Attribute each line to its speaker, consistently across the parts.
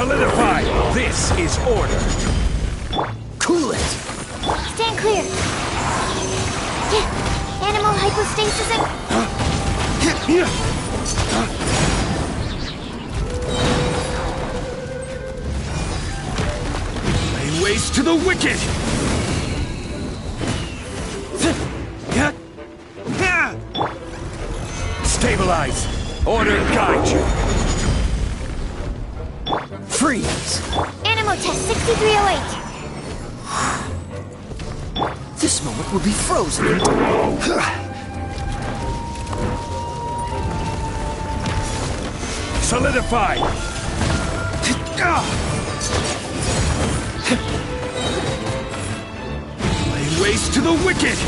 Speaker 1: Solidify! This is order!
Speaker 2: Cool it!
Speaker 3: Stand clear! Animal hypostasis and...
Speaker 1: Lay waste to the wicked! Stabilize! Order guide you!
Speaker 2: Freeze!
Speaker 3: Animal test 6308!
Speaker 2: This moment will be frozen in
Speaker 1: Solidify! Lay waste to the wicked!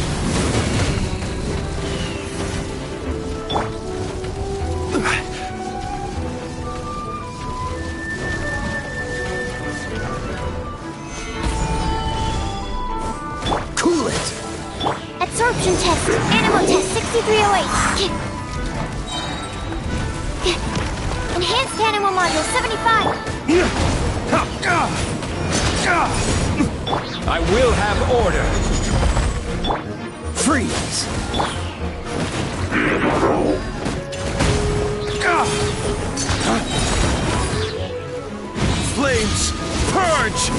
Speaker 2: Cool it!
Speaker 3: Absorption test! Animal test 6308! Enhanced animal module 75!
Speaker 1: I will have order!
Speaker 2: Freeze!
Speaker 1: Flames! Purge!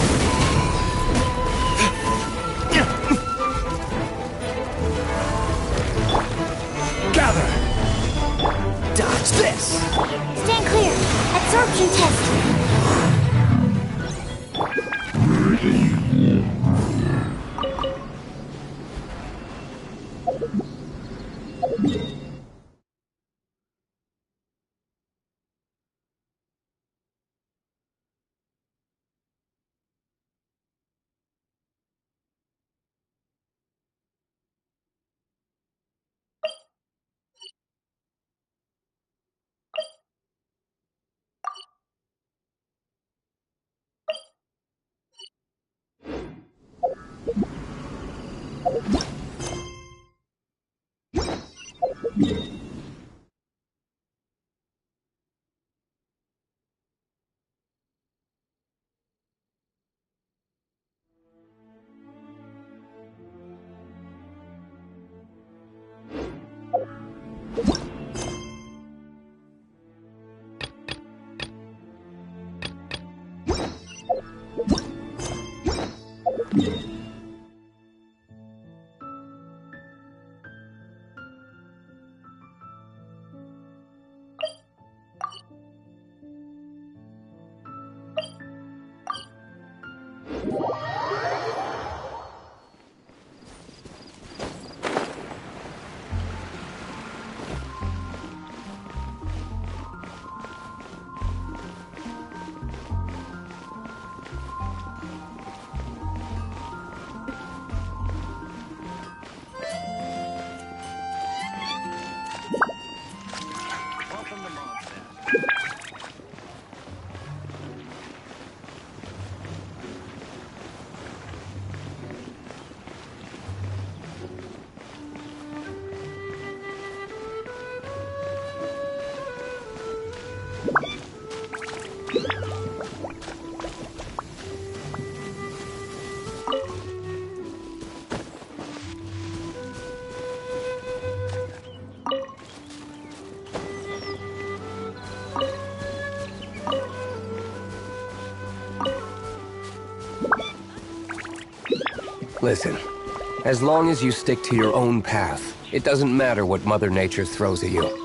Speaker 1: Gather!
Speaker 2: Dodge this!
Speaker 3: Stand clear! Absorption test!
Speaker 4: Listen, as long as you stick to your own path, it doesn't matter what Mother Nature throws at you.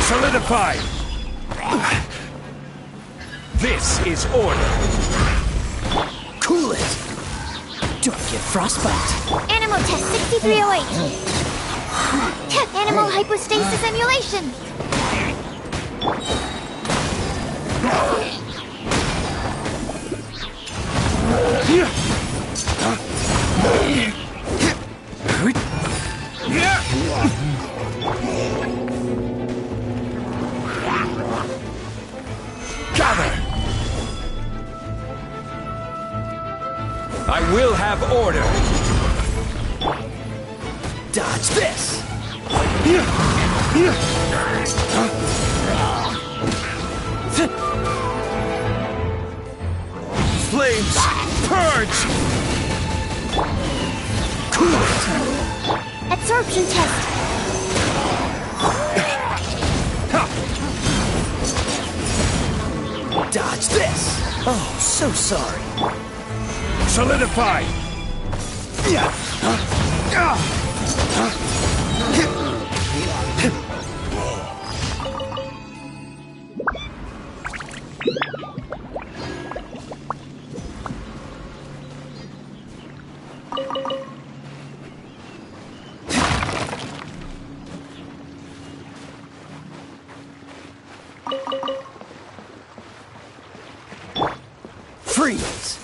Speaker 1: Solidified! This is order!
Speaker 2: Cool it! Don't get frostbite!
Speaker 3: Animal test 6308. Animal hypostasis emulation.
Speaker 1: Gather! I will have order!
Speaker 2: Dodge this!
Speaker 1: Flames! Purge!
Speaker 2: Cool it!
Speaker 3: Absorption test.
Speaker 2: Dodge this! Oh, so sorry.
Speaker 1: Solidify!
Speaker 2: Freeze!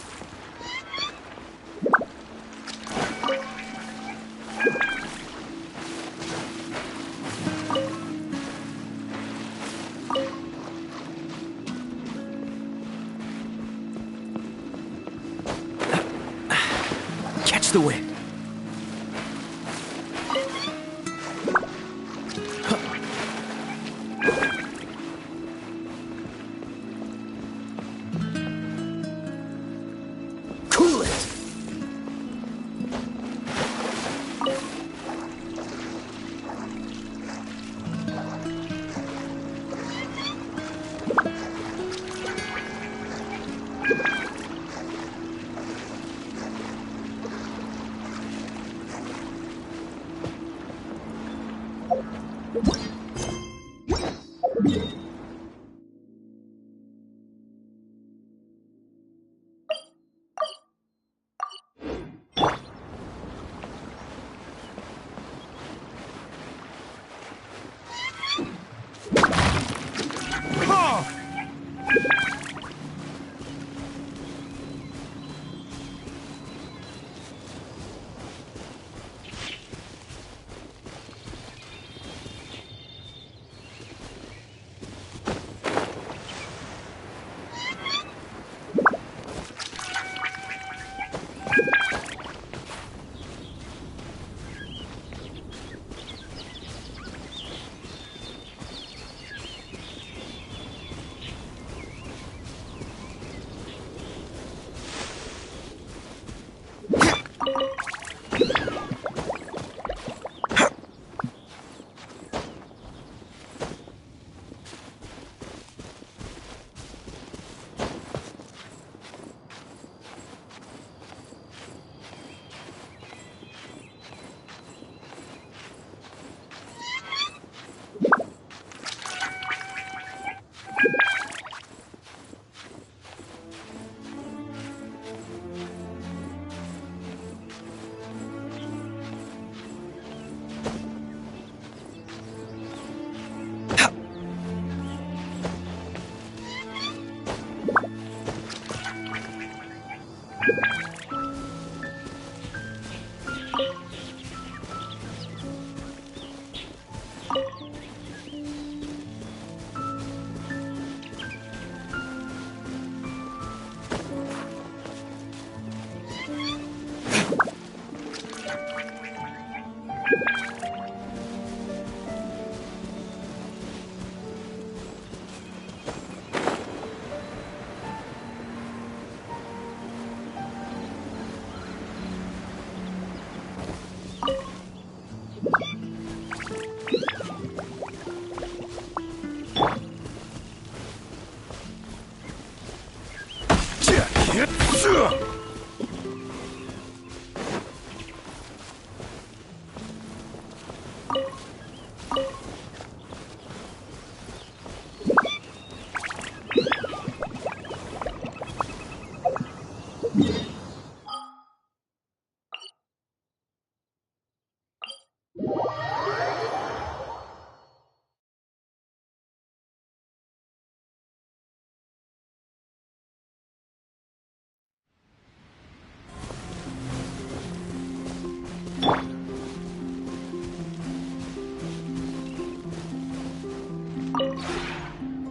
Speaker 2: Catch the wind. Cool it!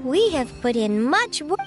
Speaker 3: We have put in much work.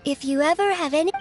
Speaker 3: If you ever have any...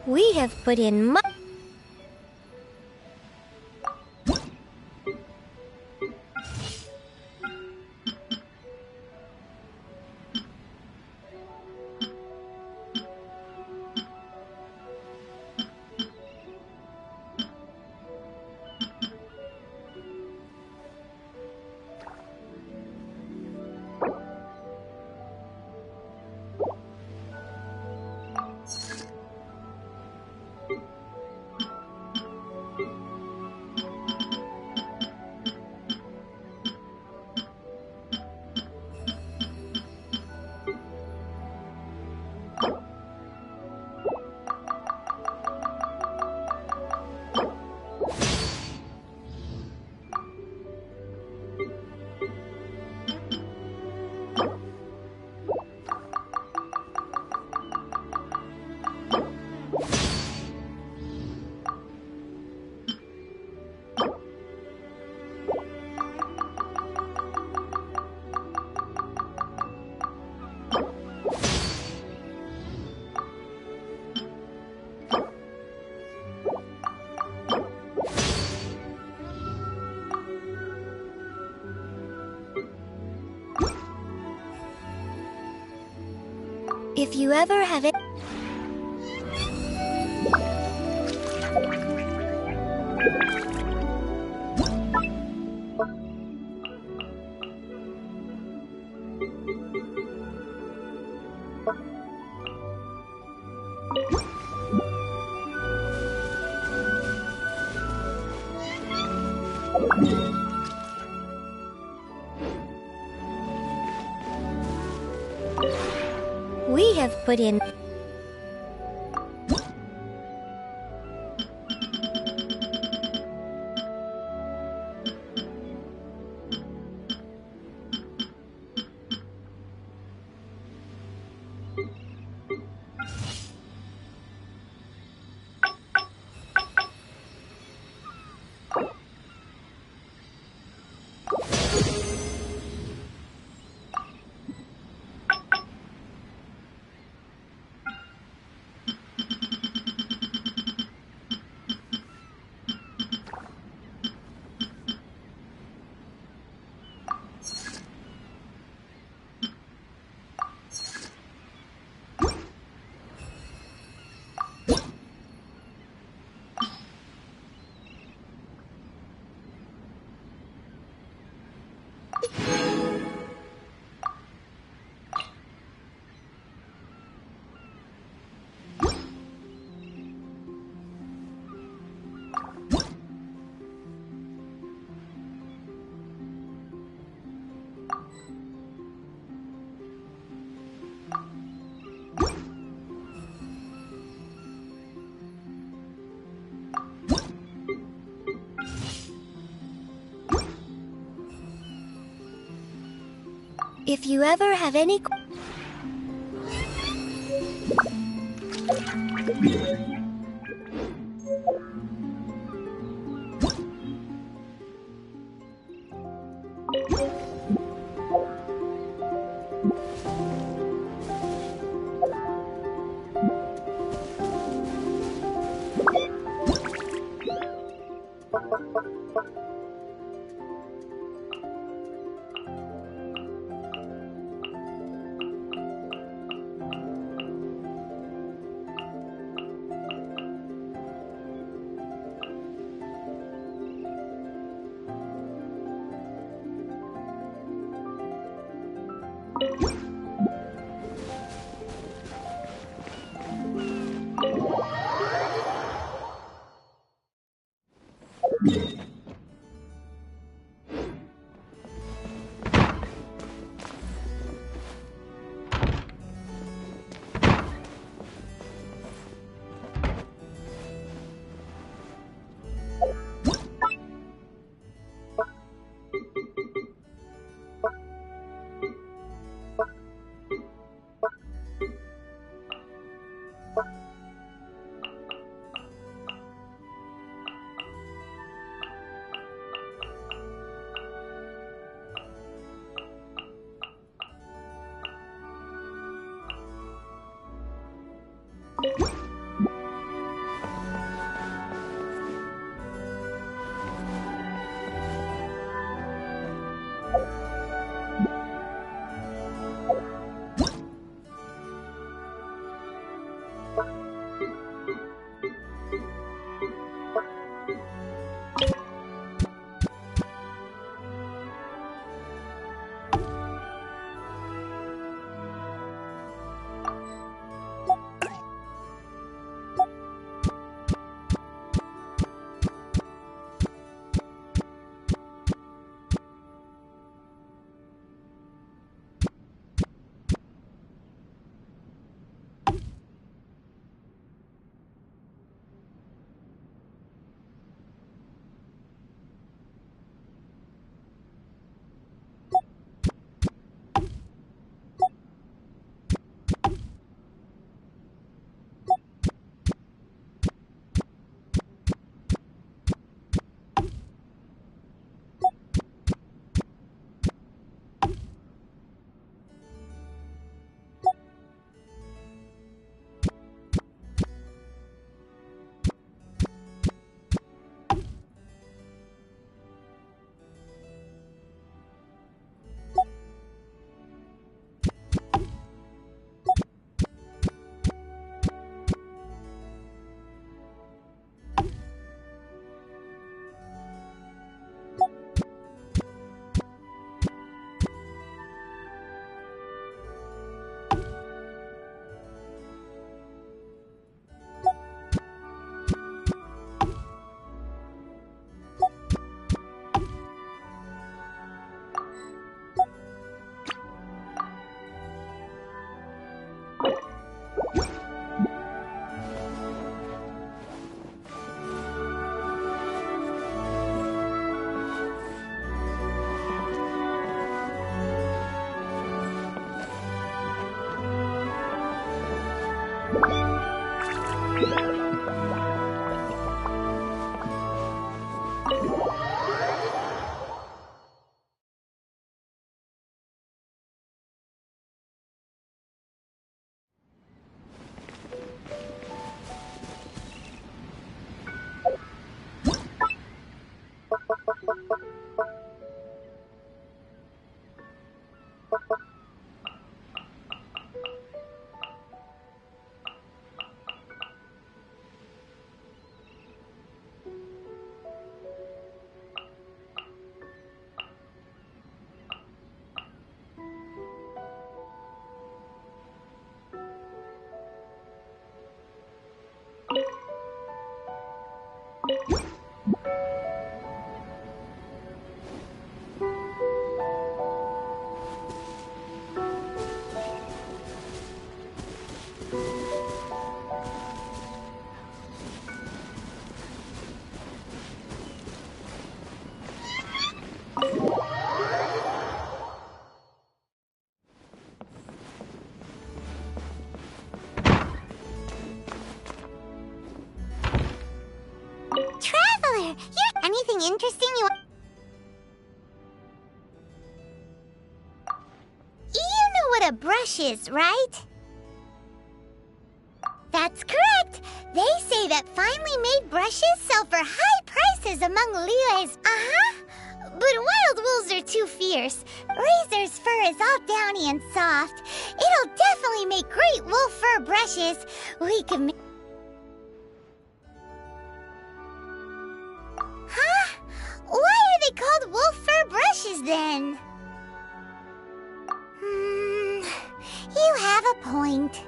Speaker 3: We have put in much... If you ever have it... We have put in. If you ever have any.
Speaker 5: Traveler, you're anything interesting You know what a brush is, right? That's correct. They say that finely made brushes sell for high prices among Liyue's. But wild wolves are too fierce. Razor's fur is all downy and soft. It'll definitely make great wolf fur brushes. We could make... Huh? Why are they called wolf fur brushes then? You have a point.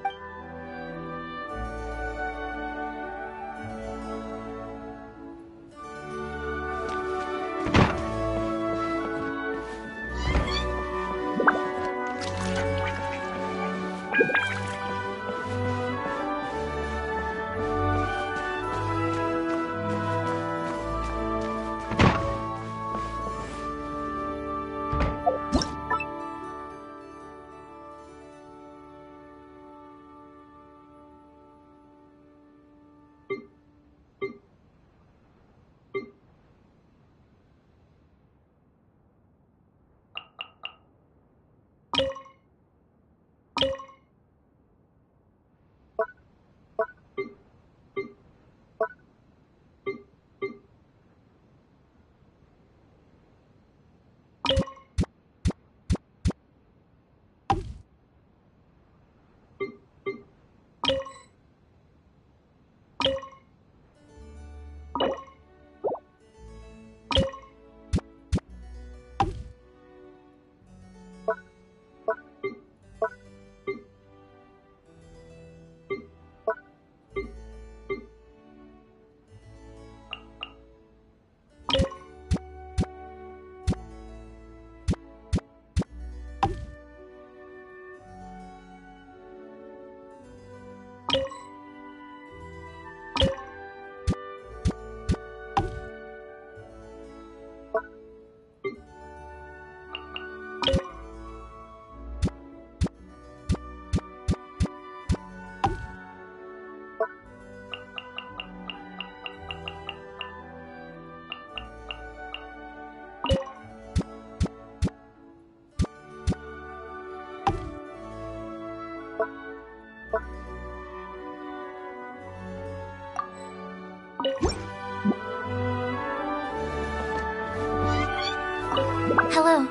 Speaker 6: Hello.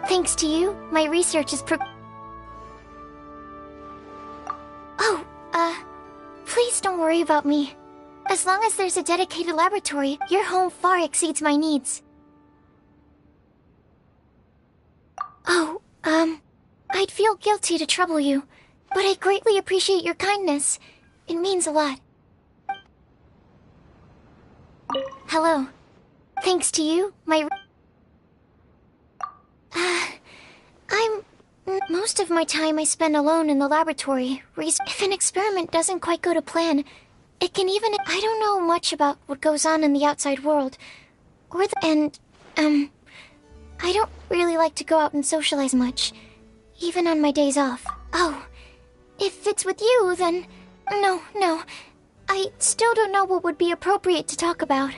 Speaker 6: Thanks to you, my research is please don't worry about me. As long as there's a dedicated laboratory, your home far exceeds my needs. I'd feel guilty to trouble you, but I greatly appreciate your kindness. It means a lot. Hello. Thanks to you, my... Most of my time I spend alone in the laboratory. If an experiment doesn't quite go to plan, it can even... I don't know much about what goes on in the outside world. I don't really like to go out and socialize much, even on my days off. Oh, if it's with you, then... No. I still don't know what would be appropriate to talk about.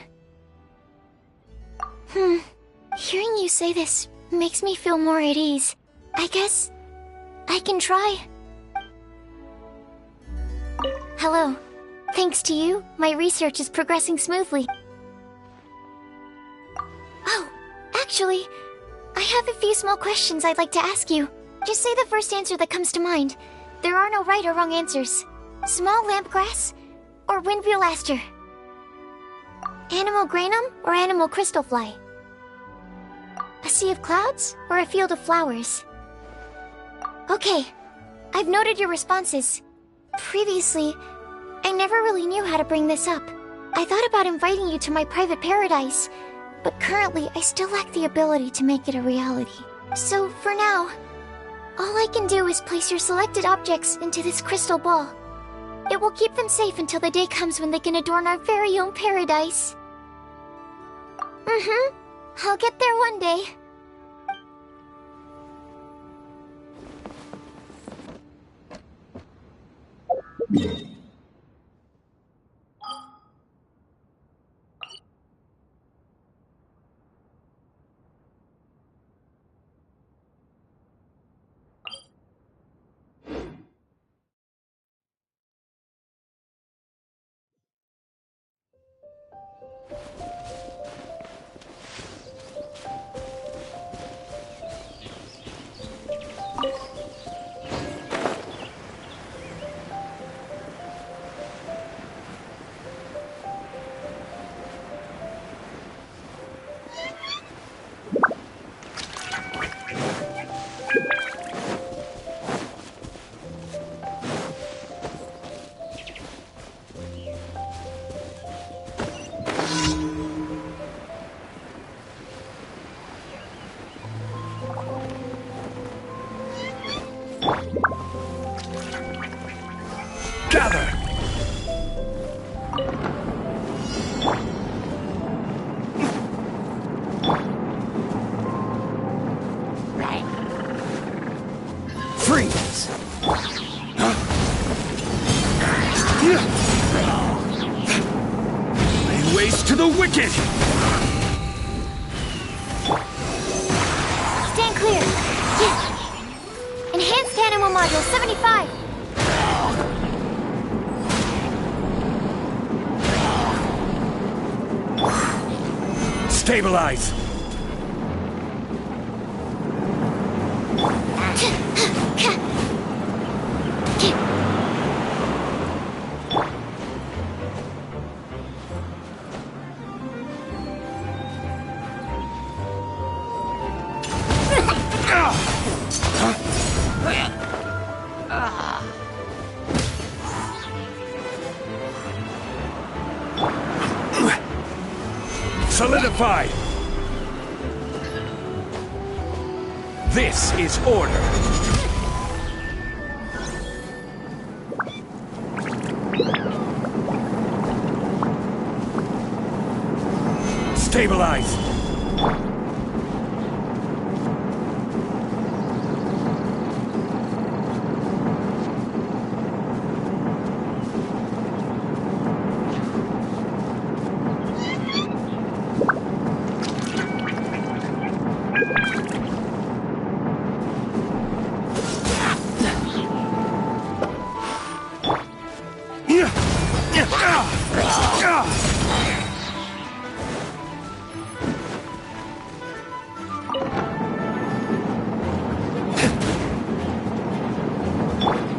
Speaker 6: Hearing you say this makes me feel more at ease. I guess I can try. Hello. Thanks to you, my research is progressing smoothly. Oh, actually, I have a few small questions I'd like to ask you. Just say the first answer that comes to mind. There are no right or wrong answers. Small lampgrass or windwheel aster? Animal granum or animal crystalfly? A sea of clouds or a field of flowers? Okay, I've noted your responses. Previously, I never really knew how to bring this up. I thought about inviting you to my private paradise, but currently I still lack the ability to make it a reality. So for now, all I can do is place your selected objects into this crystal ball. It will keep them safe until the day comes when they can adorn our very own paradise. I'll get there one day.
Speaker 1: Gather!
Speaker 2: Freeze!
Speaker 1: Lay waste to the wicked!
Speaker 6: Stand clear. Enhanced animal module 75.
Speaker 1: Stabilize! Solidify! This is order! Stabilize!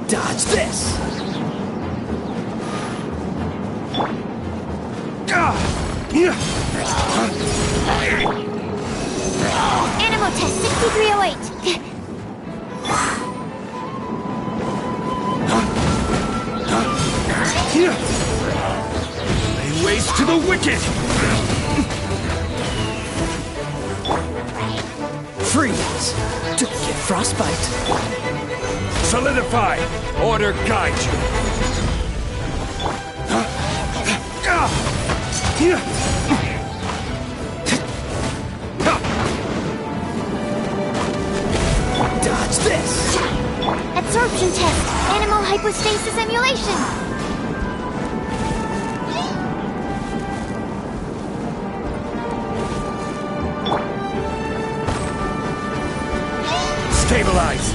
Speaker 2: Dodge this!
Speaker 6: Animal test 6308.
Speaker 1: Lay waste to the wicked!
Speaker 2: Freeze! Don't get frostbite.
Speaker 1: Solidify! Order guide
Speaker 2: Dodge this!
Speaker 6: Absorption test. Animal hypostasis emulation.
Speaker 1: Stabilize!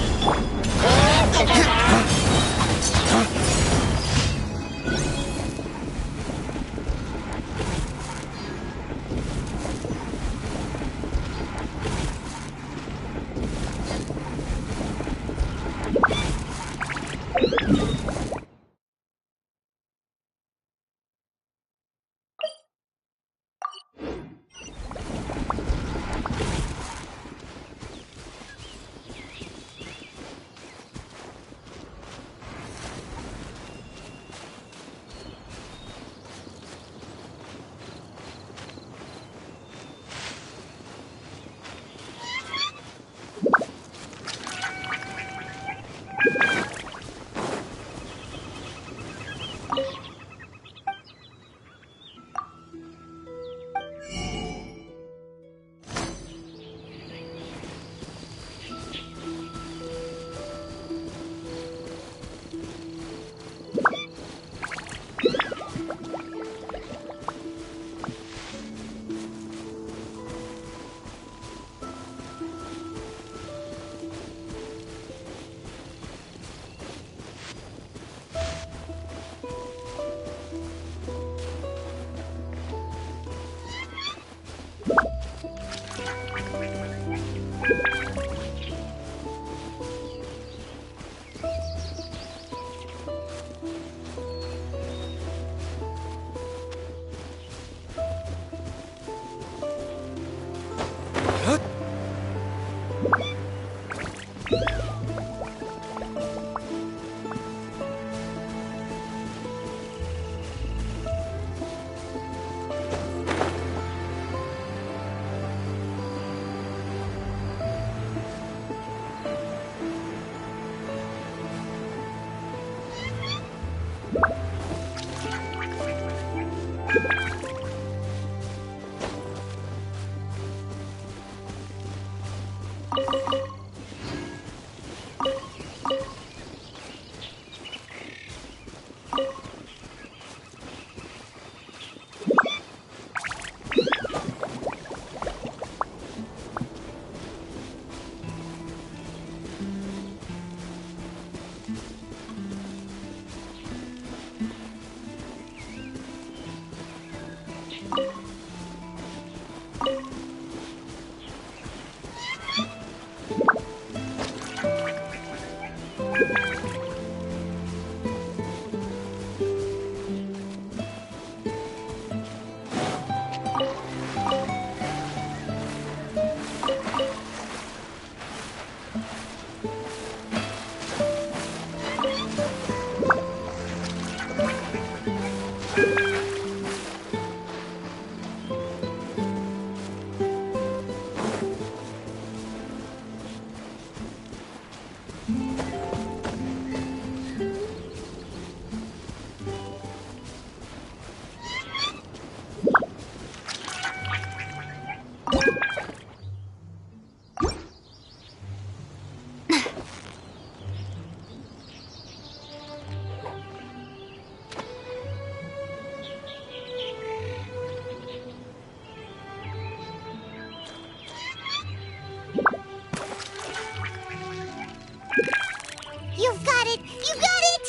Speaker 5: You've got it! You got it!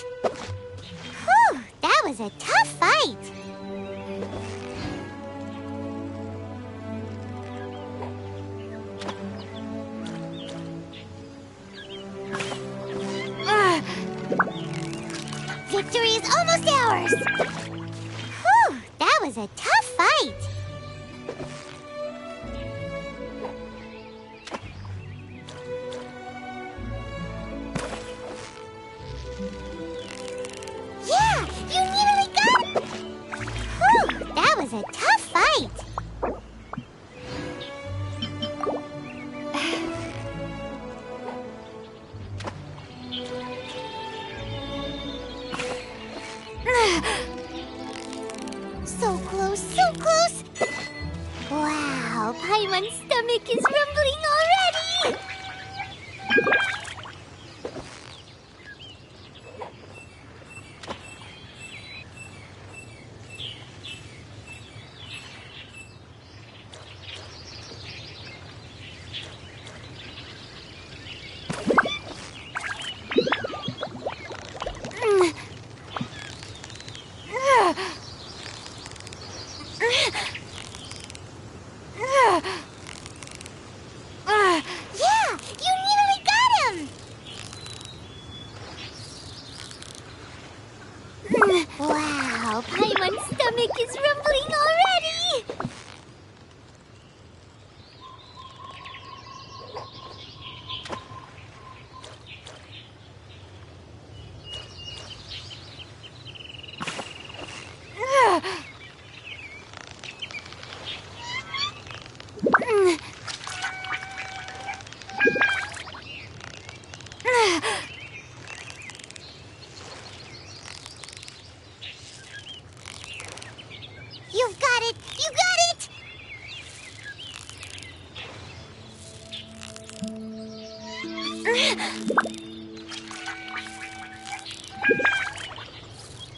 Speaker 5: Whew, that was a tough fight. Victory is almost ours! Whew, that was a tough fight. Yeah, you nearly got it! Whew, that was a tough fight. So close, so close! Wow, Paimon's stomach is rumbling already! Yeah, you nearly got him! Wow, Paimon's stomach is rumbling already! You've got it! You got it!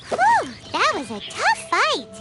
Speaker 5: Whew, that was a tough fight.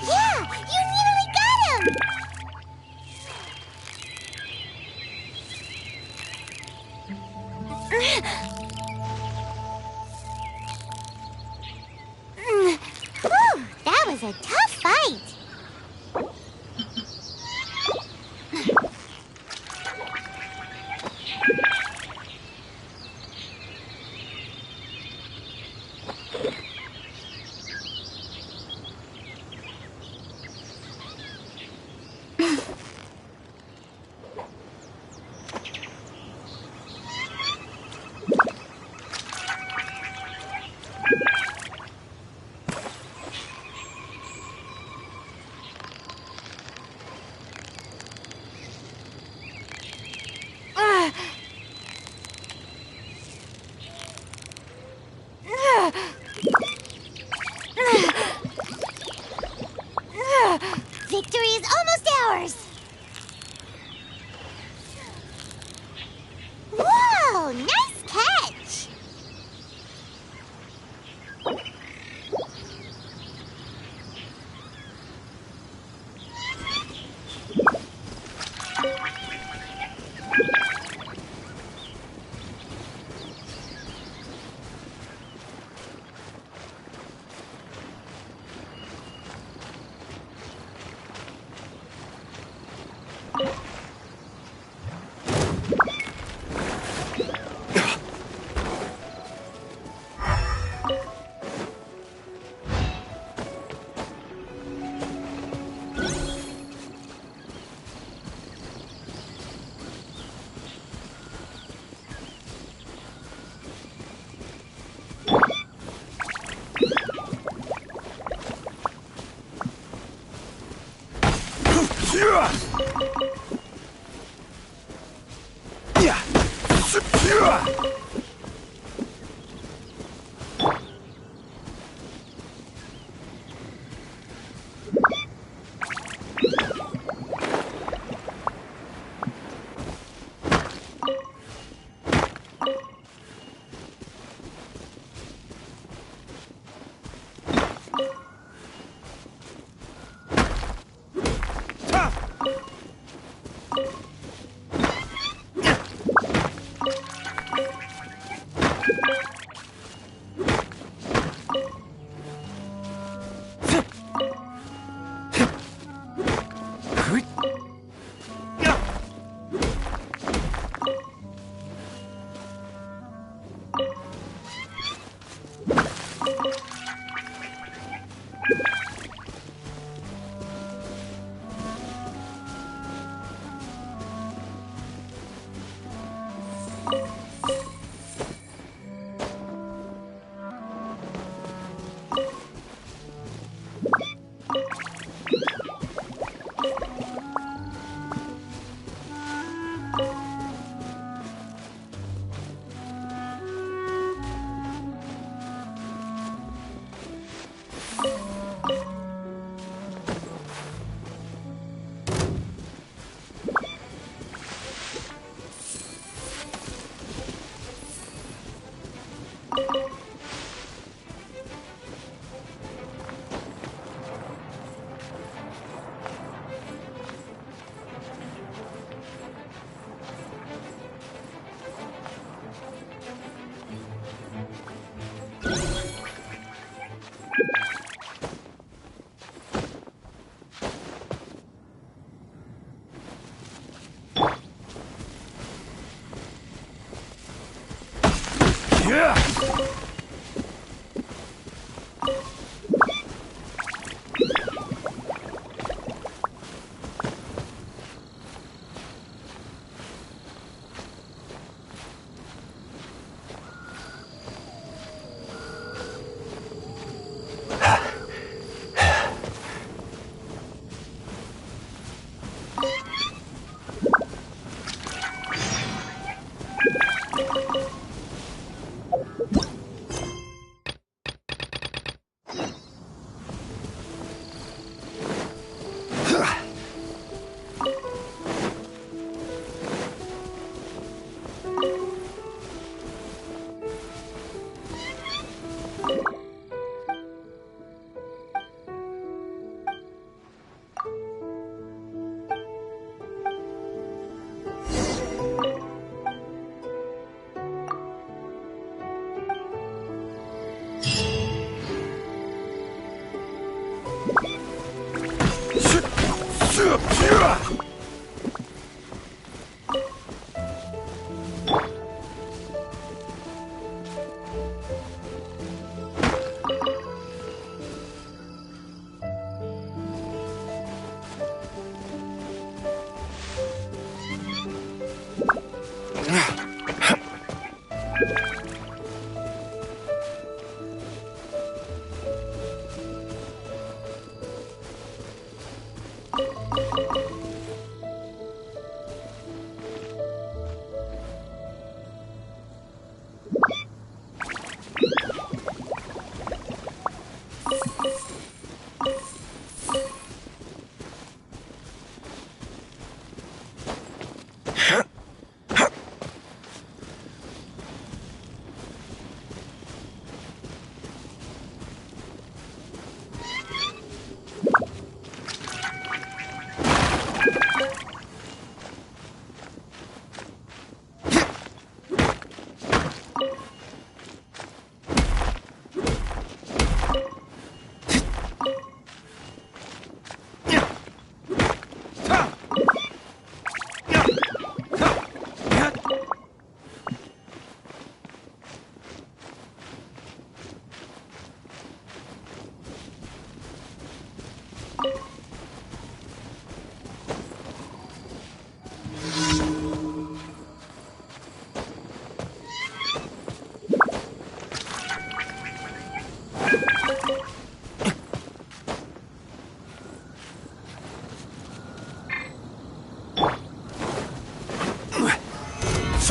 Speaker 5: Yeah, you nearly got him! Whew, that was a tough fight.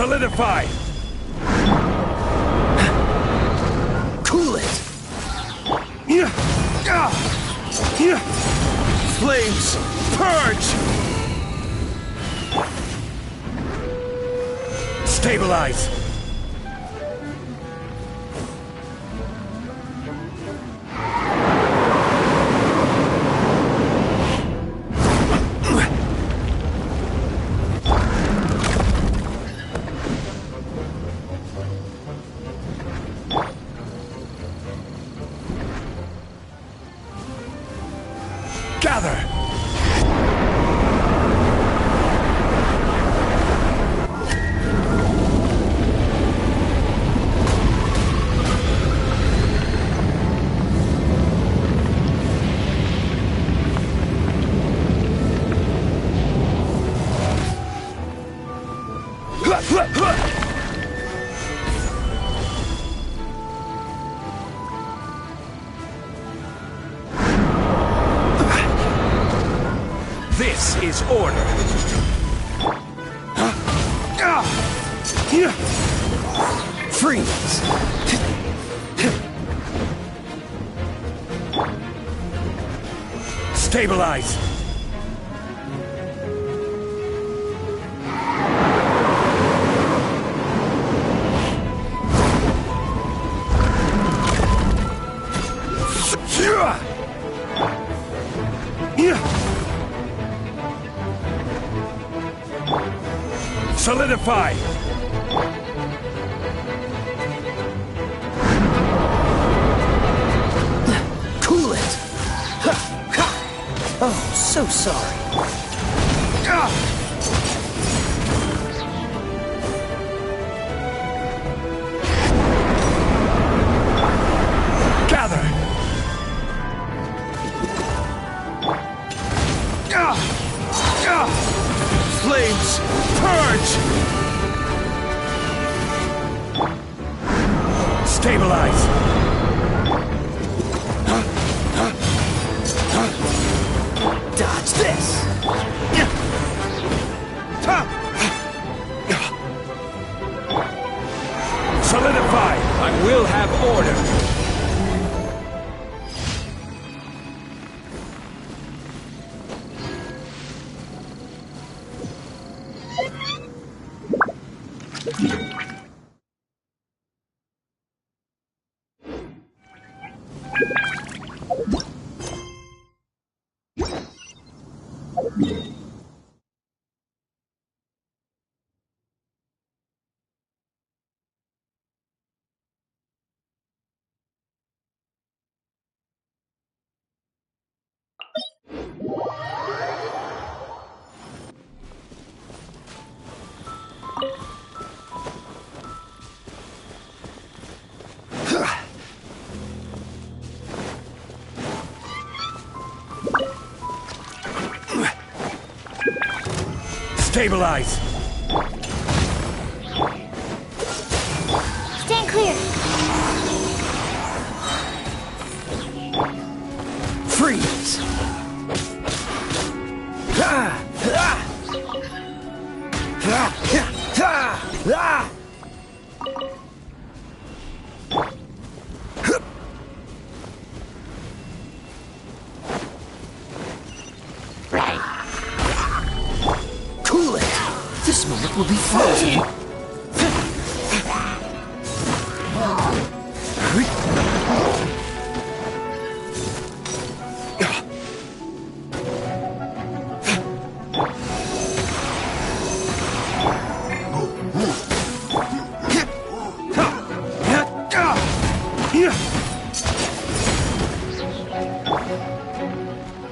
Speaker 1: Solidified!
Speaker 2: Cool it!
Speaker 1: Flames! Purge! Stabilize! Gather! This is order.
Speaker 2: Freeze!
Speaker 1: Stabilize. Solidify.
Speaker 2: Cool it! Oh, so sorry.
Speaker 1: Gather. Flames. Purge. Stabilize.
Speaker 2: Dodge this!
Speaker 1: Solidify. I will have order. Stabilize.
Speaker 6: Stand clear.
Speaker 2: Freeze! Cool it! This moment will be frozen.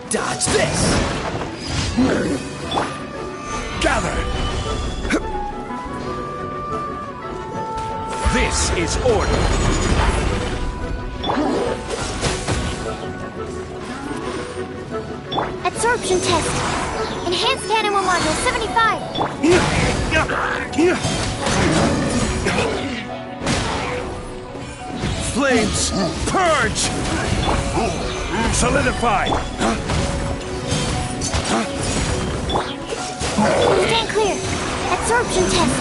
Speaker 2: Dodge this!
Speaker 1: Gather. This is order.
Speaker 6: Absorption test. Enhanced animal module 75.
Speaker 1: Flames. Purge. Solidify.
Speaker 6: Stand clear. At absorption test.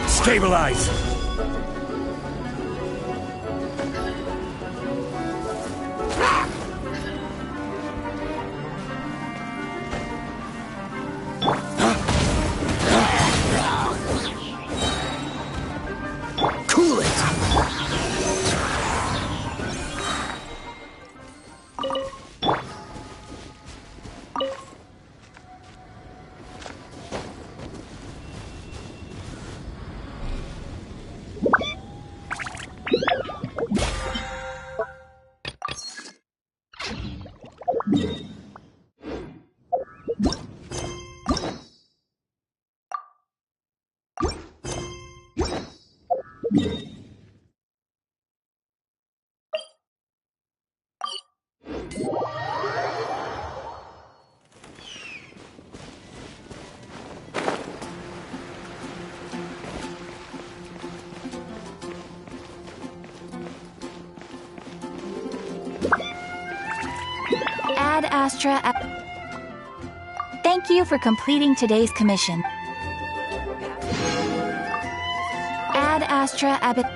Speaker 1: Stabilize!
Speaker 2: Cool it!
Speaker 7: Ad Astra. Thank you for completing today's commission. Ad Astra Abbott.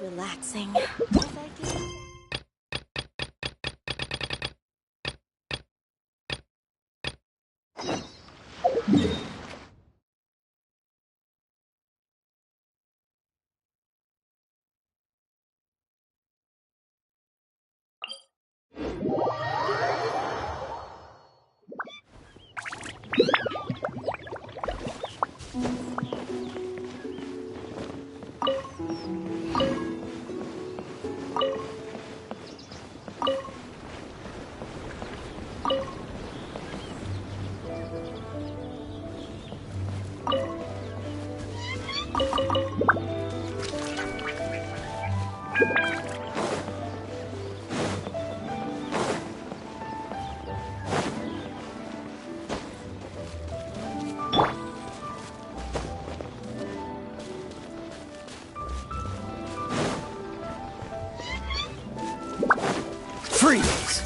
Speaker 7: Relaxing.
Speaker 2: Freeze!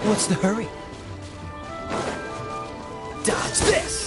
Speaker 2: What's the hurry? Dodge this!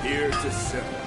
Speaker 1: Here to serve.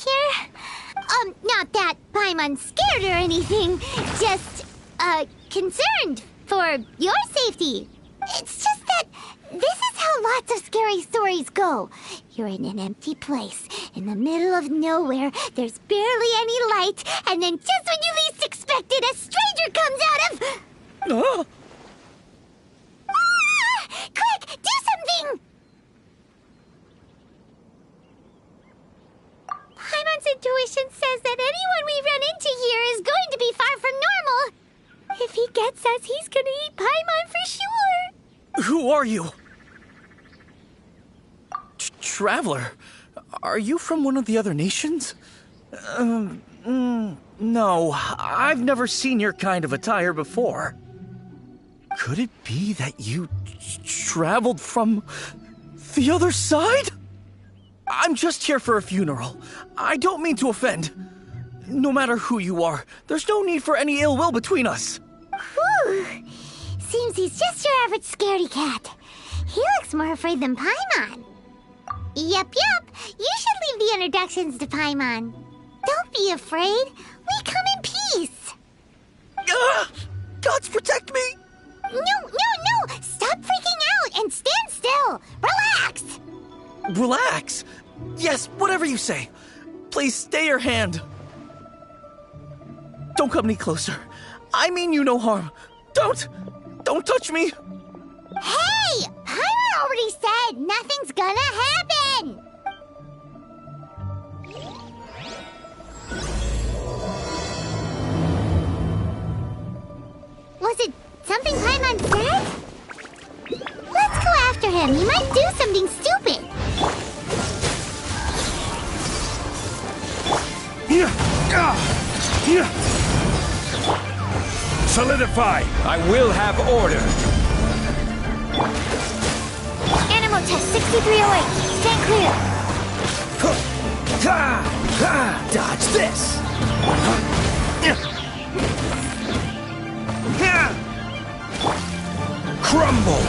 Speaker 5: here? Not that Paimon's scared or anything, just, concerned for your safety. It's just that this is how lots of scary stories go. You're in an empty place, in the middle of nowhere, there's barely any light, and then just when you least expect it, a stranger comes out of...
Speaker 1: Oh!
Speaker 5: Ah! Quick, do something! Paimon's intuition says that anyone we run into here is going to be far from normal. If he gets us, he's gonna eat Paimon for sure.
Speaker 8: Who are you? Traveler, are you from one of the other nations? No, I've never seen your kind of attire before. Could it be that you traveled from the other side? I'm just here for a funeral. I don't mean to offend. No matter who you are, there's no need for any ill will between us.
Speaker 5: Whew. Seems he's just your average scaredy cat. He looks more afraid than Paimon. Yep. You should leave the introductions to Paimon. Don't be afraid. We come in peace.
Speaker 8: Gods protect me!
Speaker 5: No. Stop freaking out and stand still. Relax.
Speaker 8: Relax. Yes, whatever you say. Please stay your hand. Don't come any closer. I mean you no harm. Don't touch me.
Speaker 5: Hey, Paimon already said nothing's gonna happen. Was it something Paimon said? Let's go after him. He might do something stupid.
Speaker 1: Solidify! I will have order!
Speaker 6: Animal test 6308. Stand clear.
Speaker 2: Dodge this!
Speaker 1: Crumble!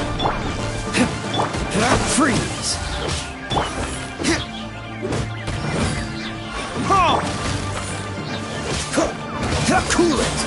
Speaker 2: Freeze! Cool it!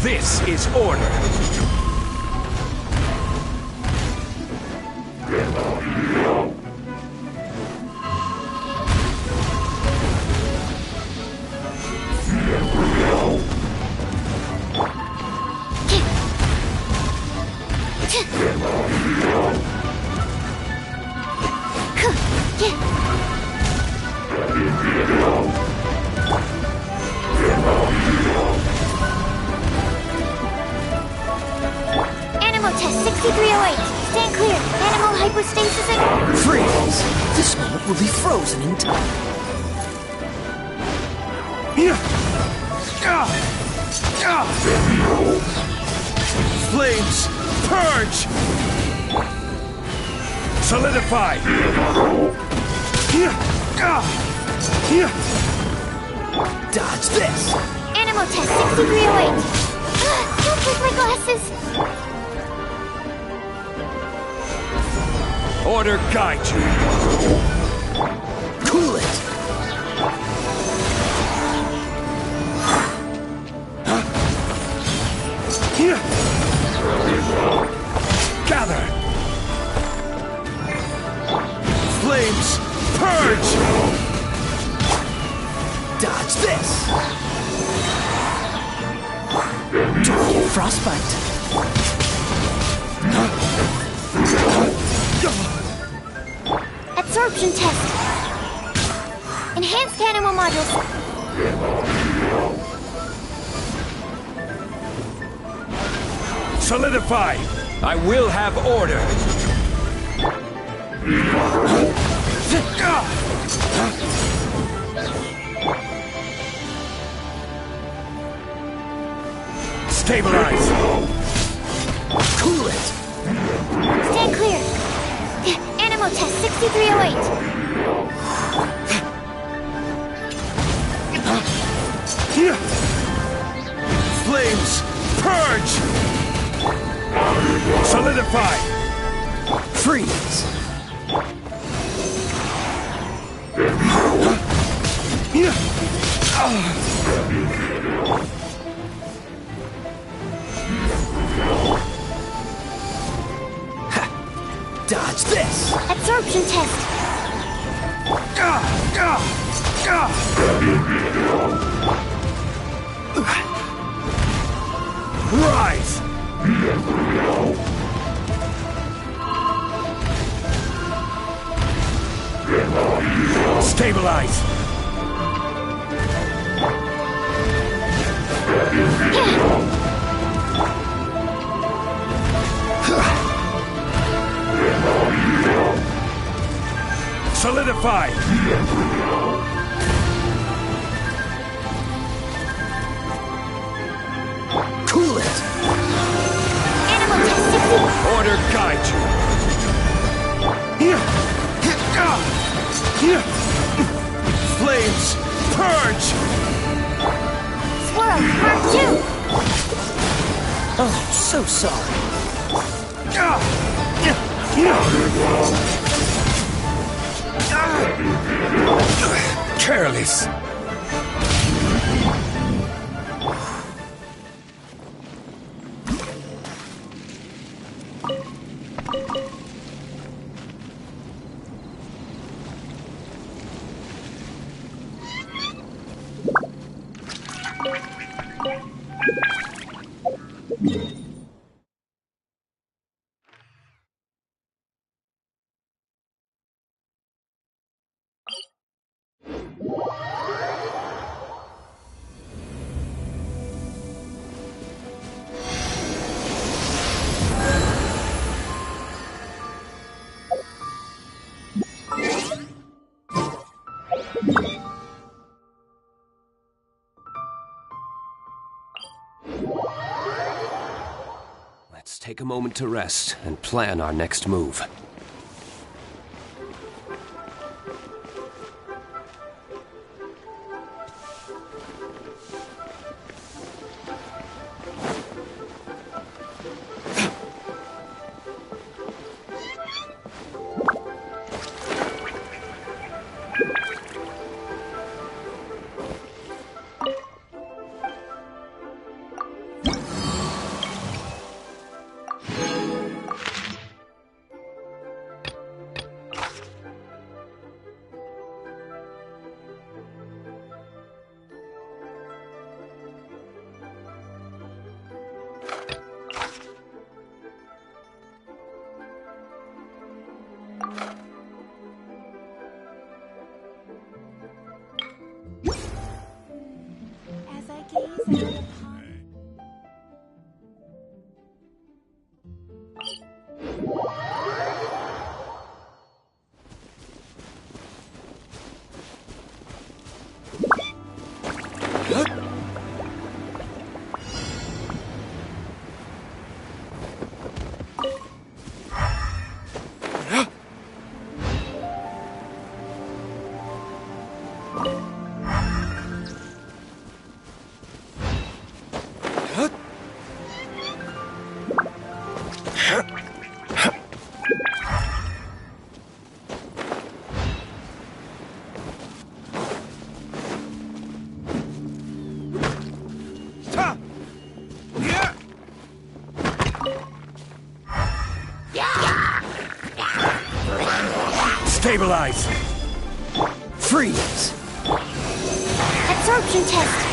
Speaker 1: This is order.
Speaker 6: 6308. Stand clear. Animal hypostasis at...
Speaker 2: Freeze! This moment will be frozen in time.
Speaker 1: Flames, purge! Solidify!
Speaker 2: Dodge this!
Speaker 6: Animal test 6308. Don't break my glasses.
Speaker 1: Order guide you!
Speaker 2: Cool it!
Speaker 1: Gather! Flames, purge!
Speaker 2: Dodge this! Don't get frostbite.
Speaker 6: Absorption test. Enhanced animal modules.
Speaker 1: Solidify! I will have order! Stabilize!
Speaker 2: Cool it!
Speaker 6: Stand clear. Animal test 6308.
Speaker 1: Flames, purge! Solidify!
Speaker 2: Freeze! Dodge this!
Speaker 6: Absorption test.
Speaker 1: Rise! Stabilize! Solidify!
Speaker 2: Cool it!
Speaker 6: Animal test 60.
Speaker 1: Order guide you! Flames, purge!
Speaker 6: Swirl, Mark 2.
Speaker 2: Oh, so sorry.
Speaker 1: Careless!
Speaker 4: Let's take a moment to rest and plan our next move.
Speaker 1: Stabilize!
Speaker 2: Freeze!
Speaker 6: Absorption test.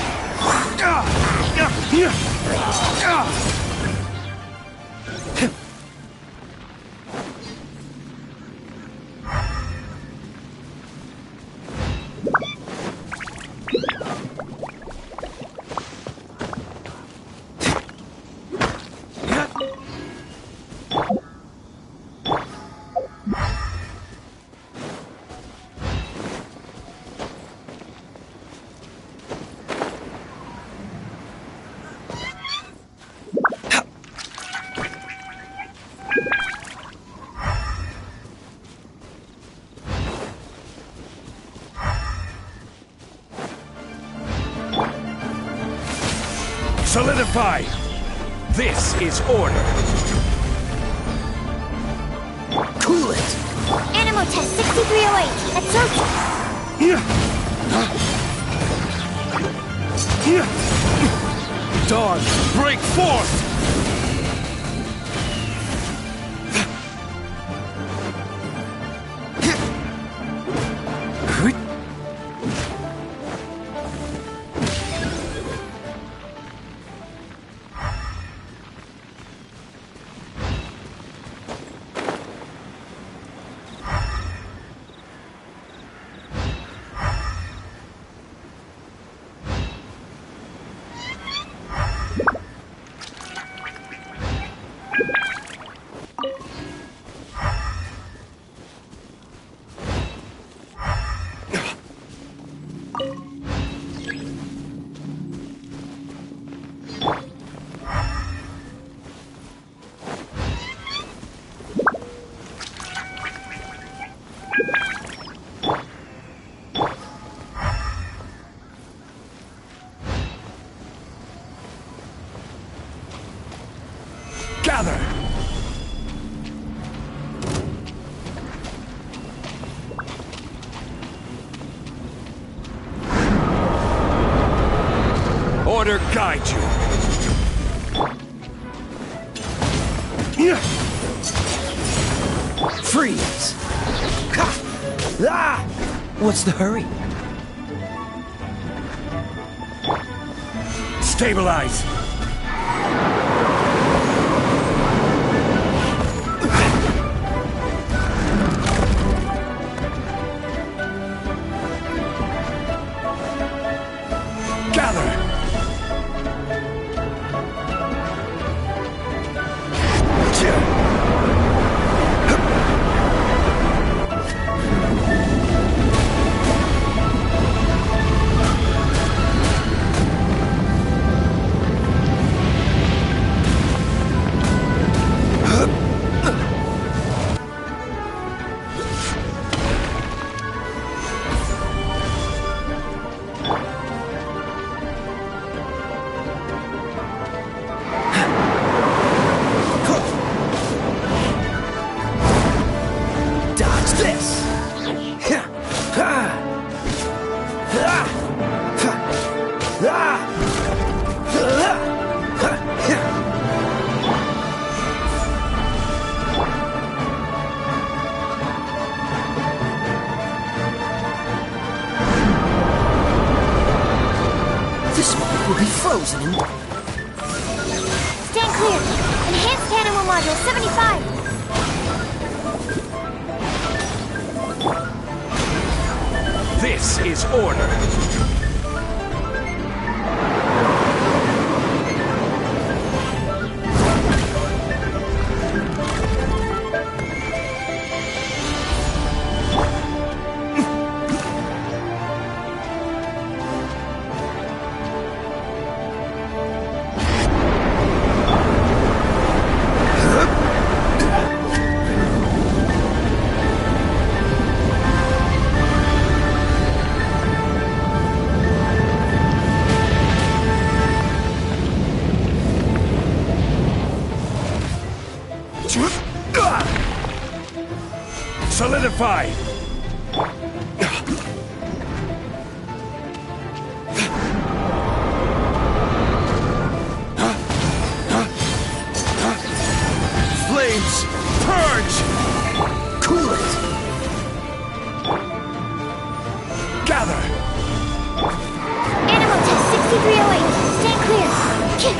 Speaker 1: Solidify! This is order!
Speaker 2: Cool it!
Speaker 6: Animo test 6308. Absorption.
Speaker 1: Dawn, break forth! Gather! Order guide you!
Speaker 2: Freeze! Ha! Ah! What's the hurry?
Speaker 1: Stabilize! Gather!
Speaker 2: Dodge this! This moment will be frozen in...
Speaker 6: Stand clear. Enhanced Animo module 75.
Speaker 1: This is order! Solidify! Flames! Purge!
Speaker 2: Cool it!
Speaker 1: Gather!
Speaker 6: Animal test 6308. Stand clear. Kick.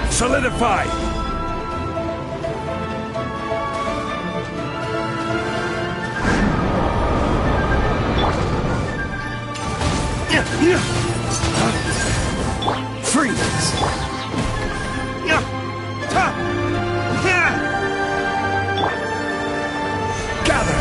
Speaker 1: Solidify!
Speaker 2: Freeze!
Speaker 1: Gather!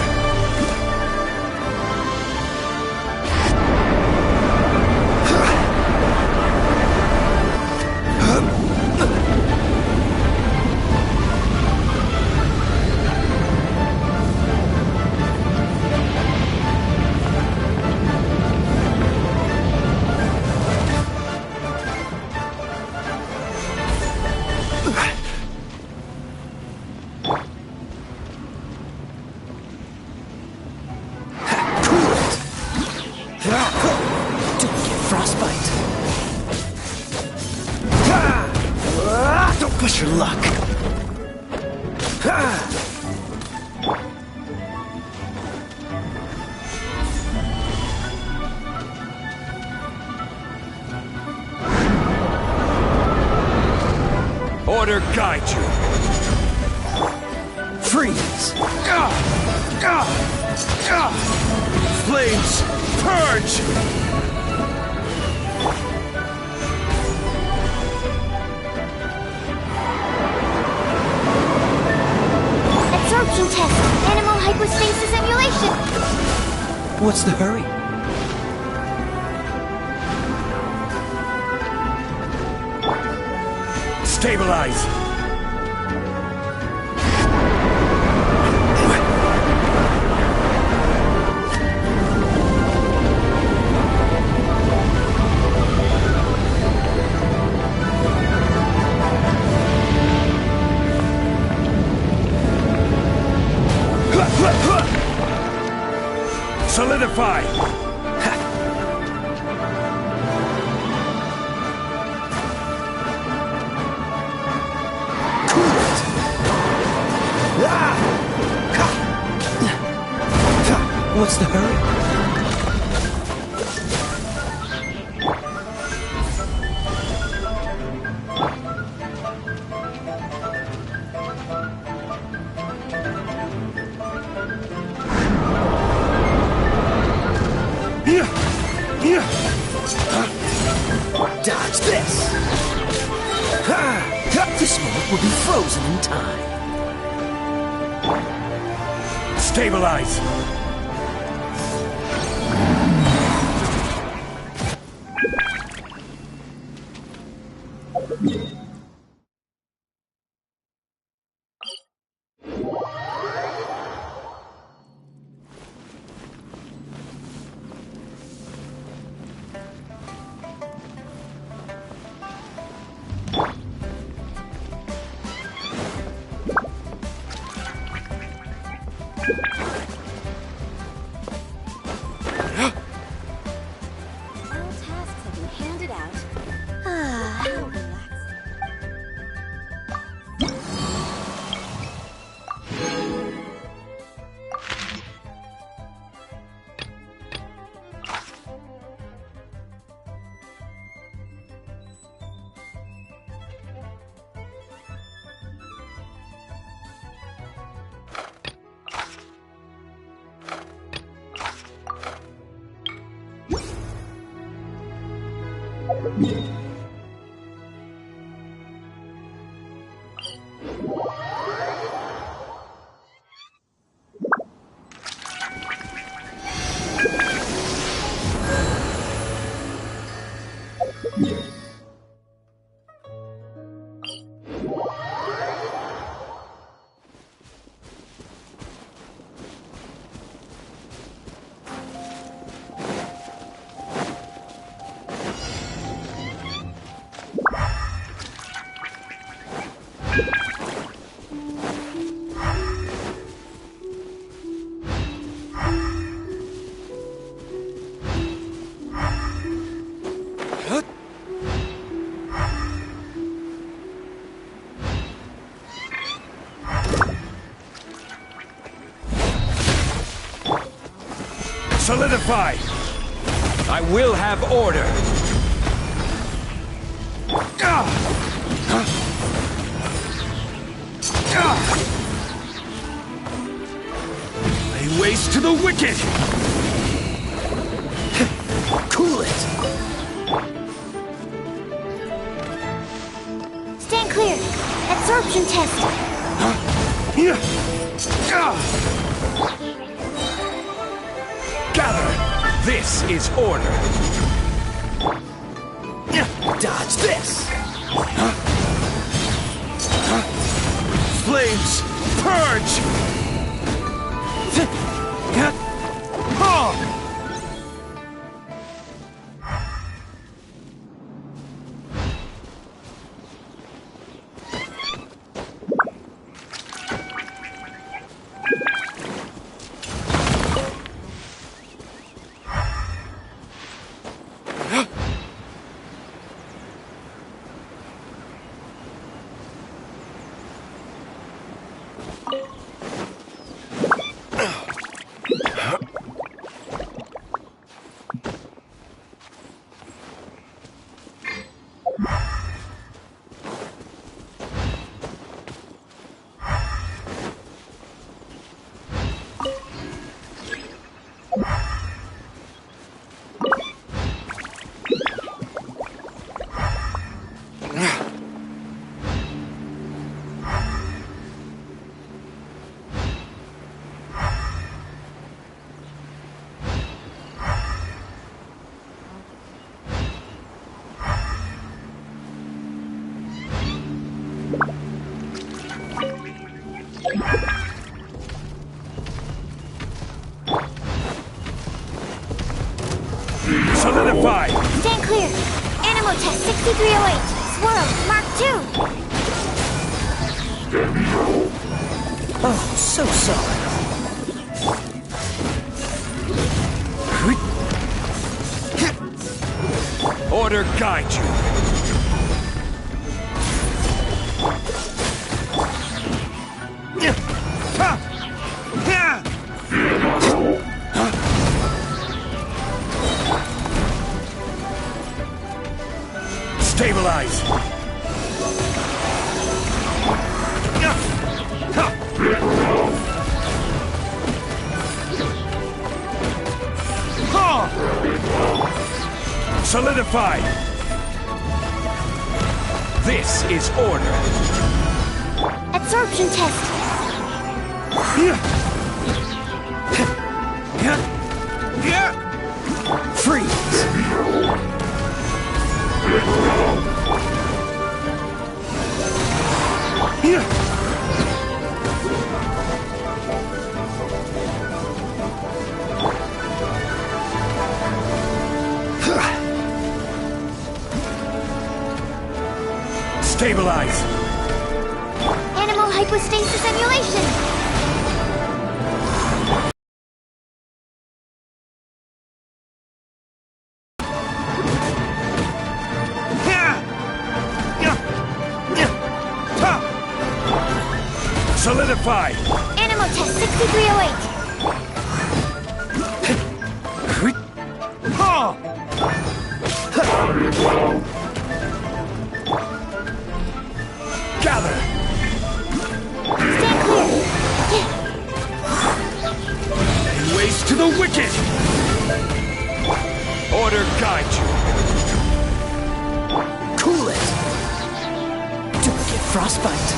Speaker 2: Don't get frostbite. Don't push your luck.
Speaker 1: Order guide you!
Speaker 2: Freeze!
Speaker 1: Flames! Purge!
Speaker 6: Absorption test. Animal hypostasis emulation.
Speaker 2: What's the hurry?
Speaker 1: Stabilize! Solidify!
Speaker 2: What's the hurry? Dodge this! This moment will be frozen in time.
Speaker 1: Stabilize! Solidify! I will have order! Lay waste to the wicked!
Speaker 2: Cool it!
Speaker 6: Stand clear. Absorption test.
Speaker 1: Gather! This is order!
Speaker 2: Dodge this!
Speaker 1: Flames! Purge! Solidify!
Speaker 6: Stand clear. Animal test 6308. Swirl, Mark 2.
Speaker 2: Oh, so sorry.
Speaker 1: Order guide you! Stabilize! Solidify! This is order!
Speaker 6: Absorption test.
Speaker 2: Freeze!
Speaker 1: Stabilize!
Speaker 6: Animal hypostasis emulation.
Speaker 1: Solidify!
Speaker 6: Animal test 6308.
Speaker 1: Gather!
Speaker 6: Stand clear.
Speaker 1: Lay waste to the wicked! Order guide you!
Speaker 2: Cool it! Duplicate frostbite!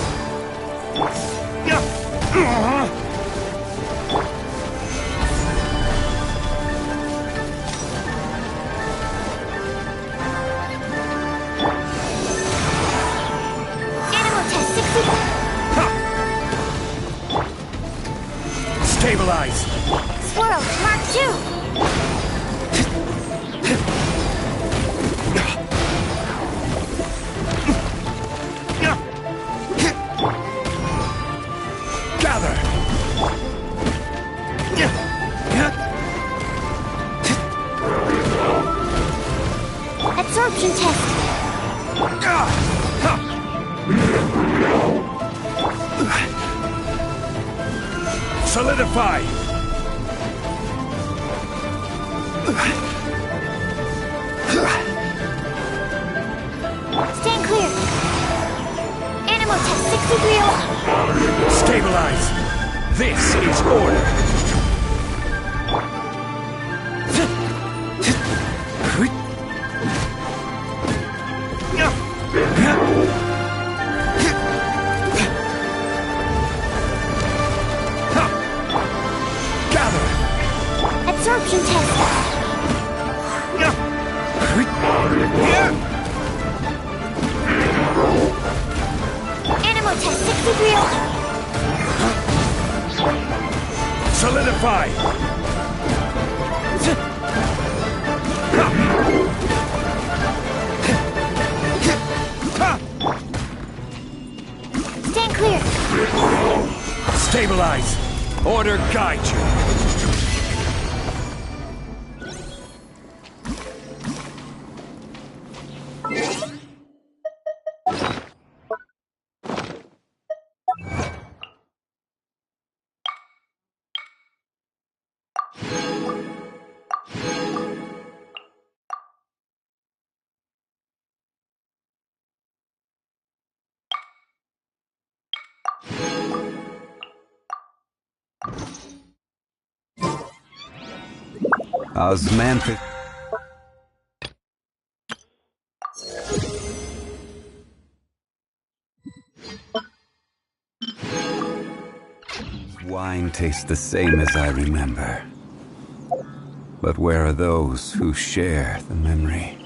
Speaker 6: Animal test 60.
Speaker 1: Stabilize!
Speaker 6: Swirl, Mark 2.
Speaker 1: Gather!
Speaker 6: Absorption test.
Speaker 1: Solidify!
Speaker 6: Stand clear. Animal test 6301.
Speaker 1: Stabilize. This is order. Gather.
Speaker 6: Absorption test. Animal test 6301.
Speaker 1: Solidify.
Speaker 6: Stand clear.
Speaker 1: Stabilize. Order guide you.
Speaker 9: Osmanthus. Wine tastes the same as I remember. But where are those who share the memory?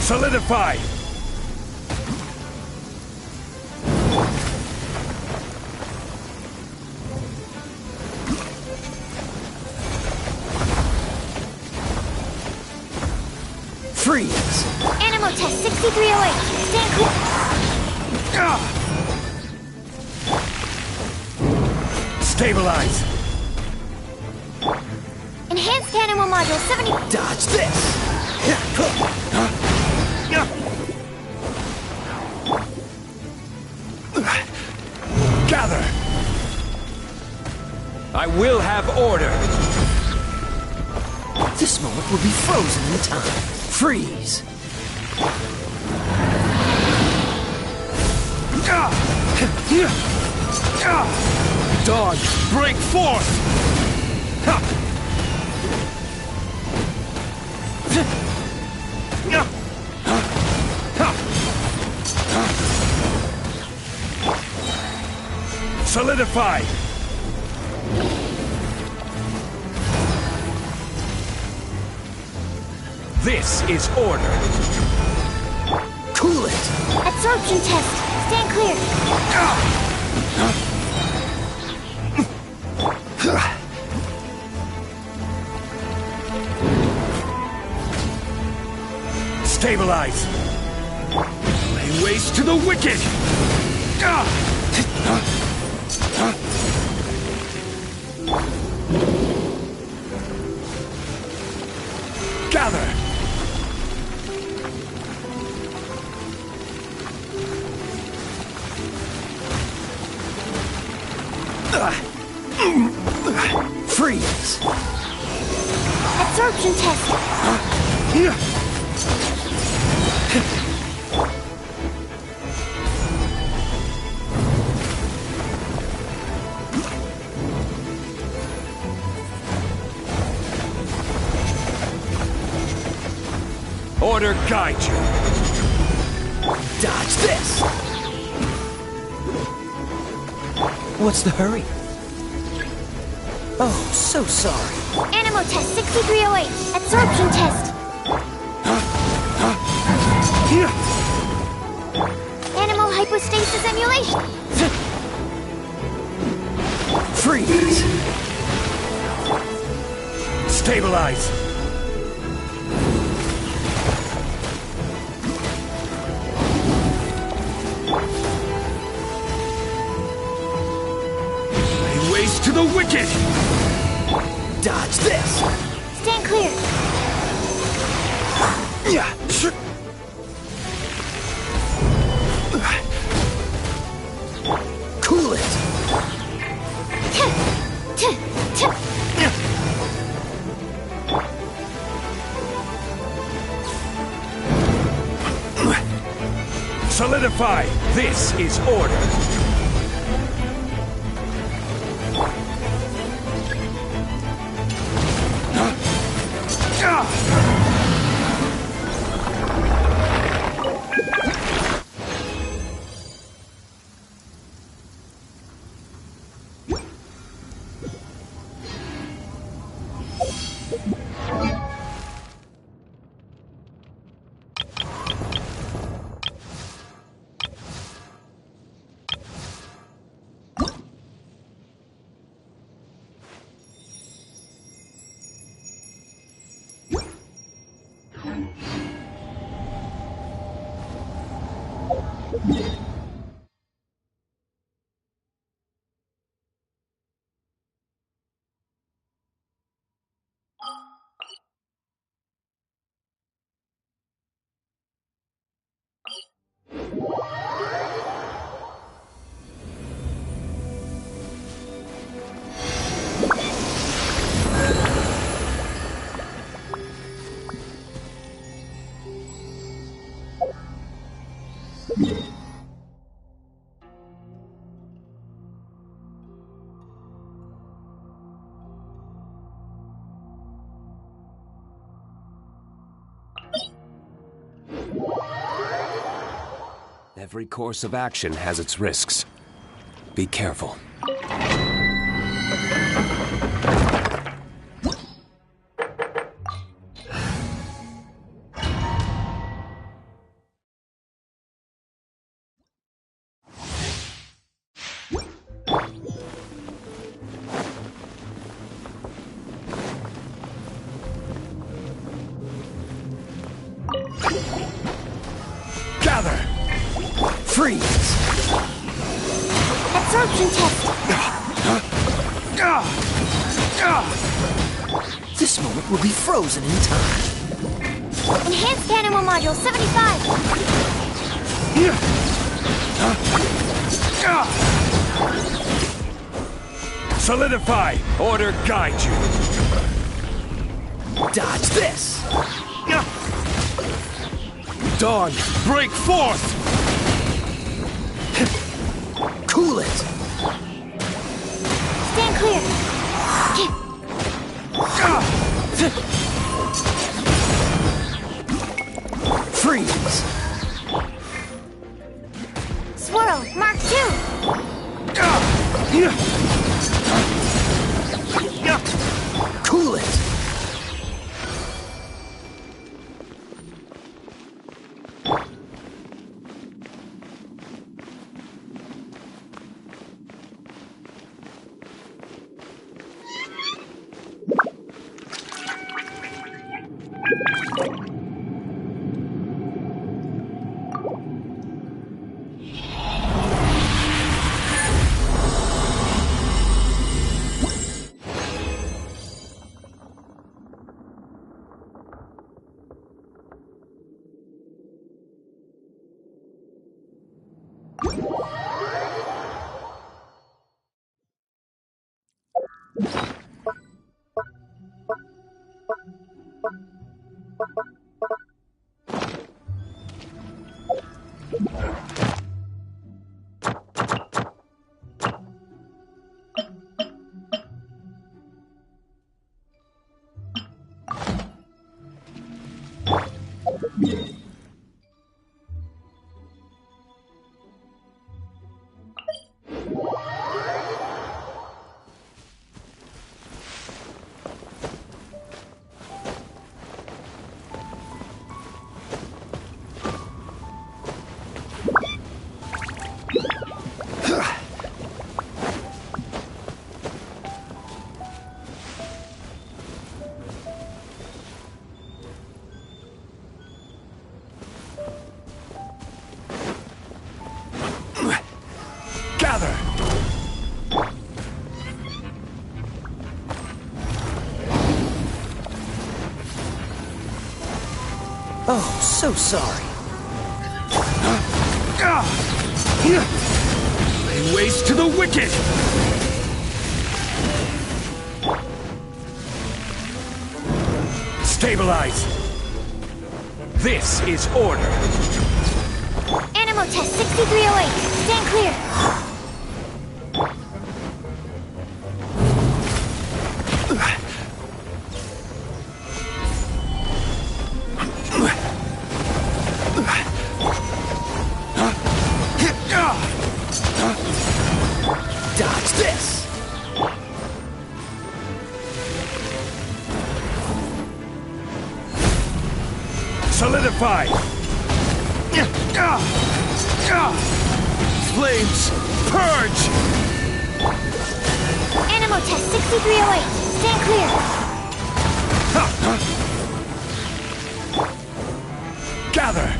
Speaker 1: Solidify!
Speaker 2: Freeze!
Speaker 6: Animal test 6308. Stand clear.
Speaker 1: Stabilize!
Speaker 6: Enhanced animal module 70.
Speaker 2: Dodge this!
Speaker 1: Gather! I will have order!
Speaker 2: This moment will be frozen in time. Freeze!
Speaker 1: Dawn, break forth! Solidify! This is order!
Speaker 2: Cool it!
Speaker 6: Absorption test. Stand clear.
Speaker 1: Stabilize! Lay waste to the wicked! Gather!
Speaker 2: Freeze!
Speaker 6: Absorption test.
Speaker 1: Order guide you!
Speaker 2: Dodge this! What's the hurry? Oh, so sorry.
Speaker 6: Animal test 6308. Absorption test. Animal hypostasis emulation.
Speaker 2: Freeze!
Speaker 1: Stabilize! Lay waste to the wicked!
Speaker 2: Dodge this!
Speaker 6: Stand clear.
Speaker 2: Cool it!
Speaker 1: Solidify! This is order!
Speaker 4: Every course of action has its risks. Be careful.
Speaker 2: Freeze!
Speaker 6: Absorption test.
Speaker 2: This moment will be frozen in time.
Speaker 6: Enhanced animal module 75.
Speaker 1: Solidify! Order guide you!
Speaker 2: Dodge this!
Speaker 1: Dawn, break forth!
Speaker 2: Cool it!
Speaker 6: Stand clear.
Speaker 2: Freeze!
Speaker 6: Swirl, Mark 2.
Speaker 2: Cool it! Oh, so sorry.
Speaker 1: Lay waste to the wicked! Stabilize! This is order!
Speaker 6: Animal test 6308. Stand clear.
Speaker 2: Dodge this!
Speaker 1: Solidify! Flames, purge!
Speaker 6: Animal test 6308. Stand clear.
Speaker 1: Gather!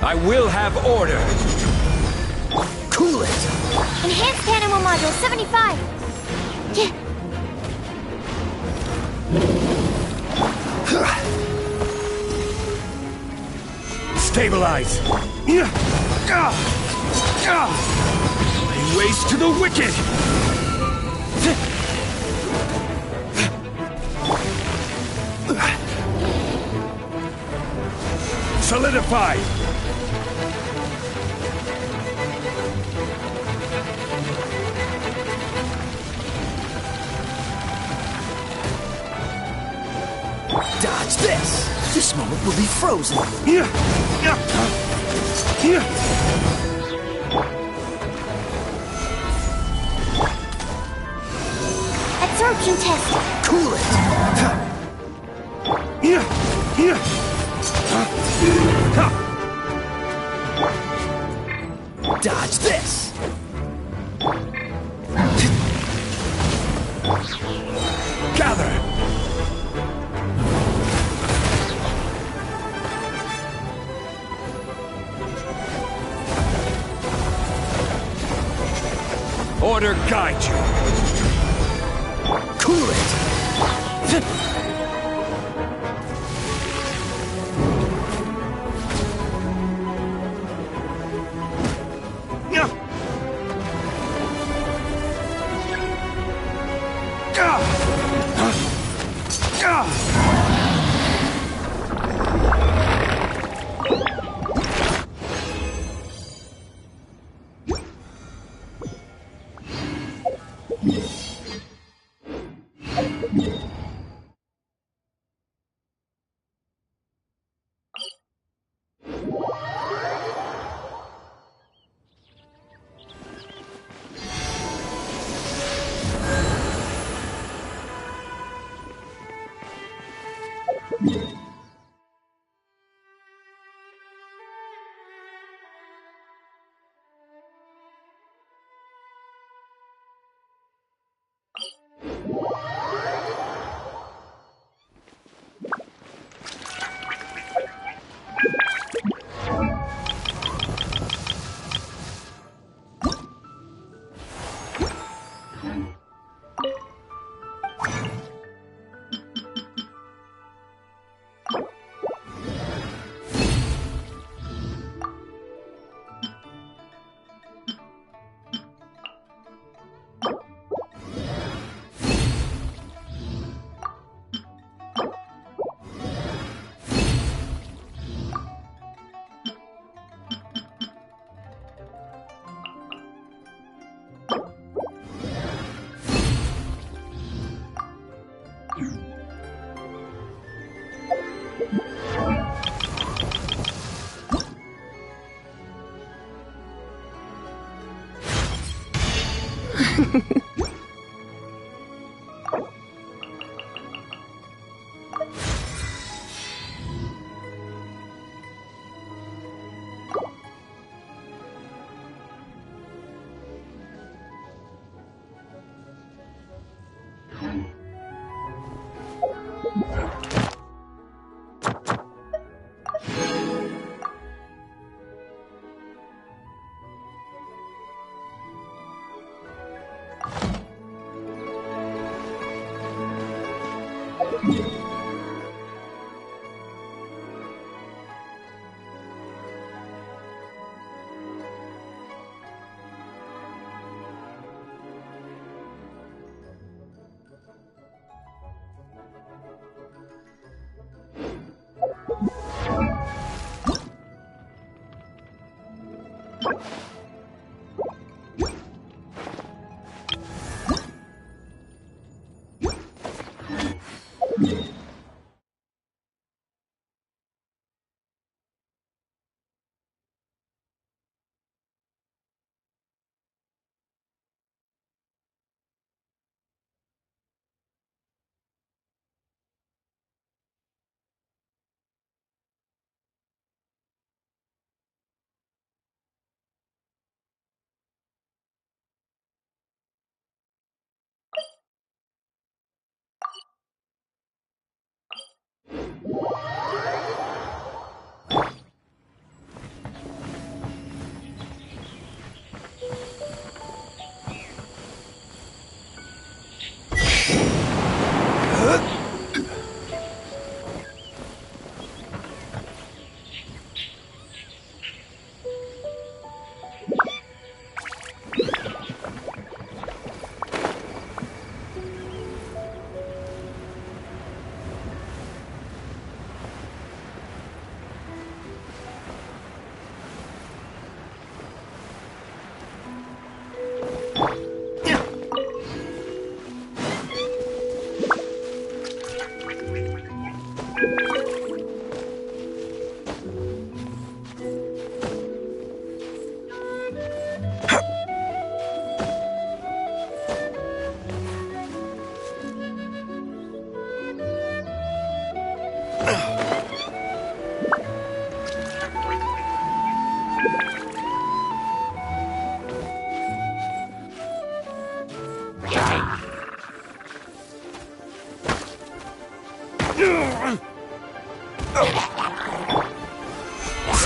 Speaker 1: I will have order!
Speaker 2: Cool it!
Speaker 6: Enhanced animal module 75. Yeah.
Speaker 1: Stabilize! Lay waste to the wicked! Solidify!
Speaker 2: Dodge this! This moment will be frozen.
Speaker 6: Absorption test.
Speaker 2: Cool it! Dodge this!
Speaker 1: Gather! Order guide you.
Speaker 2: Cool it!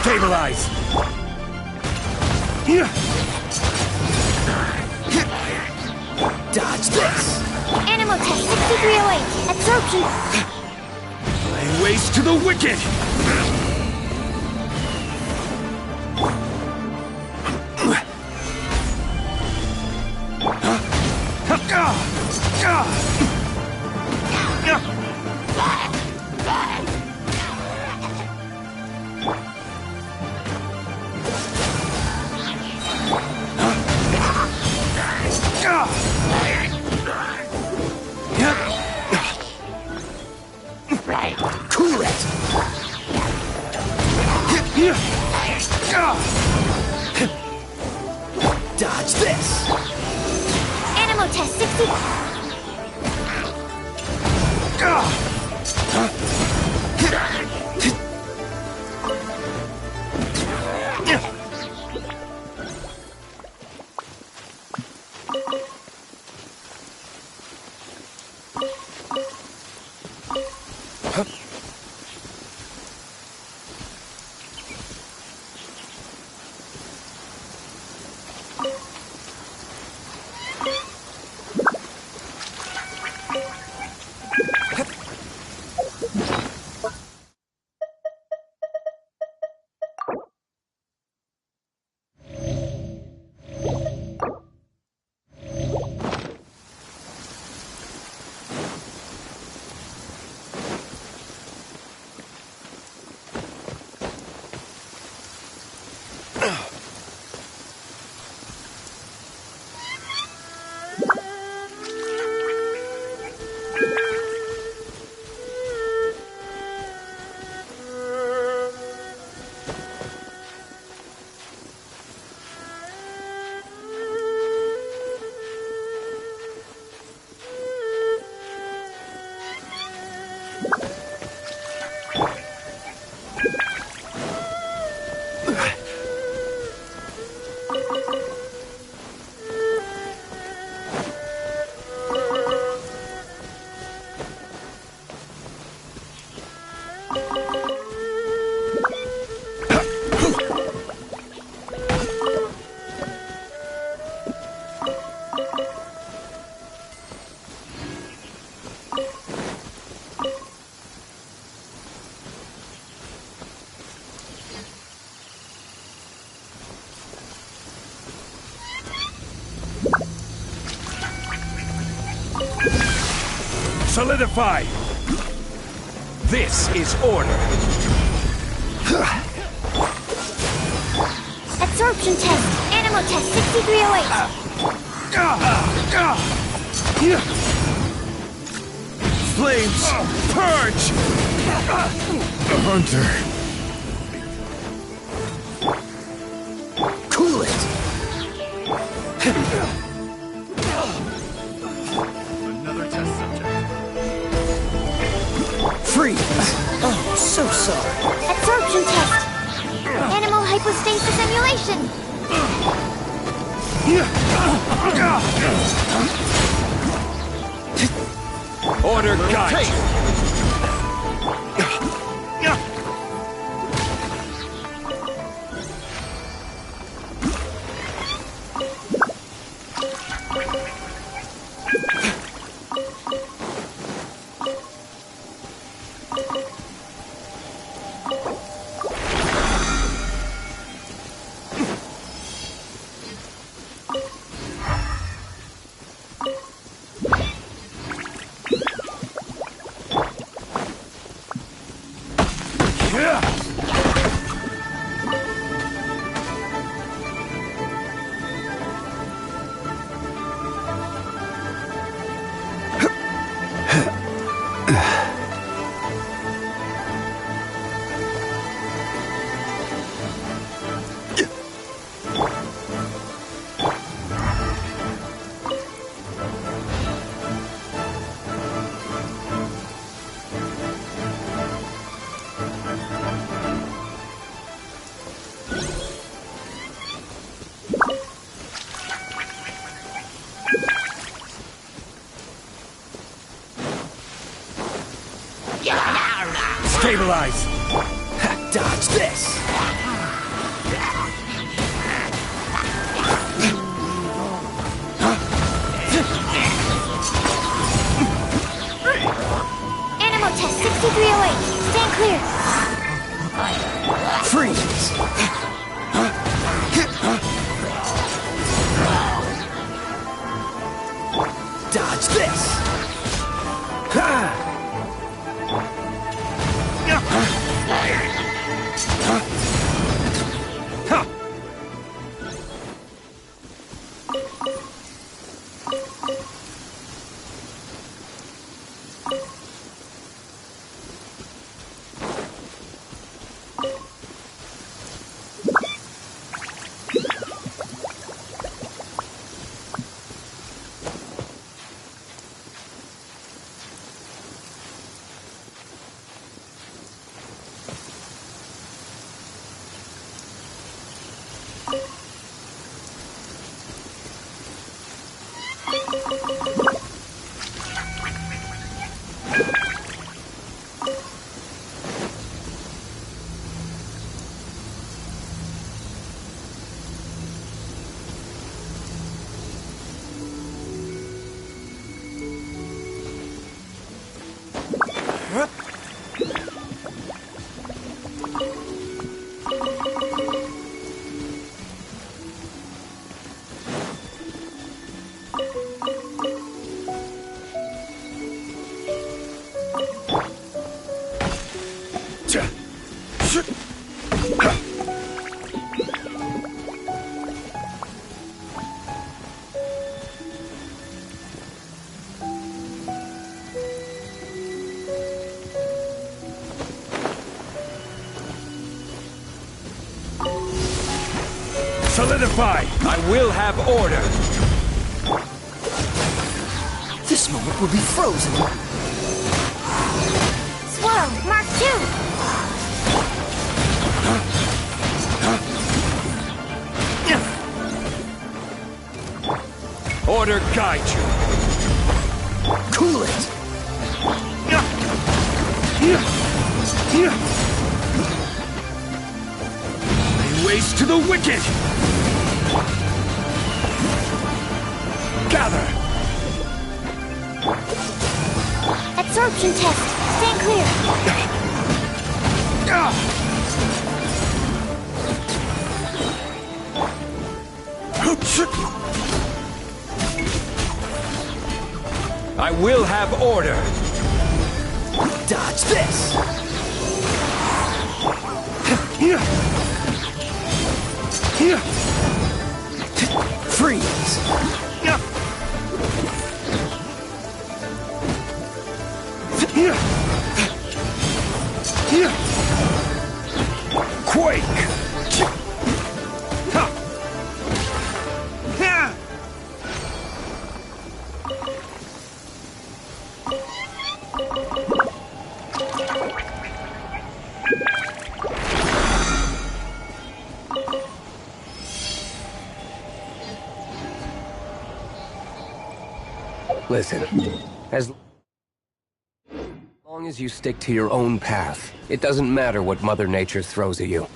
Speaker 1: Stabilize!
Speaker 2: Dodge this!
Speaker 6: Animal test 6308. Absorption.
Speaker 1: Lay waste to the wicked!
Speaker 2: Cool it! Dodge this!
Speaker 6: Animal test 60.
Speaker 1: Solidify! This is order.
Speaker 6: Absorption test. Animal test 6308.
Speaker 1: Flames, purge! Hunter.
Speaker 2: Cool it!
Speaker 8: Another test subject.
Speaker 2: Freeze! Oh, so sorry.
Speaker 6: Absorption test. Animal hypostasis emulation.
Speaker 1: Order guide! Stabilize!
Speaker 2: Dodge this!
Speaker 6: 308, stand clear.
Speaker 2: Freeze! Dodge this!
Speaker 1: Solidify! I will have order!
Speaker 2: This moment will be frozen.
Speaker 6: Swirl, Mark 2.
Speaker 1: Order guide you!
Speaker 2: Cool it!
Speaker 1: Lay waste to the wicked! Gather!
Speaker 6: Absorption test, stand clear.
Speaker 1: I will have order!
Speaker 2: Dodge this! Freeze!
Speaker 1: Quake!
Speaker 4: Listen, as long as you stick to your own path, it doesn't matter what Mother Nature throws at you.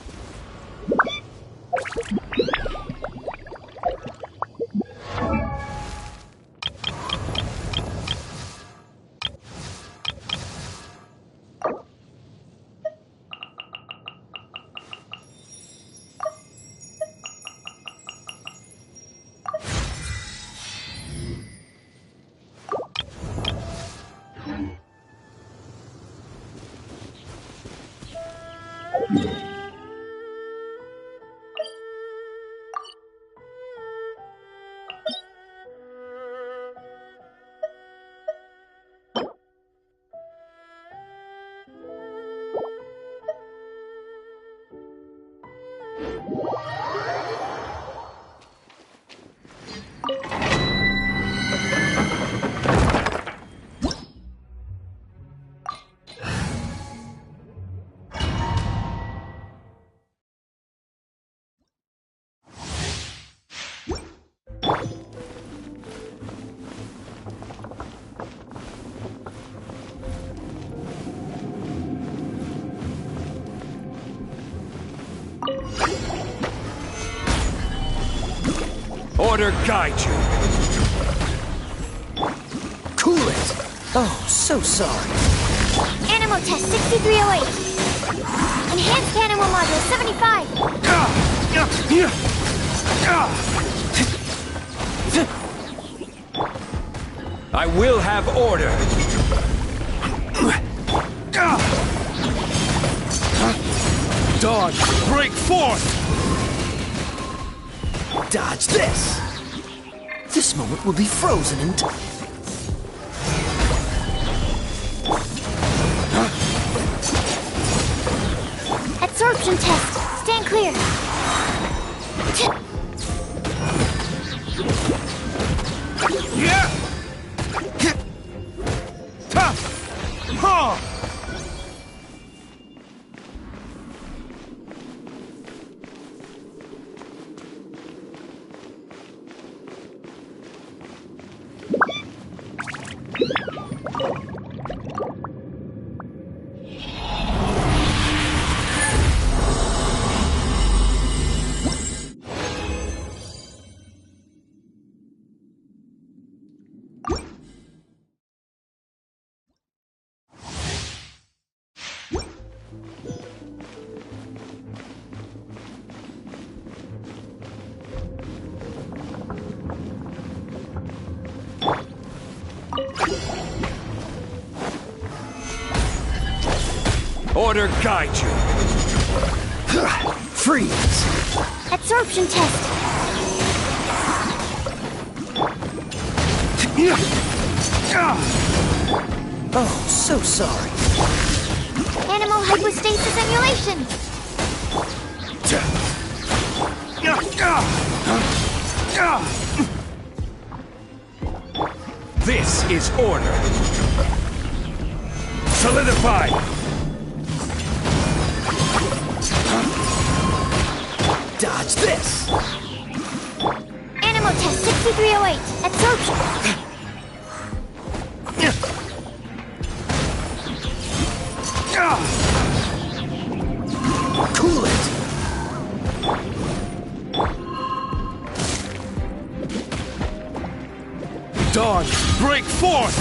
Speaker 1: Order guide you!
Speaker 2: Cool it! Oh, so sorry.
Speaker 6: Animal Animal test 6308. Enhanced animal module 75.
Speaker 1: I will have order.
Speaker 8: Dawn, break forth! Dodge this!
Speaker 2: This moment will be frozen in time.
Speaker 6: Absorption test. Stand clear.
Speaker 8: Yeah!
Speaker 1: Order guide you.
Speaker 2: Freeze!
Speaker 6: Absorption test.
Speaker 2: Oh, so sorry.
Speaker 6: Animal hypostasis emulation.
Speaker 1: This is order. Solidify.
Speaker 2: Dodge this!
Speaker 6: Animal test 6308. Absorption.
Speaker 2: Cool it!
Speaker 8: Dawn, break forth!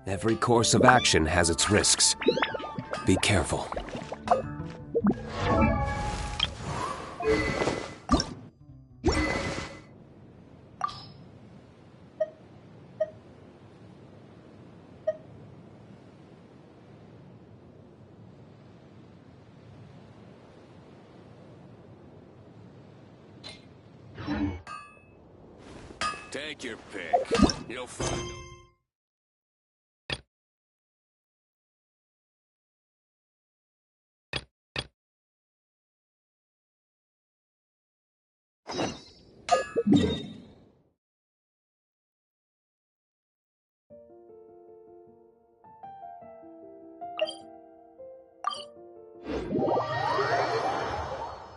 Speaker 4: Every course of action has its risks. Be careful.
Speaker 1: Take your pick. You'll find.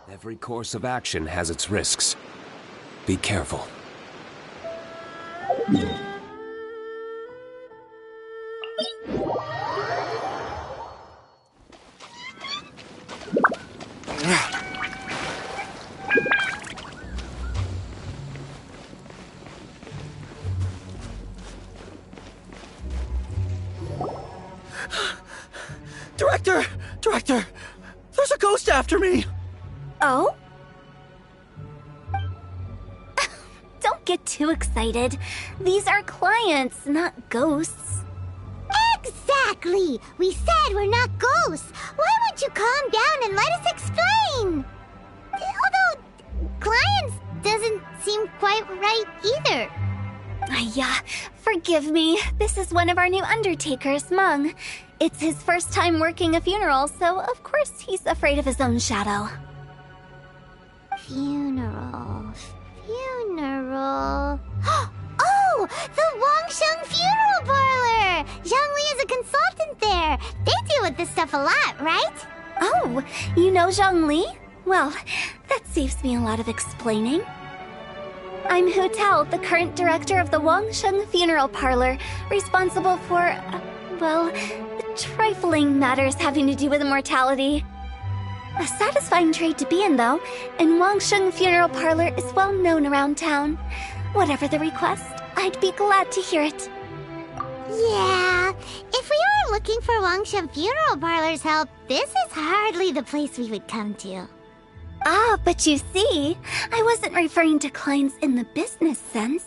Speaker 4: Every course of action has its risks. Be careful.
Speaker 8: Director! There's a ghost after me!
Speaker 7: Oh? Don't get too excited. These are clients, not ghosts.
Speaker 5: Exactly! We said we're not ghosts. Why won't you calm down and let us explain? Although, clients doesn't seem quite right either.
Speaker 7: Yeah, forgive me. This is one of our new undertakers, Mung. It's his first time working a funeral, so of course he's afraid of his own shadow.
Speaker 5: Funeral. Oh! The Wangsheng Funeral Parlor! Zhangli is a consultant there. They deal with this stuff a lot, right?
Speaker 7: Oh, you know Zhongli? Well, that saves me a lot of explaining. I'm Hu Tao, the current director of the Wangsheng Funeral Parlor, responsible for... well, trifling matters having to do with immortality. A satisfying trade to be in, though, and Wangsheng Funeral Parlor is well known around town. Whatever the request, I'd be glad to hear it.
Speaker 5: Yeah, if we were looking for Wangsheng Funeral Parlor's help, this is hardly the place we would come to.
Speaker 7: Ah, but you see, I wasn't referring to clients in the business sense.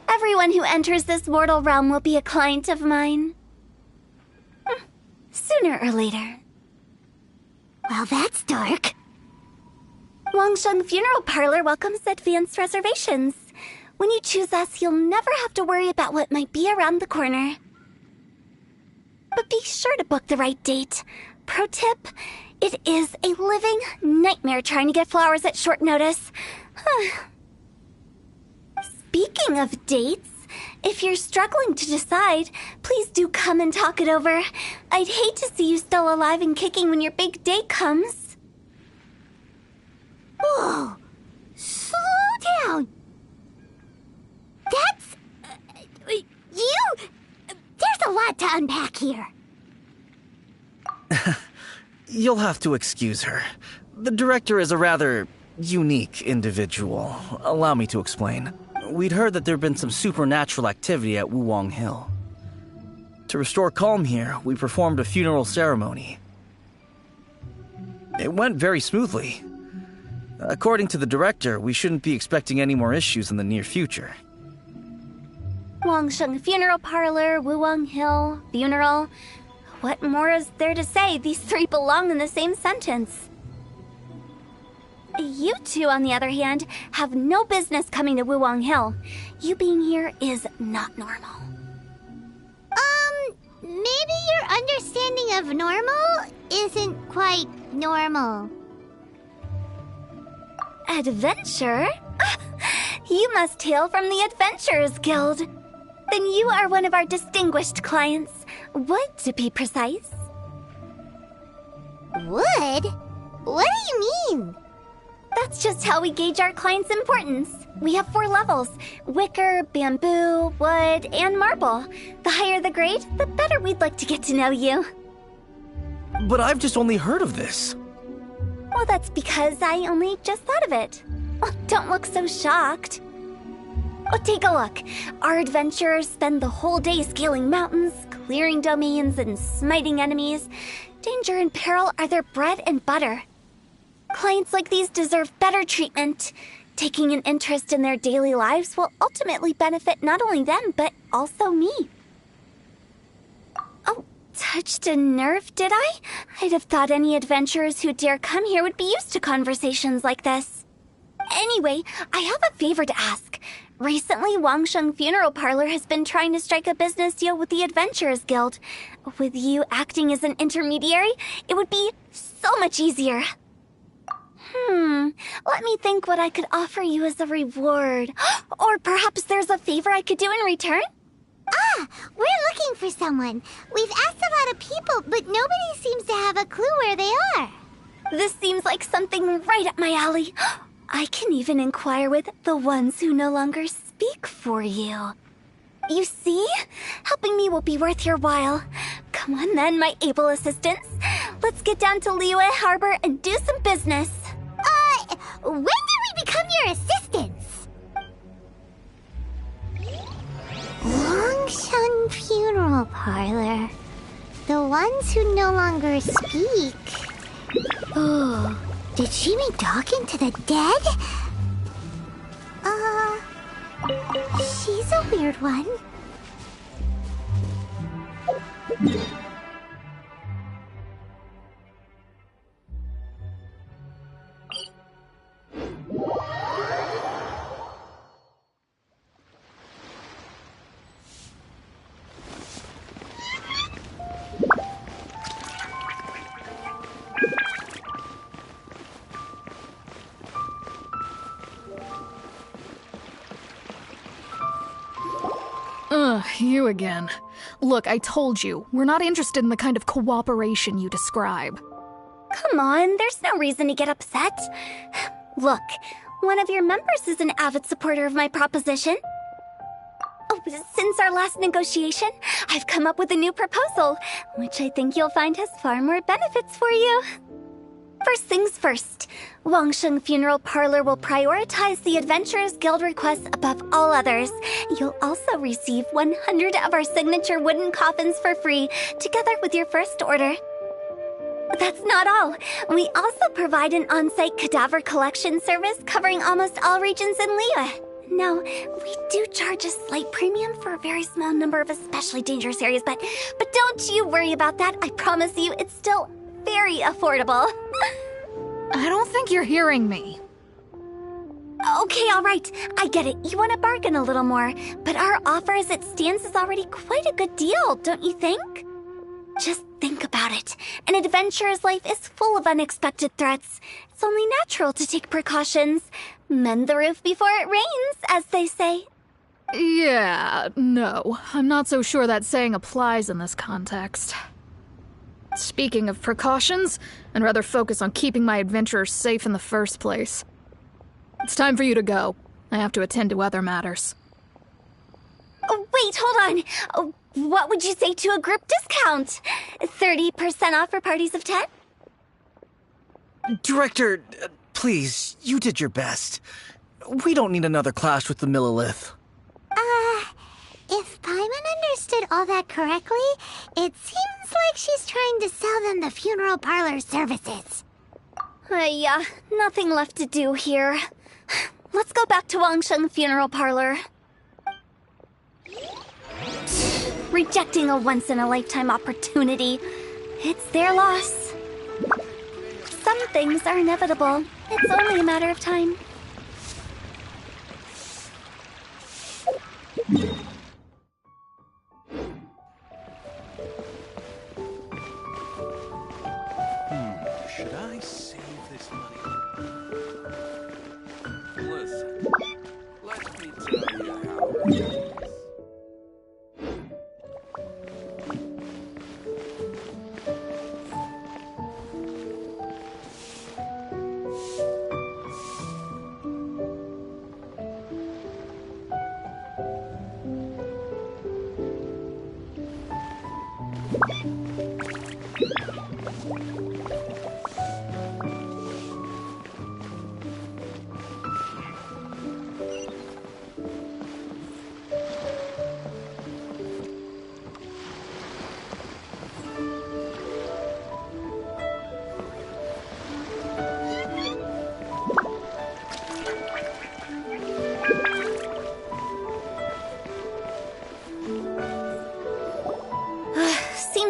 Speaker 7: Everyone who enters this mortal realm will be a client of mine. Sooner or later.
Speaker 5: Well, that's dark.
Speaker 7: Wangsheng Funeral Parlor welcomes advanced reservations. When you choose us, you'll never have to worry about what might be around the corner. But be sure to book the right date. Pro tip, it is a living nightmare trying to get flowers at short notice. Speaking of dates, if you're struggling to decide, please do come and talk it over. I'd hate to see you still alive and kicking when your big day comes.
Speaker 5: Whoa! Slow down! That's... you... There's a lot to unpack here.
Speaker 8: You'll have to excuse her. The director is a rather unique individual. Allow me to explain. We'd heard that there'd been some supernatural activity at Wuwang Hill. To restore calm here, we performed a funeral ceremony. It went very smoothly. According to the director, we shouldn't be expecting any more issues in the near future.
Speaker 7: Wangsheng Funeral Parlor, Wuwang Hill, funeral. What more is there to say? These three belong in the same sentence. You two, on the other hand, have no business coming to Wuwang Hill. You being here is not normal.
Speaker 5: Maybe your understanding of normal isn't quite normal.
Speaker 7: Adventure? You must hail from the Adventurers Guild. Then you are one of our distinguished clients. Wood, to be precise.
Speaker 5: Wood? What do you mean?
Speaker 7: That's just how we gauge our clients' importance. We have 4 levels: wicker, bamboo, wood, and marble. The higher the grade, the better we'd like to get to know you.
Speaker 8: But I've just only heard of this.
Speaker 7: Well, that's because I only just thought of it. Oh, don't look so shocked. Oh, take a look. Our adventurers spend the whole day scaling mountains, clearing domains, and smiting enemies. Danger and peril are their bread and butter. Clients like these deserve better treatment. Taking an interest in their daily lives will ultimately benefit not only them, but also me. Oh, touched a nerve, did I? I'd have thought any adventurers who dare come here would be used to conversations like this. Anyway, I have a favor to ask. Recently, Wangsheng Funeral Parlor has been trying to strike a business deal with the Adventurers Guild. With you acting as an intermediary, it would be so much easier. Let me think what I could offer you as a reward. Or perhaps there's a favor I could do in return?
Speaker 5: We're looking for someone. We've asked a lot of people, but nobody seems to have a clue where they are.
Speaker 7: This seems like something right up my alley. I can even inquire with the ones who no longer speak for you. You see? Helping me will be worth your while. Come on then, my able assistants. Let's get down to Loyola Harbor and do some business.
Speaker 5: When did we become your assistants? Wangsheng Funeral Parlor. The ones who no longer speak. Oh, did she mean talking to the dead? She's a weird one.
Speaker 10: You again. Look, I told you, we're not interested in the kind of cooperation you describe.
Speaker 7: Come on, there's no reason to get upset. Look, one of your members is an avid supporter of my proposition. Oh, since our last negotiation, I've come up with a new proposal, which I think you'll find has far more benefits for you. First things first, Wangsheng Funeral Parlor will prioritize the Adventurers Guild requests above all others. You'll also receive 100 of our signature wooden coffins for free, together with your first order. That's not all. We also provide an on-site cadaver collection service covering almost all regions in Liyue. Now, we do charge a slight premium for a very small number of especially dangerous areas, but don't you worry about that. I promise you, it's still very affordable.
Speaker 10: I don't think you're hearing me.
Speaker 7: Okay, all right. I get it. You want to bargain a little more, but our offer as it stands is already quite a good deal, don't you think? Just think about it. An adventurer's life is full of unexpected threats. It's only natural to take precautions. Mend the roof before it rains, as they say.
Speaker 10: Yeah, no. I'm not so sure that saying applies in this context. Speaking of precautions, I'd rather focus on keeping my adventurers safe in the first place. It's time for you to go. I have to attend to other matters.
Speaker 7: Oh, wait, hold on. Oh, what would you say to a group discount? 30% off for parties of 10?
Speaker 8: Director, please, you did your best. We don't need another clash with the Millilith.
Speaker 5: If Paimon understood all that correctly, it seems like she's trying to sell them the funeral parlor services.
Speaker 7: Nothing left to do here. Let's go back to Wangsheng Funeral Parlor. Rejecting a once-in-a-lifetime opportunity. It's their loss. Some things are inevitable. It's only a matter of time.
Speaker 1: Should I save this money? Listen, let me tell you how it is.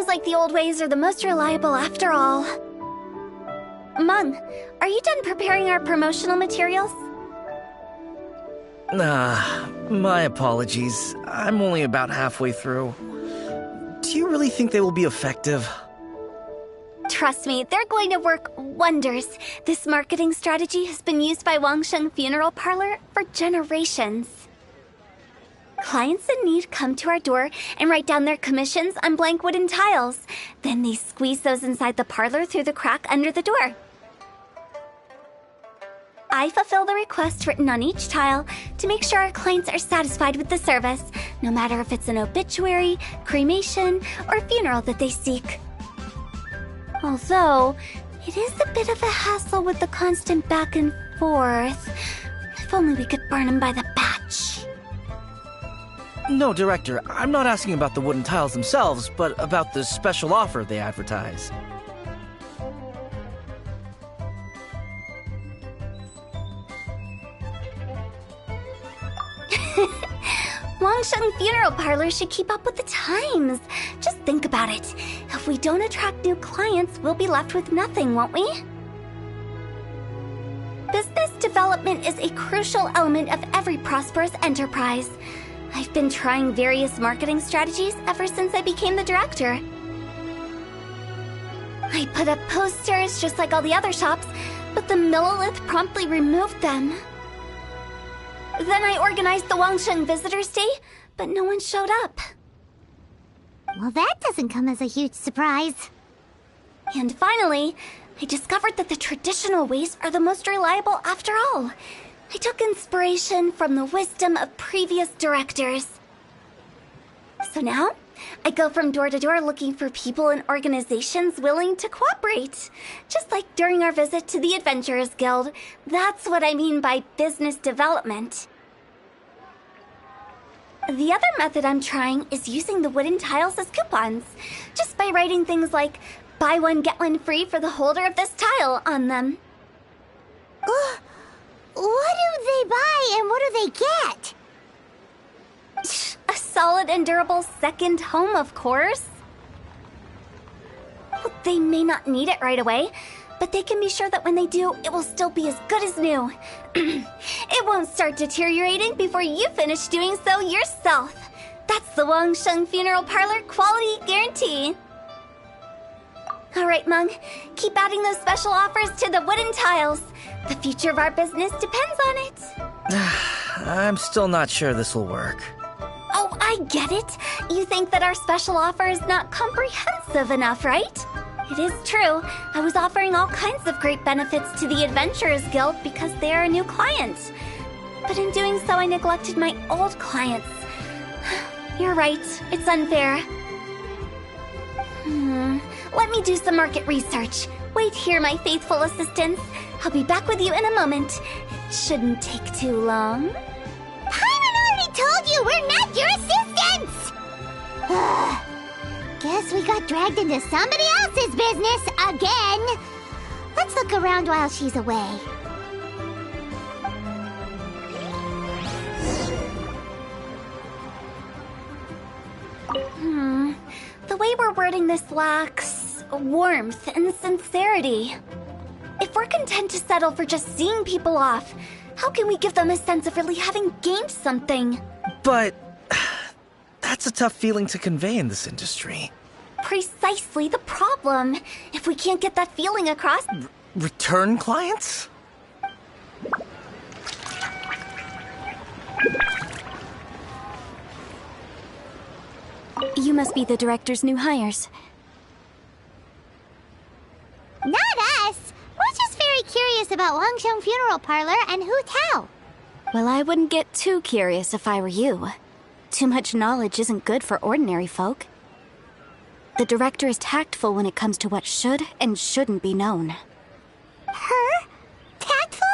Speaker 7: Like the old ways are the most reliable after all. Mung, are you done preparing our promotional materials?
Speaker 8: My apologies. I'm only about halfway through. Do you really think they will be effective?
Speaker 7: Trust me, they're going to work wonders. This marketing strategy has been used by Wangsheng Funeral Parlor for generations. Clients in need come to our door and write down their commissions on blank wooden tiles. Then they squeeze those inside the parlor through the crack under the door. I fulfill the request written on each tile to make sure our clients are satisfied with the service, no matter if it's an obituary, cremation, or funeral that they seek. Although, it is a bit of a hassle with the constant back and forth. If only we could burn them by the batch.
Speaker 8: No, Director, I'm not asking about the wooden tiles themselves, but about the special offer they advertise.
Speaker 7: Wangsheng Funeral Parlor should keep up with the times. Just think about it. If we don't attract new clients, we'll be left with nothing, won't we? Business development is a crucial element of every prosperous enterprise. I've been trying various marketing strategies ever since I became the director. I put up posters just like all the other shops, but the Millilith promptly removed them. Then I organized the Wangsheng Visitors Day, but no one showed up.
Speaker 5: Well, that doesn't come as a huge surprise.
Speaker 7: And finally, I discovered that the traditional ways are the most reliable after all. I took inspiration from the wisdom of previous directors. So now, I go from door to door looking for people and organizations willing to cooperate. Just like during our visit to the Adventurers Guild. That's what I mean by business development. The other method I'm trying is using the wooden tiles as coupons. Just by writing things like, buy one, get one free for the holder of this tile on them.
Speaker 5: What do they buy and what do they get?
Speaker 7: A solid and durable second home, of course. They may not need it right away, but they can be sure that when they do, it will still be as good as new. It won't start deteriorating before you finish doing so yourself. That's the Wangsheng Funeral Parlor quality guarantee. All right, Mung, keep adding those special offers to the wooden tiles. The future of our business depends on it.
Speaker 8: I'm still not sure this will work.
Speaker 7: Oh, I get it. You think that our special offer is not comprehensive enough, right? It is true. I was offering all kinds of great benefits to the Adventurers Guild because they are a new client. But in doing so, I neglected my old clients. You're right. It's unfair. Let me do some market research. Wait here, my faithful assistants. I'll be back with you in a moment. It shouldn't take too long.
Speaker 5: Paimon already told you we're not your assistants! Guess we got dragged into somebody else's business again. Let's look around while she's away.
Speaker 7: The way we're wording this lacks warmth and sincerity. If we're content to settle for just seeing people off, how can we give them a sense of really having gained something?
Speaker 8: But that's a tough feeling to convey in this industry.
Speaker 7: Precisely the problem. If we can't get that feeling across...
Speaker 8: Return clients?
Speaker 7: You must be the director's new hires.
Speaker 5: Not us! We're just very curious about Wangsheng Funeral Parlor and Hu Tao.
Speaker 7: Well, I wouldn't get too curious if I were you. Too much knowledge isn't good for ordinary folk. The director is tactful when it comes to what should and shouldn't be known.
Speaker 5: Her? Tactful?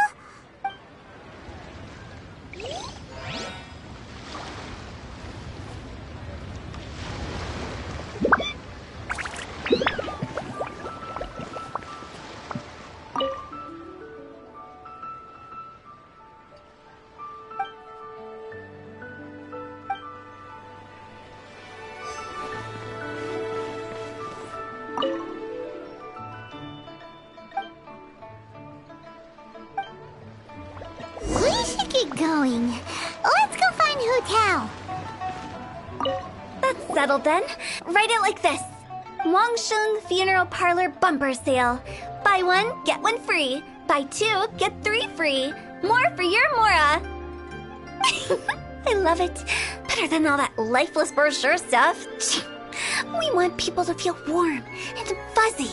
Speaker 5: Going. Let's go find Hu Tao.
Speaker 7: That's settled then. Write it like this. Wangsheng Funeral Parlor Bumper Sale. Buy one, get one free. Buy two, get three free. More for your Mora. I love it. Better than all that lifeless brochure stuff. We want people to feel warm and fuzzy.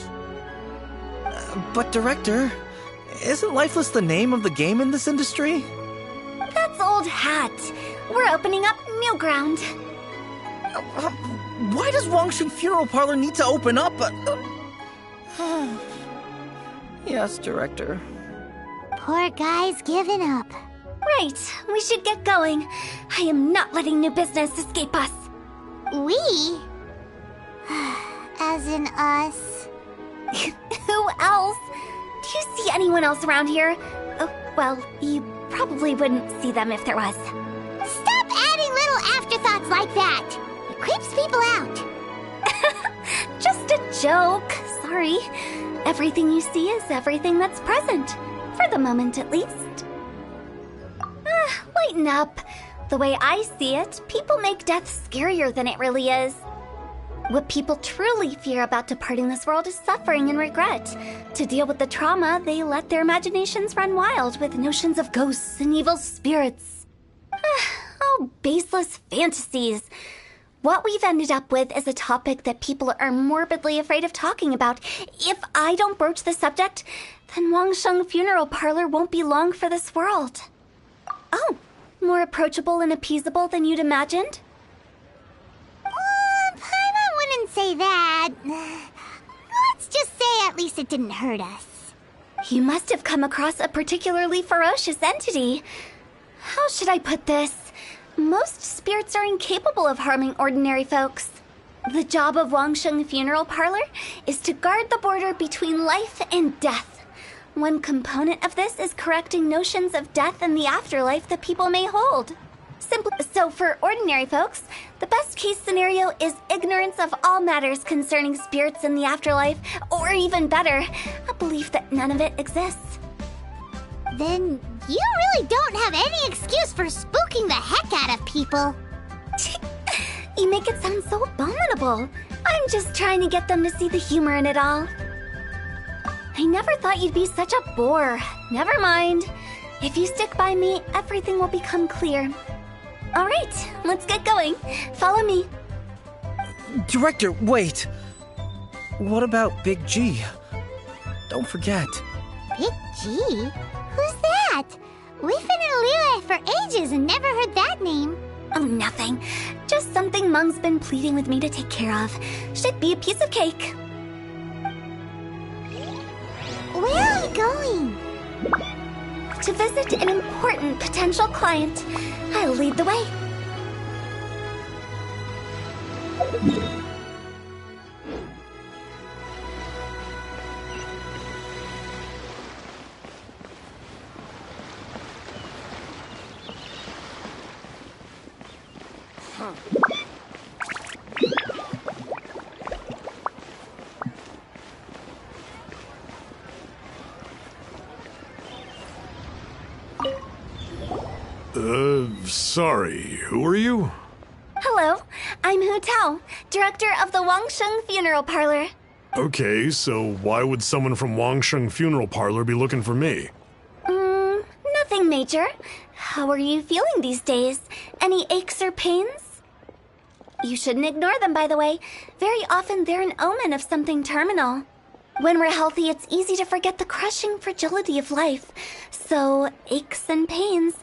Speaker 8: But Director, isn't Lifeless the name of the game in this industry?
Speaker 7: That's old hat. We're opening up new ground.
Speaker 8: Why does Wangsheng Funeral Parlor need to open up? Yes, Director.
Speaker 5: Poor guy's given up.
Speaker 7: Right, we should get going. I am not letting new business escape us.
Speaker 5: We? As in us.
Speaker 7: Who else? Do you see anyone else around here? Oh, well, you probably wouldn't see them if there was.
Speaker 5: Stop adding little afterthoughts like that! It creeps people out.
Speaker 7: Just a joke. Sorry. Everything you see is everything that's present. For the moment, at least. Lighten up. The way I see it, people make death scarier than it really is. What people truly fear about departing this world is suffering and regret. To deal with the trauma, they let their imaginations run wild with notions of ghosts and evil spirits. Oh, baseless fantasies. What we've ended up with is a topic that people are morbidly afraid of talking about. If I don't broach the subject, then Wangsheng Funeral Parlor won't be long for this world. Oh, more approachable and appeasable than you'd imagined?
Speaker 5: bad. Let's just say at least it didn't hurt us.
Speaker 7: You must have come across a particularly ferocious entity. How should I put this? Most spirits are incapable of harming ordinary folks. The job of Wangsheng Funeral Parlor is to guard the border between life and death. One component of this is correcting notions of death and the afterlife that people may hold. So for ordinary folks, the best case scenario is ignorance of all matters concerning spirits in the afterlife, or even better, a belief that none of it exists.
Speaker 5: Then you really don't have any excuse for spooking the heck out of people.
Speaker 7: You make it sound so abominable. I'm just trying to get them to see the humor in it all. I never thought you'd be such a bore. Never mind. If you stick by me, everything will become clear. All right, let's get going. Follow me.
Speaker 8: Director, wait. What about Big G? Don't forget.
Speaker 5: Big G? Who's that? We've been in Liyue for ages and never heard that name.
Speaker 7: Oh, nothing. Just something Mung's been pleading with me to take care of. Should be a piece of cake.
Speaker 5: Where are we going?
Speaker 7: To visit an important potential client. I'll lead the way.
Speaker 11: Sorry, who are you?
Speaker 7: Hello, I'm Hu Tao, director of the Wangsheng Funeral Parlor.
Speaker 11: Okay, so why would someone from Wangsheng Funeral Parlor be looking for me?
Speaker 7: Nothing major. How are you feeling these days? Any aches or pains? You shouldn't ignore them, by the way. Very often they're an omen of something terminal. When we're healthy, it's easy to forget the crushing fragility of life. So, aches and pains,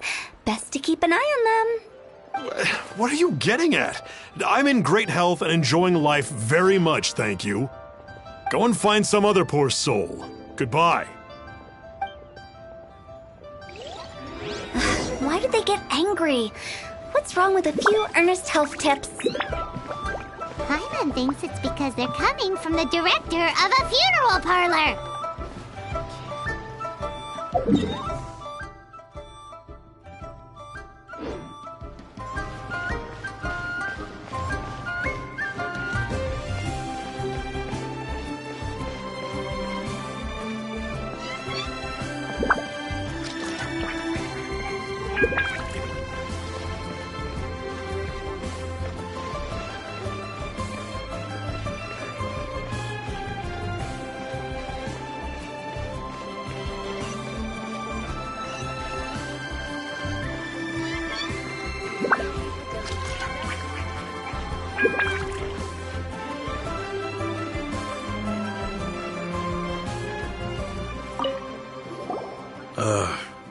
Speaker 7: best to keep an eye on them.
Speaker 11: What are you getting at? I'm in great health and enjoying life very much, thank you. Go and find some other poor soul. Goodbye.
Speaker 7: Why did they get angry? What's wrong with a few earnest health tips?
Speaker 5: Paimon thinks it's because they're coming from the director of a funeral parlor.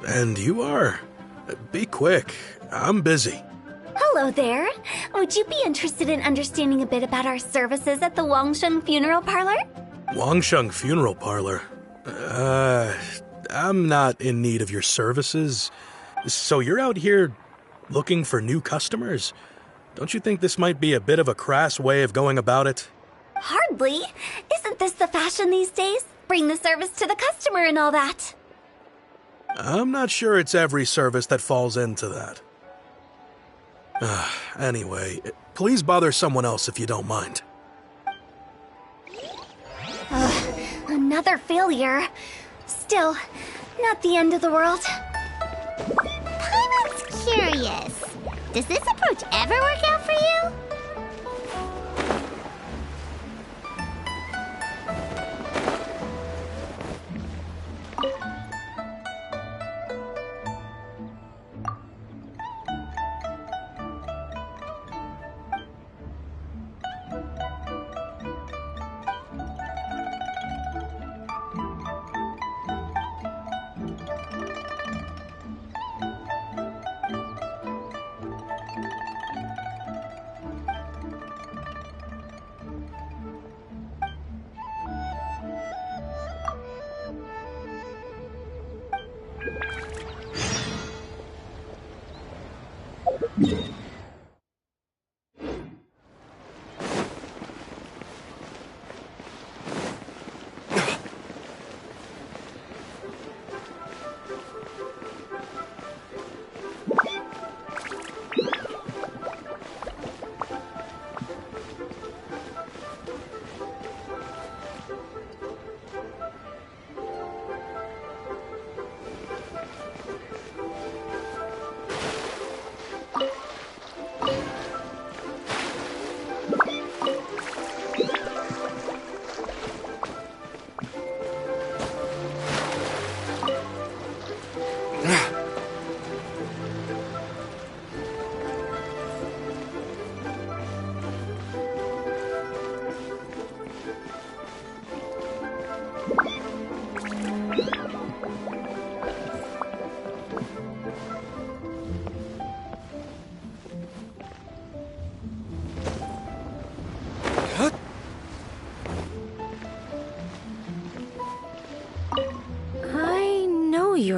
Speaker 12: And you are? Be quick. I'm busy.
Speaker 7: Hello there. Would you be interested in understanding a bit about our services at the Wangsheng Funeral Parlor?
Speaker 12: Wangsheng Funeral Parlor? I'm not in need of your services. So you're out here looking for new customers? Don't you think this might be a bit of a crass way of going about it?
Speaker 7: Hardly. Isn't this the fashion these days? Bring the service to the customer and all that.
Speaker 12: I'm not sure it's every service that falls into that. Anyway, please bother someone else if you don't mind.
Speaker 7: Another failure. Still, not the end of the world.
Speaker 5: Paimon's curious. Does this approach ever work out for you?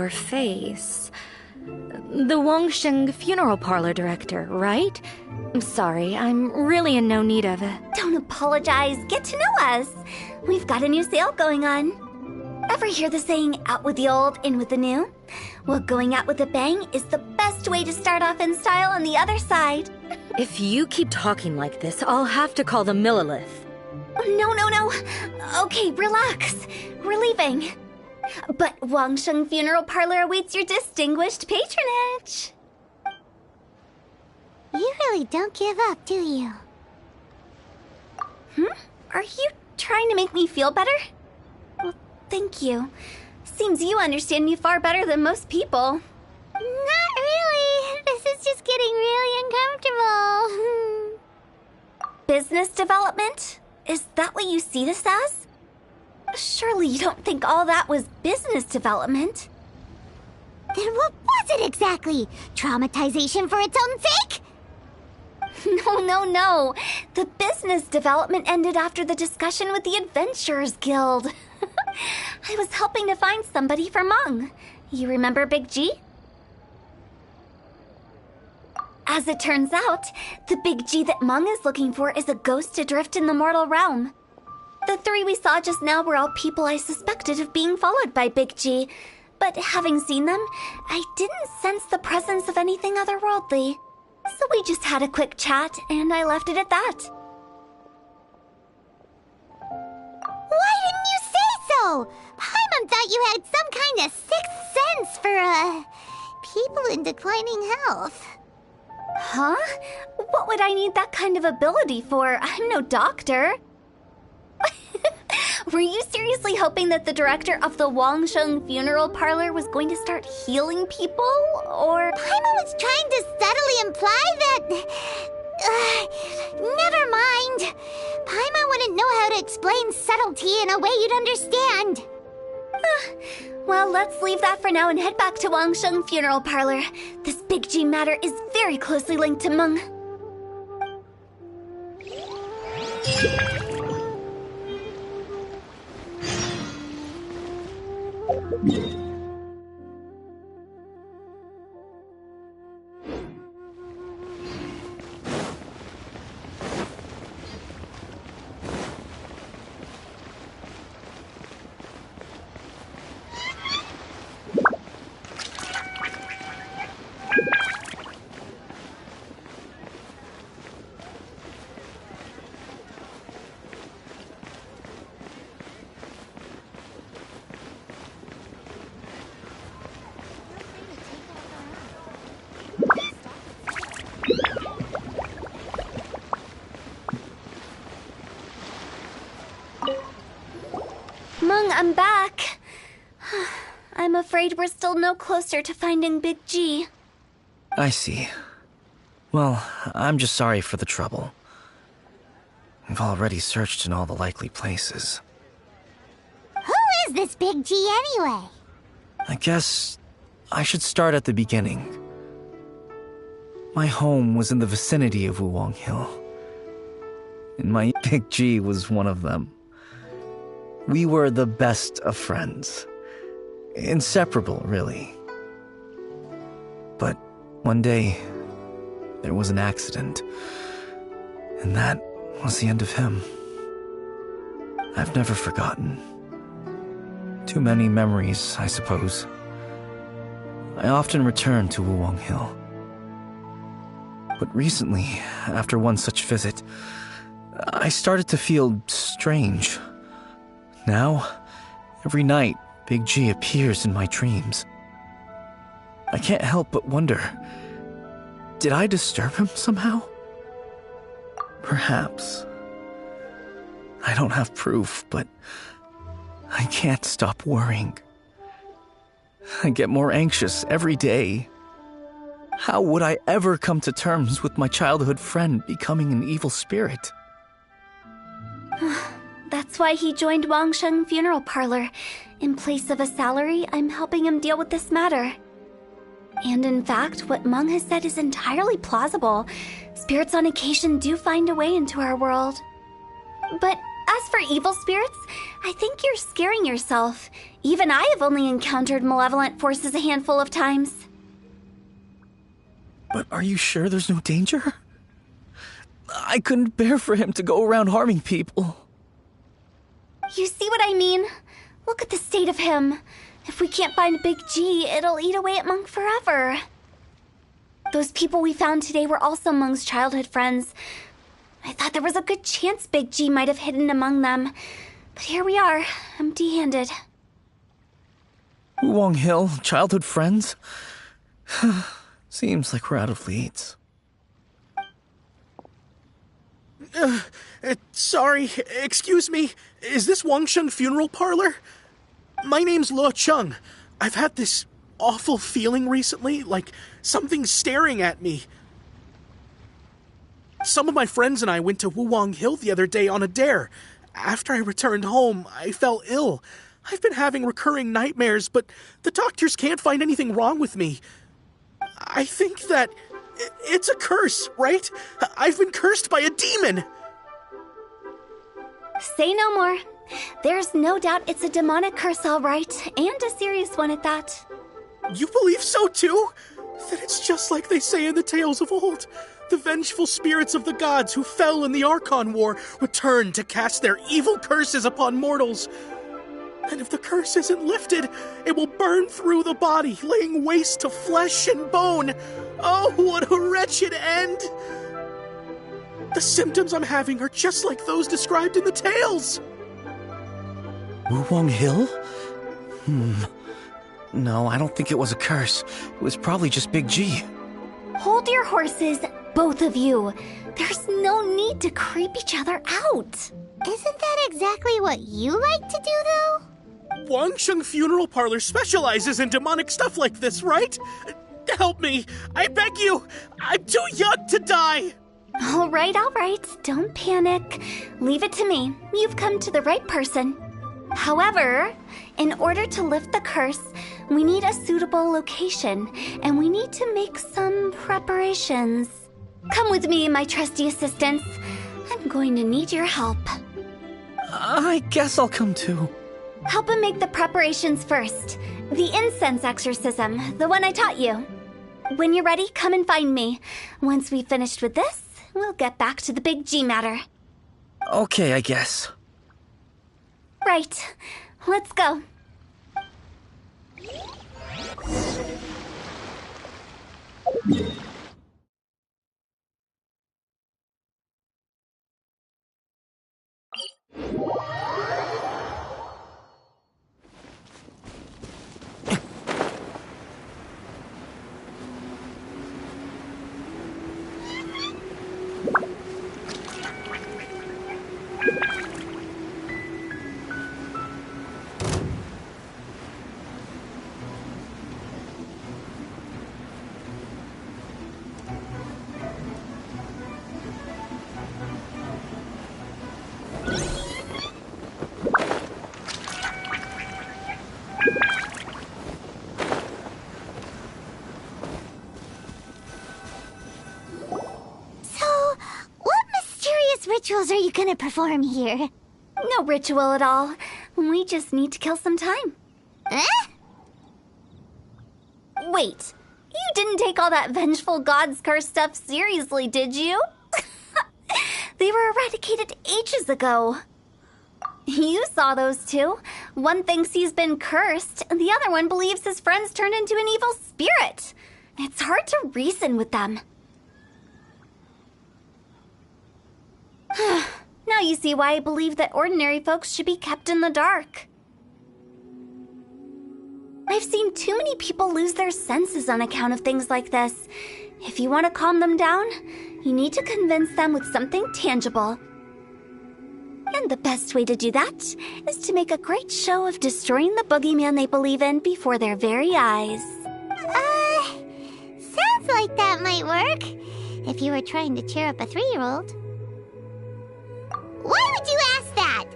Speaker 13: your face. The Wangsheng funeral parlor director, right? I'm sorry, I'm really in no need of it.
Speaker 7: Don't apologize. Get to know us. We've got a new sale going on. Ever hear the saying, out with the old, in with the new? Well, going out with a bang is the best way to start off in style on the other side.
Speaker 13: If you keep talking like this, I'll have to call the Millilith.
Speaker 7: No. Okay, relax. We're leaving. But Wangsheng Funeral Parlor awaits your distinguished patronage.
Speaker 5: You really don't give up, do you?
Speaker 7: Are you trying to make me feel better? Well, thank you. Seems you understand me far better than most people.
Speaker 5: Not really. This is just getting really uncomfortable.
Speaker 7: Business development? Is that what you see this as? Surely you don't think all that was business development?
Speaker 5: Then what was it exactly? Traumatization for its own sake?
Speaker 7: No. The business development ended after the discussion with the Adventurers Guild. I was helping to find somebody for Meng. You remember Big G? As it turns out, the Big G that Meng is looking for is a ghost adrift in the mortal realm. The three we saw just now were all people I suspected of being followed by Big G, but having seen them, I didn't sense the presence of anything otherworldly. So we just had a quick chat, and I left it at that.
Speaker 5: Why didn't you say so? Paimon thought you had some kind of sixth sense for, people in declining health.
Speaker 7: Huh? What would I need that kind of ability for? I'm no doctor. Were you seriously hoping that the director of the Wangsheng Funeral Parlor was going to start healing people, or...
Speaker 5: Paimon was trying to subtly imply that... never mind. Paimon wouldn't know how to explain subtlety in a way you'd understand.
Speaker 7: Well, let's leave that for now and head back to Wangsheng Funeral Parlor. This Big G matter is very closely linked to Meng. Meng, I'm back. I'm afraid we're still no closer to finding Big G.
Speaker 8: I see. Well, I'm just sorry for the trouble. I've already searched in all the likely places.
Speaker 5: Who is this Big G anyway?
Speaker 8: I guess I should start at the beginning. My home was in the vicinity of Wuwang Hill, and my Big G was one of them. We were the best of friends. Inseparable, really. But one day, there was an accident, and that was the end of him. I've never forgotten. Too many memories, I suppose. I often return to Wuwang Hill. But recently, after one such visit, I started to feel strange. Now, every night, Big G appears in my dreams. I can't help but wonder, did I disturb him somehow? Perhaps. I don't have proof, but I can't stop worrying. I get more anxious every day. How would I ever come to terms with my childhood friend becoming an evil spirit?
Speaker 7: That's why he joined Wangsheng Funeral Parlor. In place of a salary, I'm helping him deal with this matter. And in fact, what Meng has said is entirely plausible. Spirits on occasion do find a way into our world. But As for evil spirits, I think you're scaring yourself. Even I have only encountered malevolent forces a handful of times.
Speaker 8: But are you sure there's no danger? I couldn't bear for him to go around harming people.
Speaker 7: You see what I mean? Look at the state of him. If we can't find Big G, it'll eat away at Monk forever. Those people we found today were also Monk's childhood friends. I thought there was a good chance Big G might have hidden among them. But here we are, empty-handed.
Speaker 8: Wong Hill, childhood friends? Seems like we're out of leads.
Speaker 12: Sorry, excuse me. Is this Wangsheng Funeral Parlor? My name's Luo Chung. I've had this awful feeling recently, like something's staring at me. Some of my friends and I went to Wuwang Hill the other day on a dare. After I returned home, I fell ill. I've been having recurring nightmares, but the doctors can't find anything wrong with me. I think that it's a curse, right? I've been cursed by a demon.
Speaker 7: Say no more. There's no doubt it's a demonic curse, all right, and a serious one at that.
Speaker 12: You believe so too? Then it's just like they say in the tales of old. The vengeful spirits of the gods who fell in the Archon War return to cast their evil curses upon mortals. And if the curse isn't lifted, it will burn through the body, laying waste to flesh and bone. Oh, what a wretched end! The symptoms I'm having are just like those described in the tales.
Speaker 8: Wuwang Hill? No, I don't think it was a curse. It was probably just Big G.
Speaker 7: Hold your horses, both of you. There's no need to creep each other out.
Speaker 5: Isn't that exactly what you like to do, though?
Speaker 12: Wangsheng Funeral Parlor specializes in demonic stuff like this, right? Help me, I beg you. I'm too young to die.
Speaker 7: All right. Don't panic. Leave it to me. You've come to the right person. However, in order to lift the curse, we need a suitable location, and we need to make some preparations. Come with me, my trusty assistants. I'm going to need your help.
Speaker 8: I guess I'll come too.
Speaker 7: Help him make the preparations first. The incense exorcism, the one I taught you. When you're ready, come and find me. Once we've finished with this, we'll get back to the Big G matter.
Speaker 8: Okay, I guess.
Speaker 7: Right. Let's go.
Speaker 5: Rituals are you gonna perform here?
Speaker 7: No ritual at all. We just need to kill some time.
Speaker 5: Eh?
Speaker 7: Wait, you didn't take all that vengeful god's curse stuff seriously, did you? They were eradicated ages ago. You saw those two. One thinks he's been cursed, and the other one believes his friends turned into an evil spirit. It's hard to reason with them. Now you see why I believe that ordinary folks should be kept in the dark. I've seen too many people lose their senses on account of things like this. If you want to calm them down, you need to convince them with something tangible. And the best way to do that is to make a great show of destroying the boogeyman they believe in before their very eyes.
Speaker 5: Sounds like that might work. If you were trying to cheer up a 3-year-old. Why would you ask that?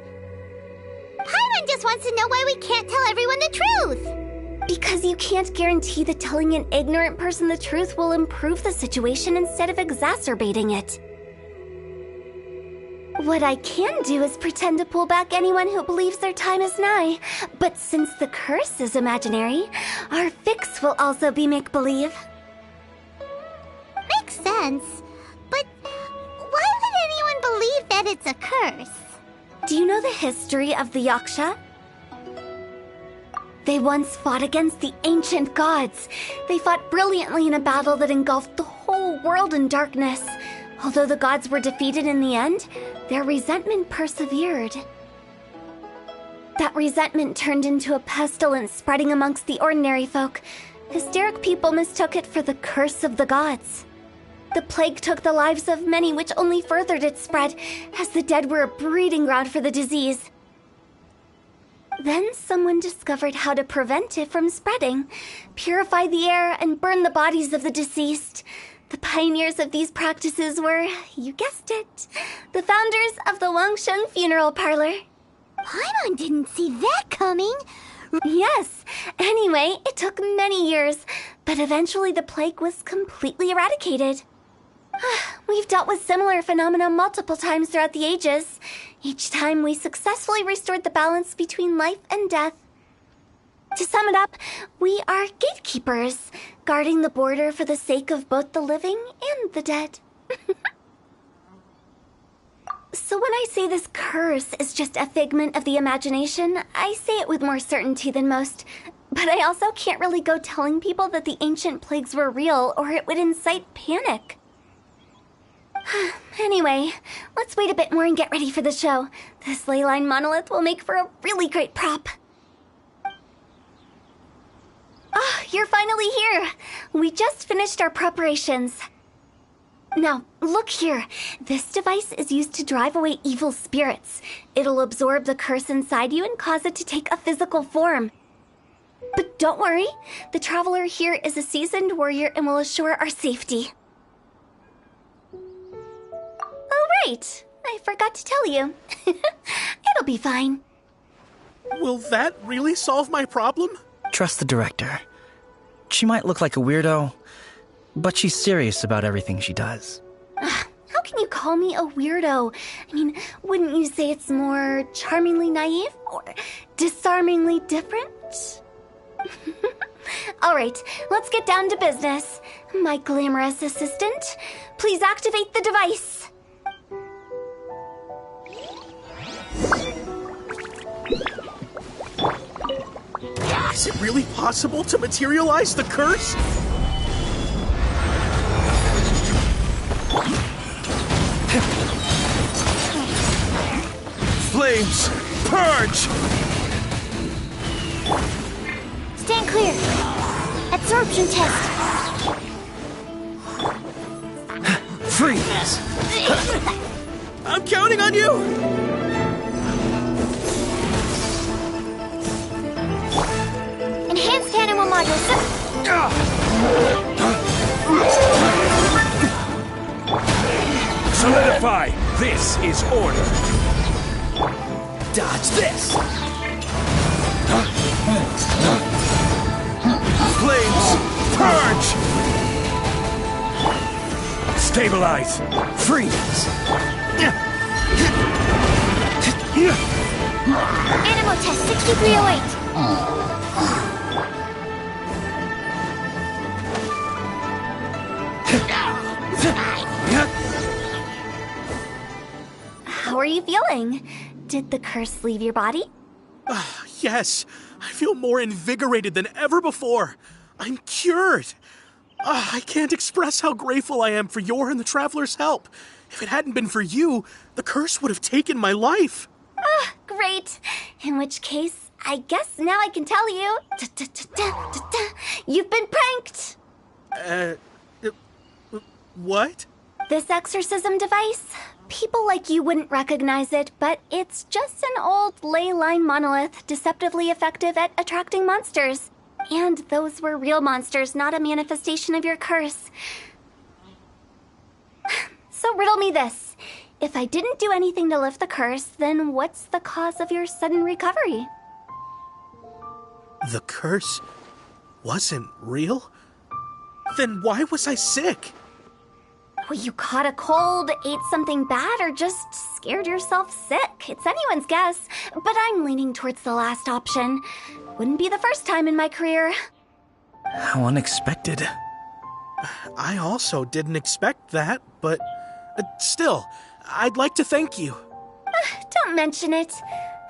Speaker 5: Paimon just wants to know why we can't tell everyone the truth.
Speaker 7: Because you can't guarantee that telling an ignorant person the truth will improve the situation instead of exacerbating it. What I can do is pretend to pull back anyone who believes their time is nigh. But since the curse is imaginary, our fix will also be make-believe.
Speaker 5: Makes sense. But why would anyone believe that it's a curse?
Speaker 7: Do you know the history of the Yaksha? They once fought against the ancient gods. They fought brilliantly in a battle that engulfed the whole world in darkness. Although the gods were defeated in the end, their resentment persevered. That resentment turned into a pestilence spreading amongst the ordinary folk. Hysteric people mistook it for the curse of the gods. The plague took the lives of many, which only furthered its spread, as the dead were a breeding ground for the disease. Then someone discovered how to prevent it from spreading, purify the air, and burn the bodies of the deceased. The pioneers of these practices were, you guessed it, the founders of the Wangsheng Funeral Parlor.
Speaker 5: Paimon didn't see that coming.
Speaker 7: Yes. Anyway, it took many years, but eventually the plague was completely eradicated. We've dealt with similar phenomena multiple times throughout the ages. Each time we successfully restored the balance between life and death. To sum it up, we are gatekeepers, guarding the border for the sake of both the living and the dead. So when I say this curse is just a figment of the imagination, I say it with more certainty than most. But I also can't really go telling people that the ancient plagues were real, or it would incite panic. Anyway, let's wait a bit more and get ready for the show. This ley line monolith will make for a really great prop. Oh, you're finally here. We just finished our preparations. Now, look here. This device is used to drive away evil spirits. It'll absorb the curse inside you and cause it to take a physical form. But don't worry, the traveler here is a seasoned warrior and will assure our safety. Oh, right. I forgot to tell you. It'll be fine.
Speaker 12: Will that really solve my problem?
Speaker 8: Trust the director. She might look like a weirdo, but she's serious about everything she does.
Speaker 7: How can you call me a weirdo? I mean, wouldn't you say it's more charmingly naive or disarmingly different? All right, let's get down to business. My glamorous assistant, please activate the device.
Speaker 12: Is it really possible to materialize the curse?
Speaker 1: Flames, purge!
Speaker 3: Stand clear. Absorption test.
Speaker 1: Freeze!
Speaker 12: I'm counting on you!
Speaker 3: Enhanced animal module.
Speaker 1: Solidify! This is order! Dodge this! Flames! Purge! Stabilize! Freeze!
Speaker 3: Animal test 6308.
Speaker 7: How are you feeling? Did the curse leave your body?
Speaker 12: Yes, I feel more invigorated than ever before. I'm cured. I can't express how grateful I am for your and the Traveler's help. If it hadn't been for you, the curse would have taken my life.
Speaker 7: Great. In which case, I guess now I can tell you. You've been pranked.
Speaker 12: What?
Speaker 7: This exorcism device? People like you wouldn't recognize it, but it's just an old ley line monolith, deceptively effective at attracting monsters. And those were real monsters, not a manifestation of your curse. So riddle me this. If I didn't do anything to lift the curse, then what's the cause of your sudden recovery?
Speaker 12: The curse wasn't real? Then why was I sick?
Speaker 7: Well, you caught a cold, ate something bad, or just scared yourself sick. It's anyone's guess, but I'm leaning towards the last option. Wouldn't be the first time in my career.
Speaker 8: How unexpected.
Speaker 12: I also didn't expect that, but still, I'd like to thank you.
Speaker 7: Don't mention it.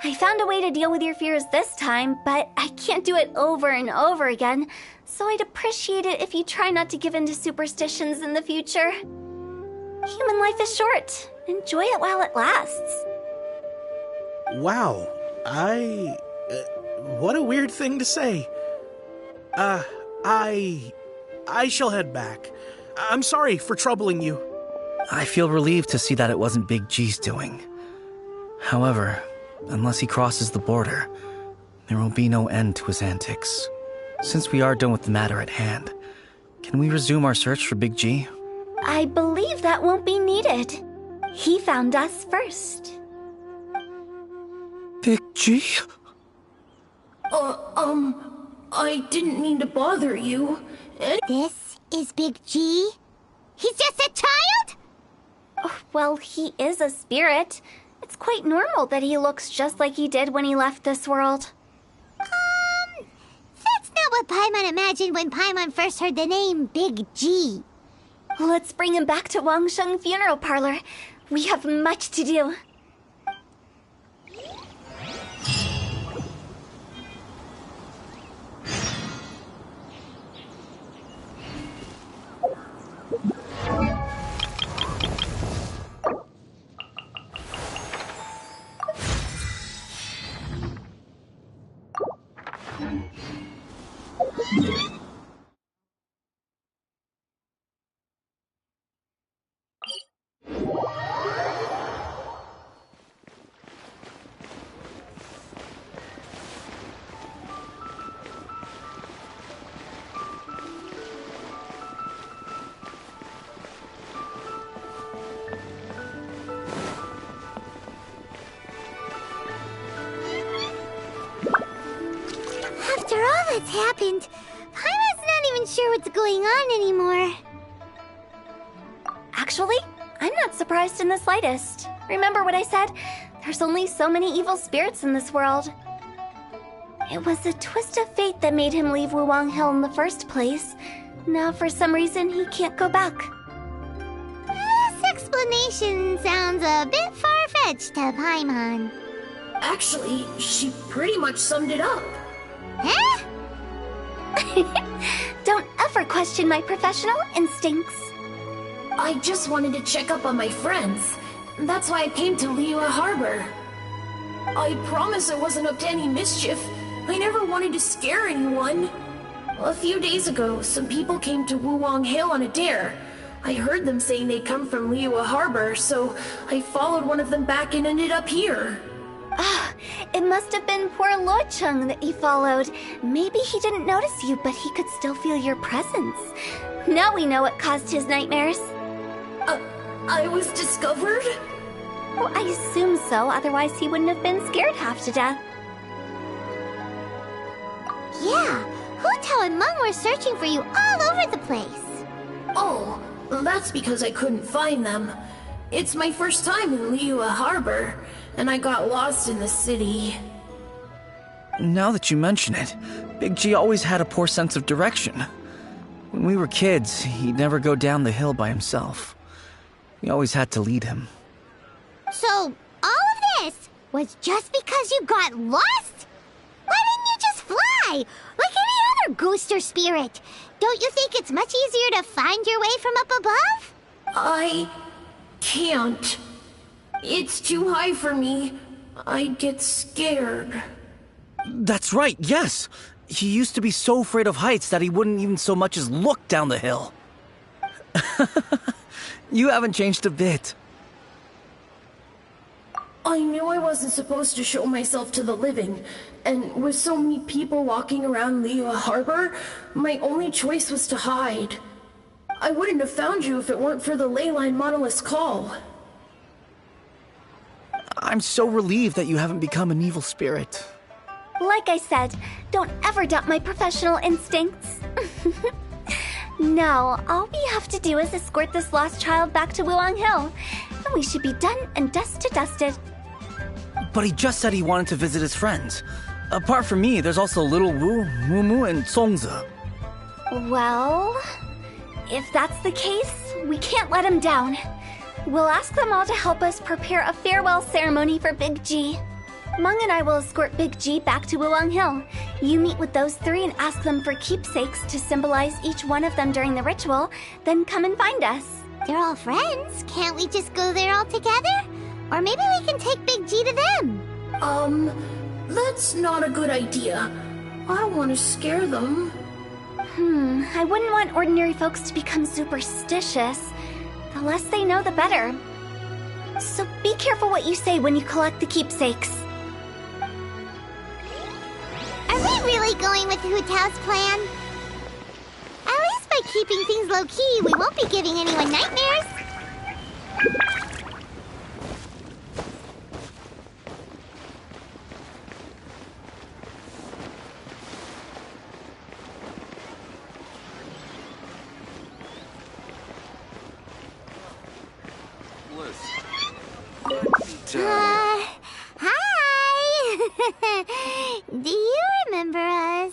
Speaker 7: I found a way to deal with your fears this time, but I can't do it over and over again, so I'd appreciate it if you try not to give in to superstitions in the future. Human life is short. Enjoy it while it lasts.
Speaker 12: Wow, what a weird thing to say. I shall head back. I'm sorry for troubling you.
Speaker 8: I feel relieved to see that it wasn't Big G's doing. However, unless he crosses the border, there will be no end to his antics. Since we are done with the matter at hand, can we resume our search for Big G?
Speaker 7: I believe that won't be needed. He found us first.
Speaker 8: Big G?
Speaker 14: I didn't mean to bother you.
Speaker 5: This is Big G? He's just a child?
Speaker 7: Oh, well, he is a spirit. It's quite normal that he looks just like he did when he left this world.
Speaker 5: That's not what Paimon imagined when Paimon first heard the name Big G.
Speaker 7: Let's bring him back to Wangsheng Funeral Parlor. We have much to do.
Speaker 5: After all that's happened, Paimon's not even sure what's going on anymore.
Speaker 7: Actually, I'm not surprised in the slightest. Remember what I said? There's only so many evil spirits in this world. It was a twist of fate that made him leave Wuwang Hill in the first place. Now, for some reason, he can't go back.
Speaker 5: This explanation sounds a bit far-fetched to Paimon.
Speaker 14: Actually, she pretty much summed it up.
Speaker 5: Huh?
Speaker 7: Don't ever question my professional instincts.
Speaker 14: I just wanted to check up on my friends. That's why I came to Loyola Harbor. I promise I wasn't up to any mischief. I never wanted to scare anyone. A few days ago, some people came to Wuwang Hill on a dare. I heard them saying they'd come from Loyola Harbor, so I followed one of them back and ended up here.
Speaker 7: Ah, it must have been poor Lo Chung that you followed. Maybe he didn't notice you, but he could still feel your presence. Now we know what caused his nightmares.
Speaker 14: I was discovered?
Speaker 7: Well, I assume so, otherwise he wouldn't have been scared half to death.
Speaker 5: Yeah, Hu Tao and Meng were searching for you all over the place.
Speaker 14: Oh, that's because I couldn't find them. It's my first time in Loyola Harbor, and I got lost in the city.
Speaker 8: Now that you mention it, Big G always had a poor sense of direction. When we were kids, he'd never go down the hill by himself. We always had to lead him.
Speaker 5: So, all of this was just because you got lost? Why didn't you just fly? Like any other ghost or spirit? Don't you think it's much easier to find your way from up above?
Speaker 14: I can't. It's too high for me. I'd get scared.
Speaker 8: That's right, yes! He used to be so afraid of heights that he wouldn't even so much as look down the hill. You haven't changed a bit.
Speaker 14: I knew I wasn't supposed to show myself to the living, and with so many people walking around Loyola Harbor, my only choice was to hide. I wouldn't have found you if it weren't for the Leyline Monolith's call.
Speaker 8: I'm so relieved that you haven't become an evil spirit.
Speaker 7: Like I said, don't ever doubt my professional instincts. No, all we have to do is escort this lost child back to Wuang Hill, and we should be done and dust to dusted.
Speaker 8: But he just said he wanted to visit his friends. Apart from me, there's also Little Wu, Mumu, and Songza.
Speaker 7: Well, if that's the case, we can't let him down. We'll ask them all to help us prepare a farewell ceremony for Big G. Meng and I will escort Big G back to Wuang Hill. You meet with those three and ask them for keepsakes to symbolize each one of them during the ritual, then come and find us.
Speaker 5: They're all friends. Can't we just go there all together? Or maybe we can take Big G to them.
Speaker 14: That's not a good idea. I don't want to scare them.
Speaker 7: I wouldn't want ordinary folks to become superstitious. The less they know, the better. So be careful what you say when you collect the keepsakes.
Speaker 5: Are we really going with Hu Tao's plan? At least by keeping things low-key, we won't be giving anyone nightmares. Hi! Do you remember us?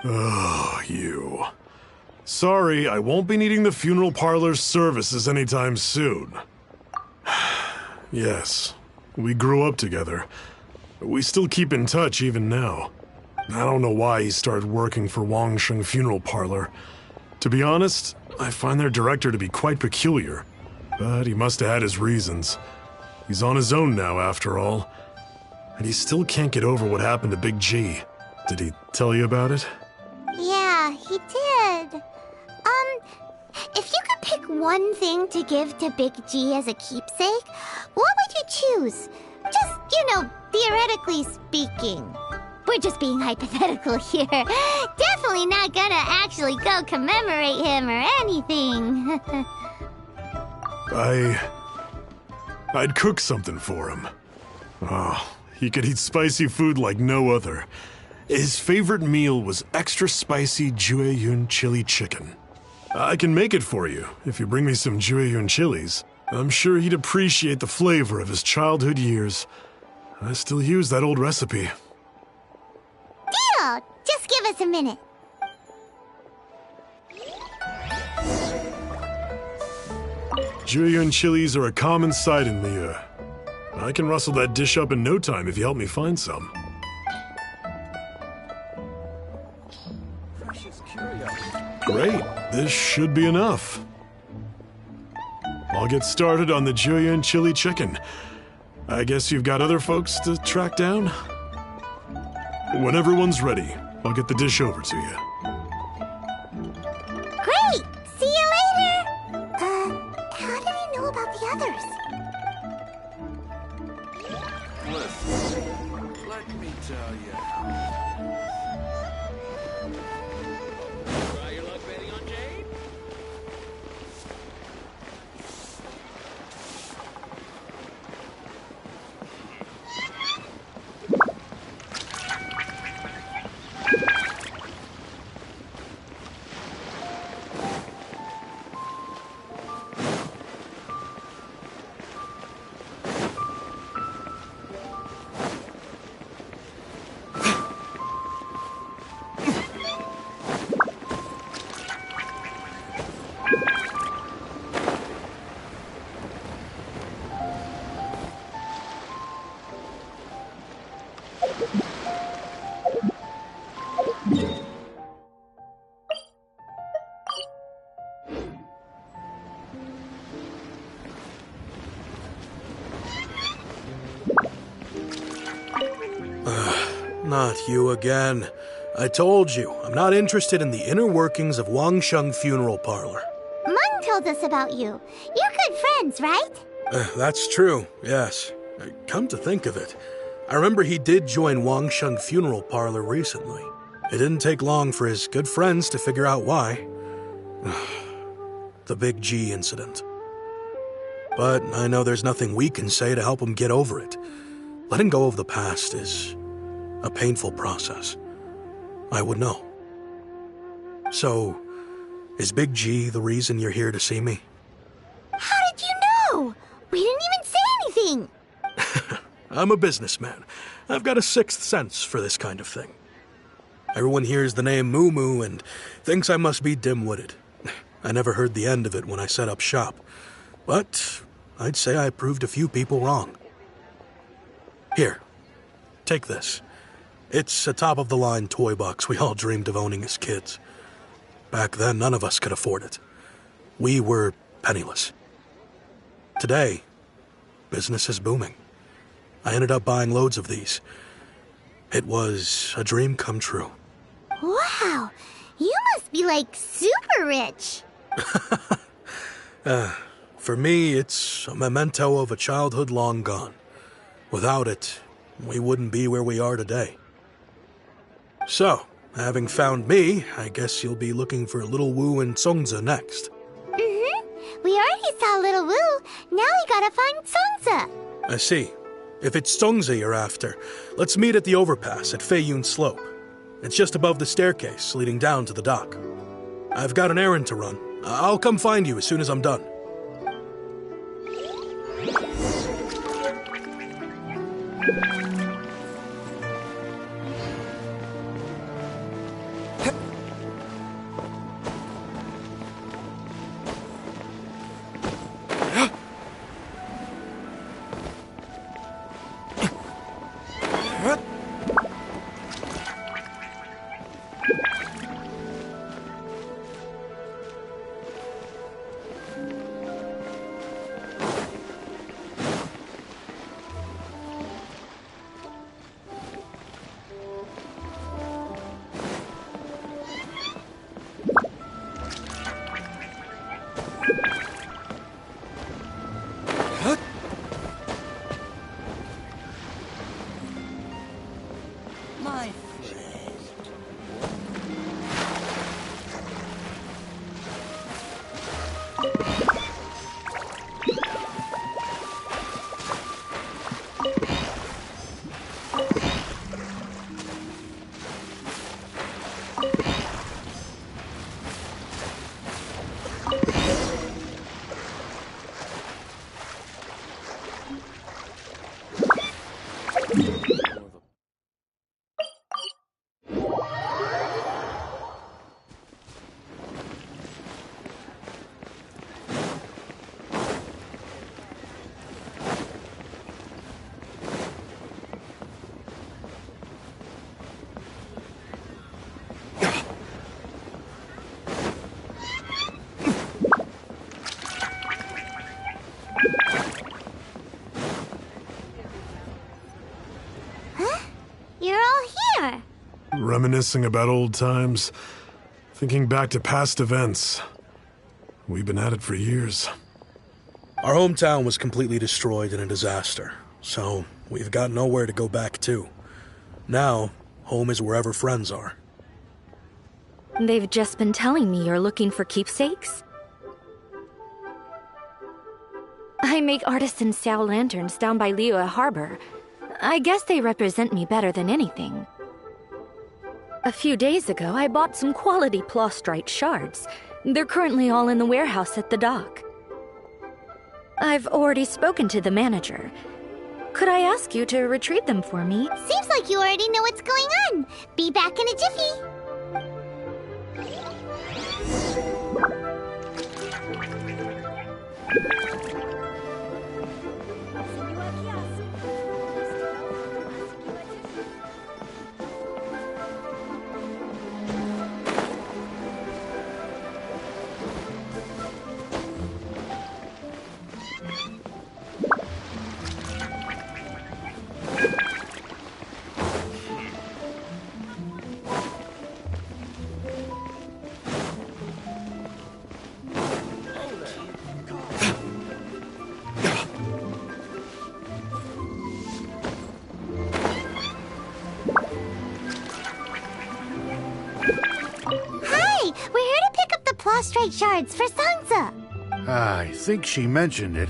Speaker 11: Oh, you. Sorry, I won't be needing the funeral parlor's services anytime soon. Yes, we grew up together. We still keep in touch even now. I don't know why he started working for Wangsheng Funeral Parlor. To be honest, I find their director to be quite peculiar. But he must have had his reasons. He's on his own now, after all. And he still can't get over what happened to Big G. Did he tell you about it?
Speaker 5: Yeah, he did. If you could pick one thing to give to Big G as a keepsake, what would you choose? Just, theoretically speaking. We're just being hypothetical here. Definitely not gonna actually go commemorate him or anything.
Speaker 11: I'd cook something for him. Oh, he could eat spicy food like no other. His favorite meal was extra spicy Jueyun chili chicken. I can make it for you if you bring me some Jueyun chilies. I'm sure he'd appreciate the flavor of his childhood years. I still use that old recipe.
Speaker 5: Deal! Just give us a minute.
Speaker 11: Jueyun chilies are a common sight in Liyue. I can rustle that dish up in no time if you help me find some. Great, this should be enough. I'll get started on the Jueyun chili chicken. I guess you've got other folks to track down? When everyone's ready, I'll get the dish over to you.
Speaker 5: Great! See you later! How did he know about the others?
Speaker 1: Listen, let me tell you. Try your luck betting on Jade?
Speaker 12: Not you again. I told you, I'm not interested in the inner workings of Wangsheng Funeral Parlor.
Speaker 5: Meng told us about you. You're good friends, right?
Speaker 12: That's true, yes. Come to think of it, I remember he did join Wangsheng Funeral Parlor recently. It didn't take long for his good friends to figure out why. The Big G incident. But I know there's nothing we can say to help him get over it. Letting go of the past is a painful process. I would know. So, Is Big G the reason you're here to see me?
Speaker 5: How did you know? We didn't even say anything.
Speaker 12: I'm a businessman. I've got a sixth sense for this kind of thing. Everyone hears the name Moo Moo and thinks I must be dim-witted. I never heard the end of it when I set up shop. But I'd say I proved a few people wrong. Here, take this. It's a top-of-the-line toy box we all dreamed of owning as kids. Back then, none of us could afford it. We were penniless. Today, business is booming. I ended up buying loads of these. It was a dream come true.
Speaker 5: Wow, you must be like super rich.
Speaker 12: For me, it's a memento of a childhood long gone. Without it, we wouldn't be where we are today. So, having found me, I guess you'll be looking for Little Wu and Songza next.
Speaker 5: We already saw Little Wu. Now we gotta find Songza.
Speaker 12: I see. If it's Songza you're after, let's meet at the overpass at Feiyun Slope. It's just above the staircase leading down to the dock. I've got an errand to run. I'll come find you as soon as I'm done.
Speaker 11: Reminiscing about old times, thinking back to past events. We've been at it for years.
Speaker 12: Our hometown was completely destroyed in a disaster, so we've got nowhere to go back to. Now, home is wherever friends are.
Speaker 13: They've just been telling me you're looking for keepsakes? I make artisan Sao lanterns down by Liyue Harbor. I guess they represent me better than anything. A few days ago, I bought some quality plastrite shards. They're currently all in the warehouse at the dock. I've already spoken to the manager. Could I ask you to retrieve them for me?
Speaker 5: Seems like you already know what's going on. Be back in a jiffy. Prostrate shards for Sansa.
Speaker 15: I think she mentioned it.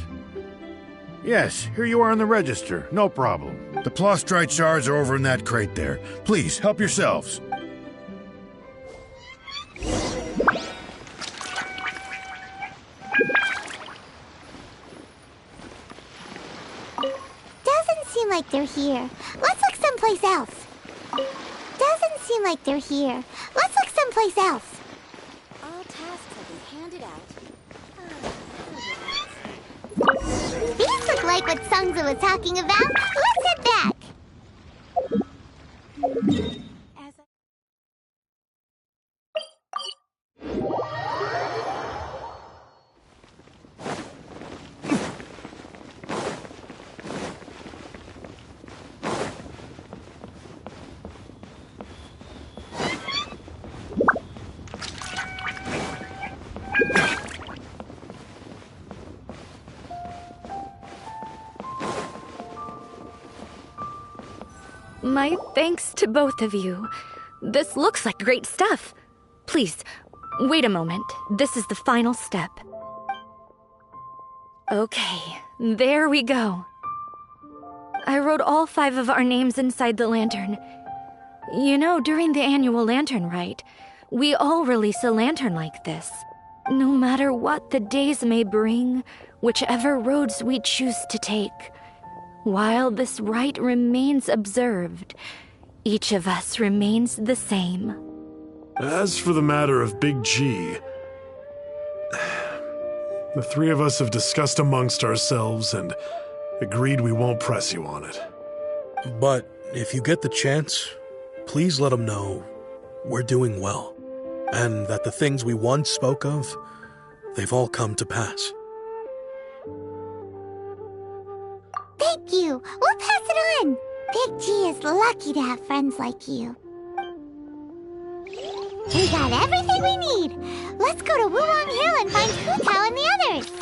Speaker 15: Yes, here you are on the register. No problem. The plastrite shards are over in that crate there. Please, help yourselves.
Speaker 5: like they're here. Let's look someplace else. Doesn't seem like they're here. Let's look someplace else.
Speaker 7: All tasks have been handed out.
Speaker 5: These look like what Sungza was talking about. Let's head back.
Speaker 13: My thanks to both of you. This looks like great stuff. Please, wait a moment. This is the final step. Okay, there we go. I wrote all 5 of our names inside the lantern. You know, during the annual lantern rite, we all release a lantern like this. No matter what the days may bring, whichever roads we choose to take. While this rite remains observed, each of us remains the same.
Speaker 11: As for the matter of Big G, the 3 of us have discussed amongst ourselves and agreed we won't press you on it.
Speaker 12: But if you get the chance, please let them know we're doing well, and that the things we once spoke of, they've all come to pass.
Speaker 5: Thank you. We'll pass it on. Big G is lucky to have friends like you. We got everything we need. Let's go to Wulong Hill and find Hu Tao and the others.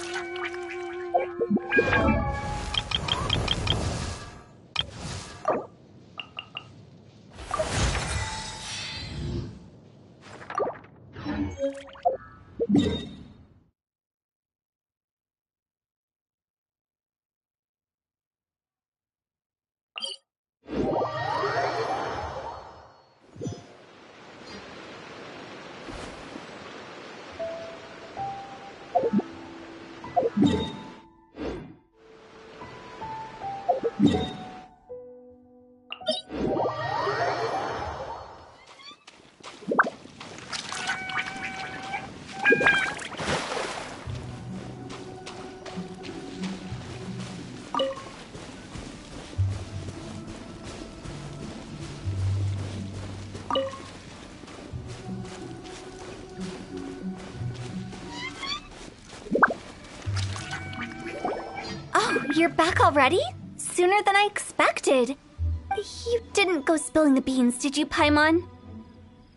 Speaker 7: You're back already? Sooner than I expected. You didn't go spilling the beans, did you, Paimon?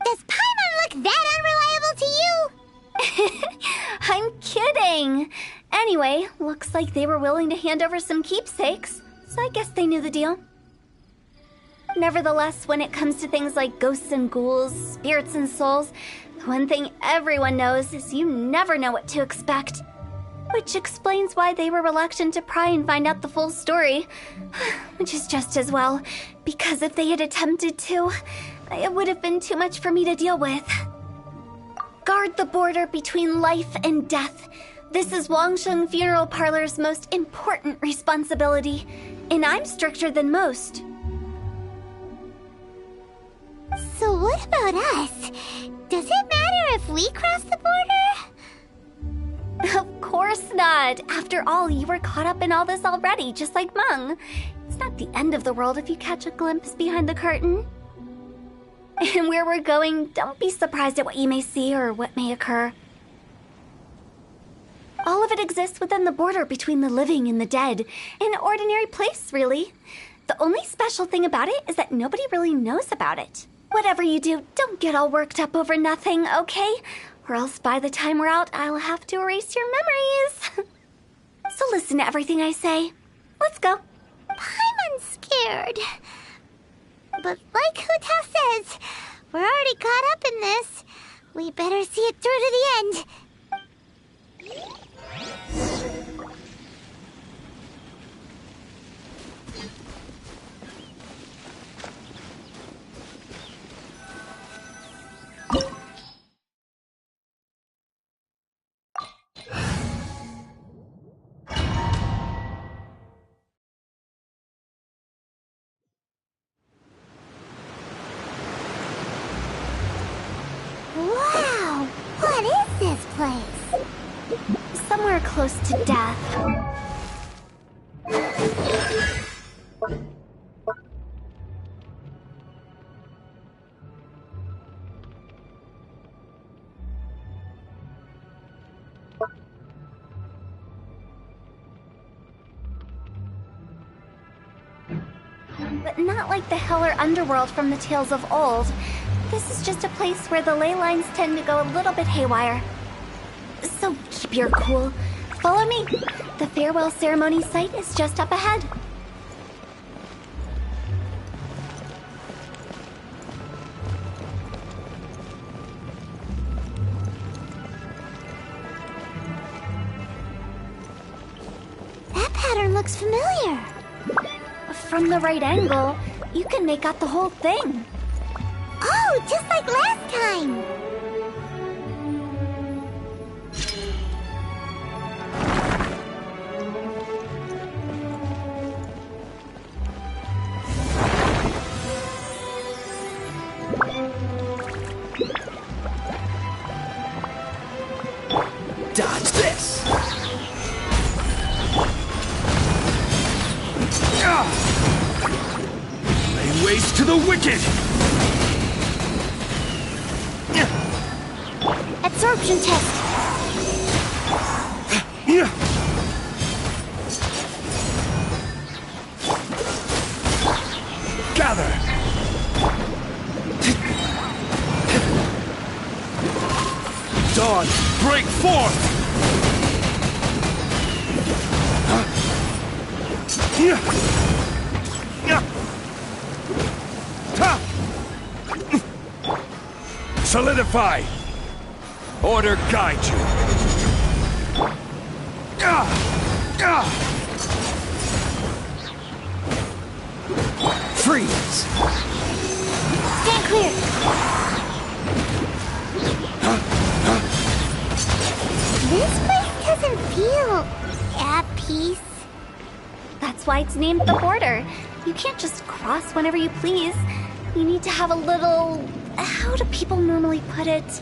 Speaker 5: Does Paimon look that unreliable to you?
Speaker 7: I'm kidding. Anyway, looks like they were willing to hand over some keepsakes, so I guess they knew the deal. Nevertheless, when it comes to things like ghosts and ghouls, spirits and souls, the one thing everyone knows is you never know what to expect. Which explains why they were reluctant to pry and find out the full story. Which is just as well, because if they had attempted to, it would have been too much for me to deal with. Guard the border between life and death. This is Wangsheng Funeral Parlor's most important responsibility, and I'm stricter than most.
Speaker 5: So what about us? Does it matter if we cross the border?
Speaker 7: Of course not. After all, you were caught up in all this already, just like Meng. It's not the end of the world if you catch a glimpse behind the curtain. And where we're going, don't be surprised at what you may see or what may occur. All of it exists within the border between the living and the dead. An ordinary place, really. The only special thing about it is that nobody really knows about it. Whatever you do, don't get all worked up over nothing, okay? Or else by the time we're out, I'll have to erase your memories. So listen to everything I say. Let's go.
Speaker 5: I'm scared. But like Hu Tao says, we're already caught up in this. We better see it through to the end.
Speaker 7: close to death. But not like the hell or underworld from the tales of old. This is just a place where the ley lines tend to go a little bit haywire. So keep your cool. Follow me. The farewell ceremony site is just up ahead.
Speaker 5: That pattern looks familiar.
Speaker 7: From the right angle, you can make out the whole thing.
Speaker 5: Oh, just like last time!
Speaker 1: Dodge this! Lay waste to the wicked!
Speaker 3: Absorption test.
Speaker 1: Gather! Dawn, break forth! Solidify! Order guide you! Freeze!
Speaker 3: Stand clear.
Speaker 5: This place doesn't feel at peace.
Speaker 7: That's why it's named the border. You can't just cross whenever you please. You need to have a little... how do people normally put it?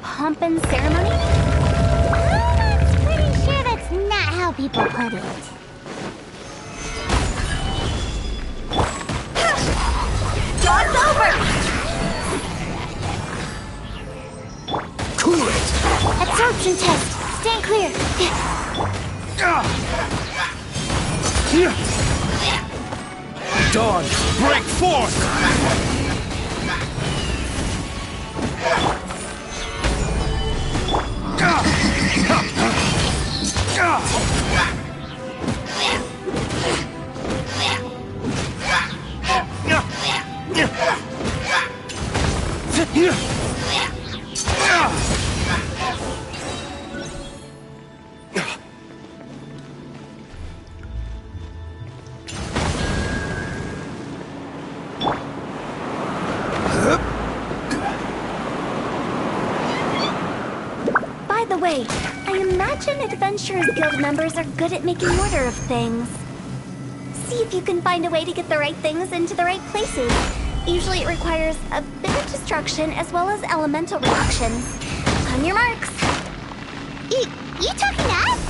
Speaker 7: Pomp and ceremony?
Speaker 5: I'm pretty sure that's not how people put it.
Speaker 7: Dog's over!
Speaker 1: Cool it!
Speaker 3: Absorption test. Stand clear.
Speaker 1: Dawn, break forth!
Speaker 7: By the way, I imagine Adventurers Guild members are good at making order of things. See if you can find a way to get the right things into the right places. Usually it requires a bit of destruction as well as elemental reactions. On your marks.
Speaker 5: You talking to us?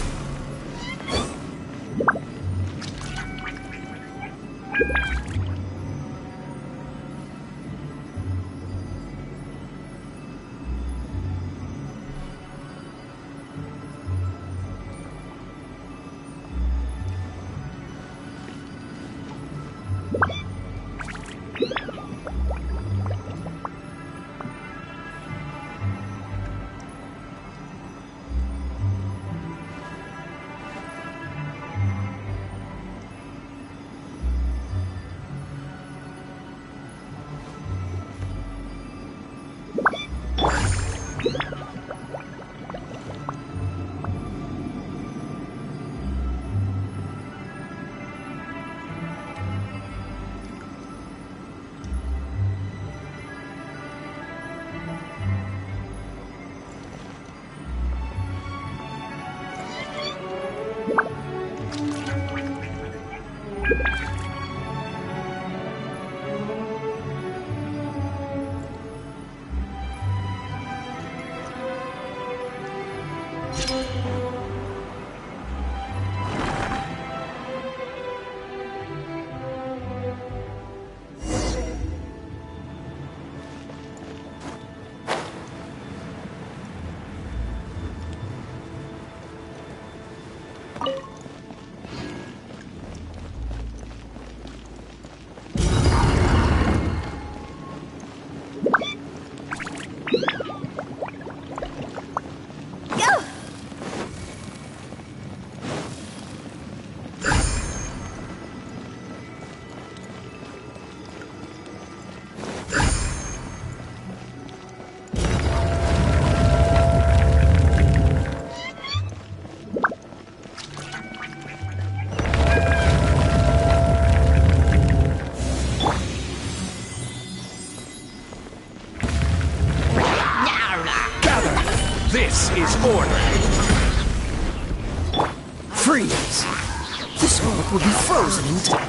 Speaker 2: sunlight will be frozen in time.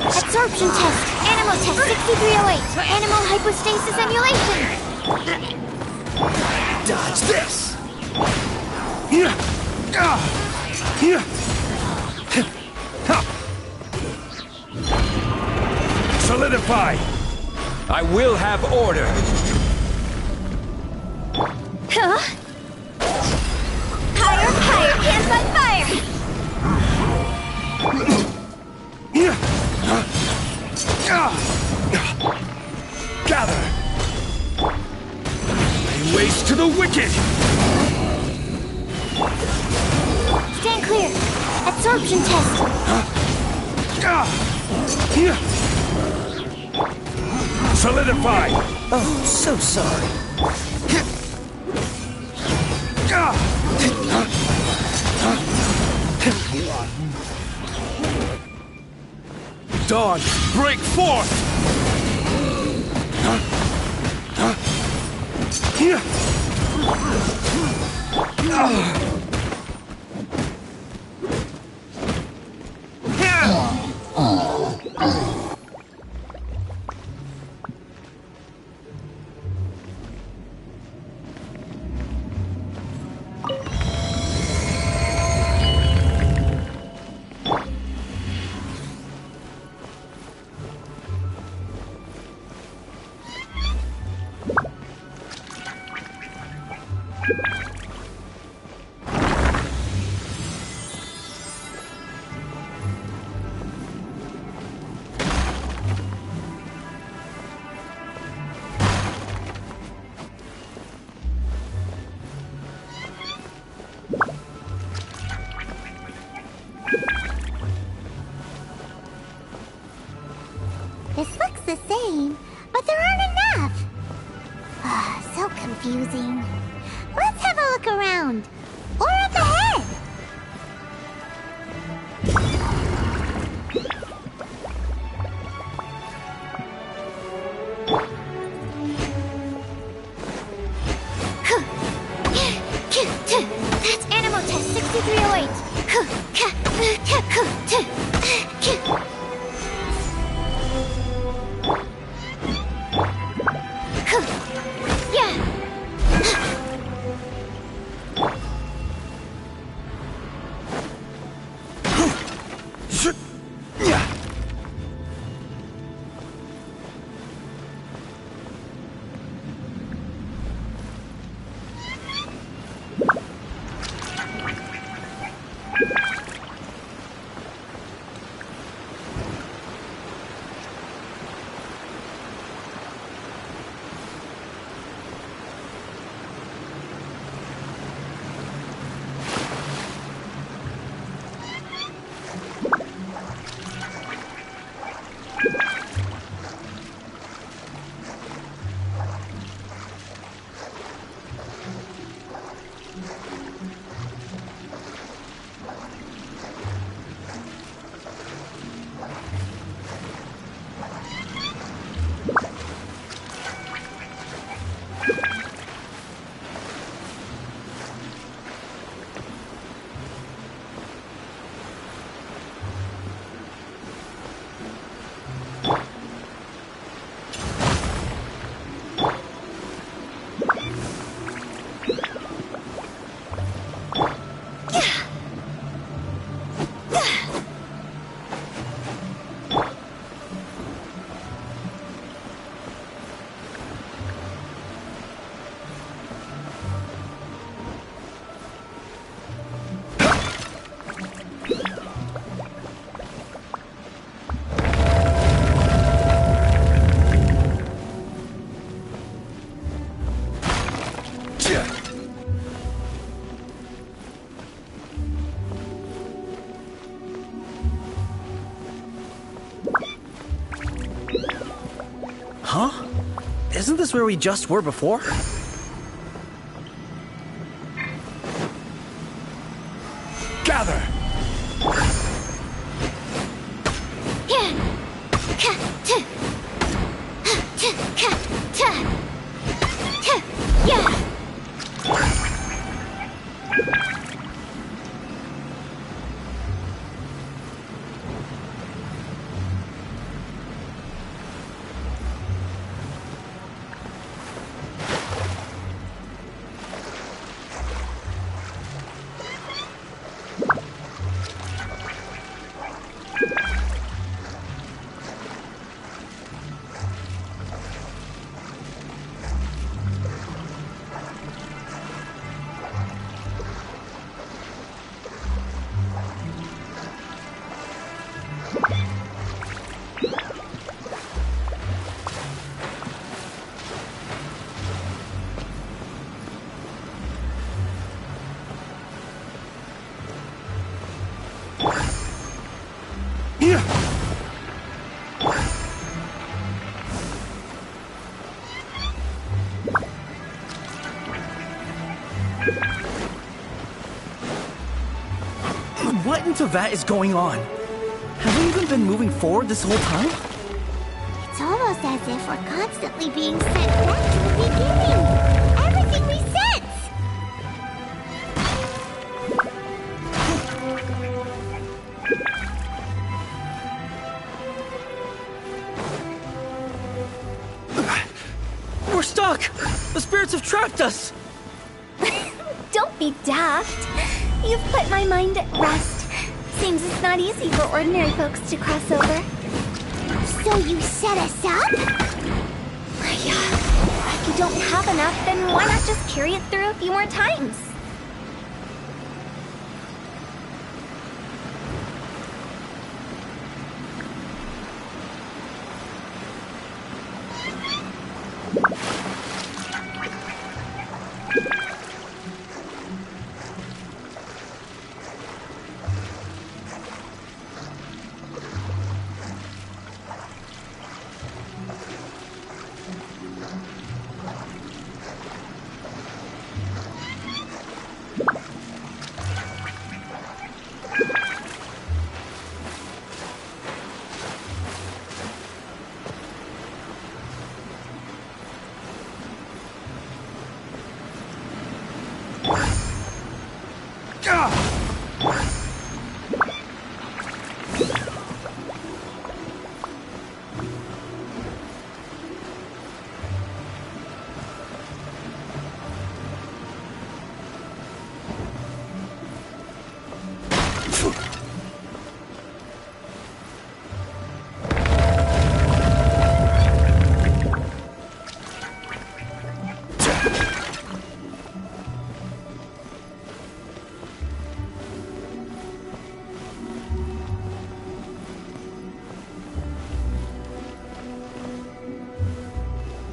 Speaker 3: Absorption test. Animal test 6308. Animal hypostasis emulation.
Speaker 1: Dodge this! Solidify! I will have order!
Speaker 7: Huh? Higher, higher, hands on fire!
Speaker 1: Gather! Lay waste to the wicked!
Speaker 3: Stand clear. Absorption test.
Speaker 1: Solidify!
Speaker 2: Oh, so sorry.
Speaker 1: Dawn, break forth!
Speaker 5: This looks the same, but there aren't enough. Ah, so confusing. Let's have a look around. Or up ahead.
Speaker 3: That's animal test 6308.
Speaker 8: Huh? Isn't this where we just were before?
Speaker 1: Gather!
Speaker 8: to that is going on? Have we even been moving forward this whole time?
Speaker 5: It's almost as if we're constantly being sent back to the beginning. Everything resets.
Speaker 8: We're stuck! The spirits have trapped us!
Speaker 7: Don't be daft. You've put my mind at rest. Seems it's not easy for ordinary folks to cross over.
Speaker 5: So you set us up?
Speaker 7: If you don't have enough, then why not just carry it through a few more times?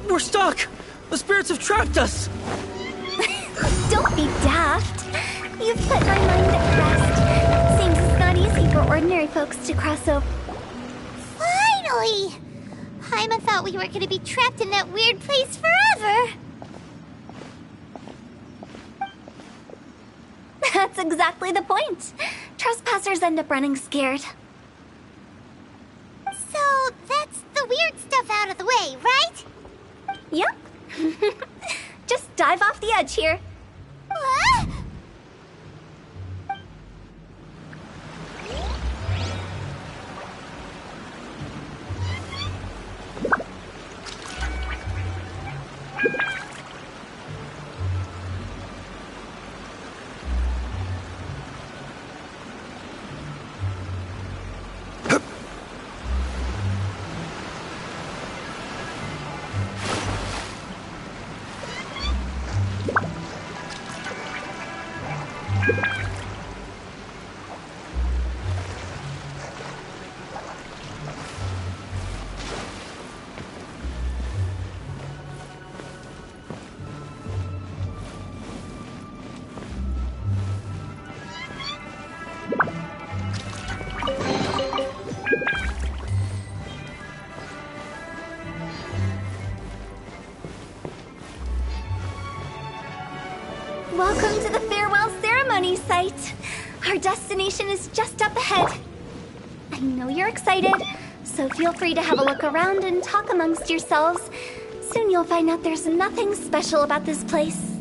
Speaker 8: We're stuck! The spirits have trapped us!
Speaker 7: Don't be daft. You've put my mind at rest. Seems it's not easy for ordinary folks to cross over.
Speaker 5: Finally! Paimon thought we were going to be trapped in that weird place forever.
Speaker 7: That's exactly the point. Trespassers end up running scared.
Speaker 5: So that's the weird stuff out of the way, right?
Speaker 7: Yep. Just dive off the edge here.
Speaker 5: What?
Speaker 7: Welcome to the farewell ceremony site. Our destination is just up ahead. I know you're excited, so feel free to have a look around and talk amongst yourselves. Soon you'll find out there's nothing special about this place.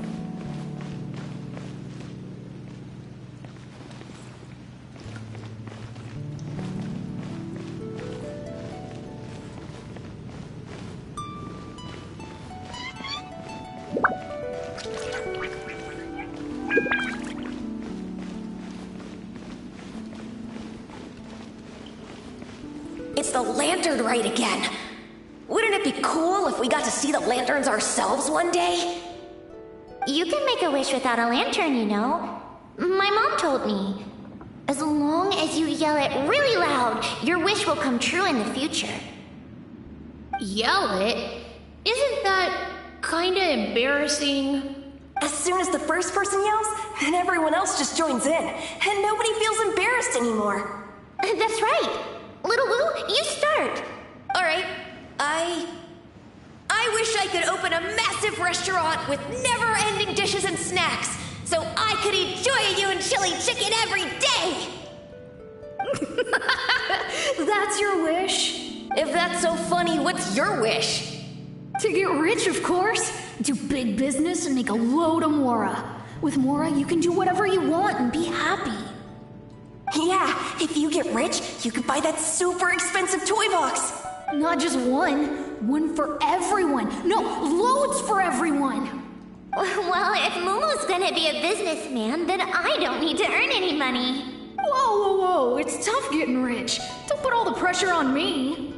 Speaker 14: It's the lantern rite again. Wouldn't it be cool if we got to see the lanterns ourselves one day?
Speaker 3: You can make a wish without a lantern, you know. My mom told me. As long as you yell it really loud, your wish will come true in the future.
Speaker 14: Yell it? Isn't that kinda embarrassing?
Speaker 16: As soon as the first person yells, then everyone else just joins in, and nobody feels embarrassed anymore.
Speaker 3: That's right. Little Wu, you start.
Speaker 14: Alright, I wish I could open a massive restaurant with never-ending dishes and snacks, so I could eat Joy You and chili chicken every day! That's your wish? If that's so funny, what's your wish?
Speaker 17: To get rich, of course. Do big business and make a load of Mora. With Mora, you can do whatever you want and be happy.
Speaker 16: Yeah, if you get rich, you could buy that super expensive toy box.
Speaker 17: Not just one. One for everyone. No, loads for everyone.
Speaker 3: Well, if Momo's gonna be a businessman, then I don't need to earn any money.
Speaker 17: Whoa. It's tough getting rich. Don't put all the pressure on me.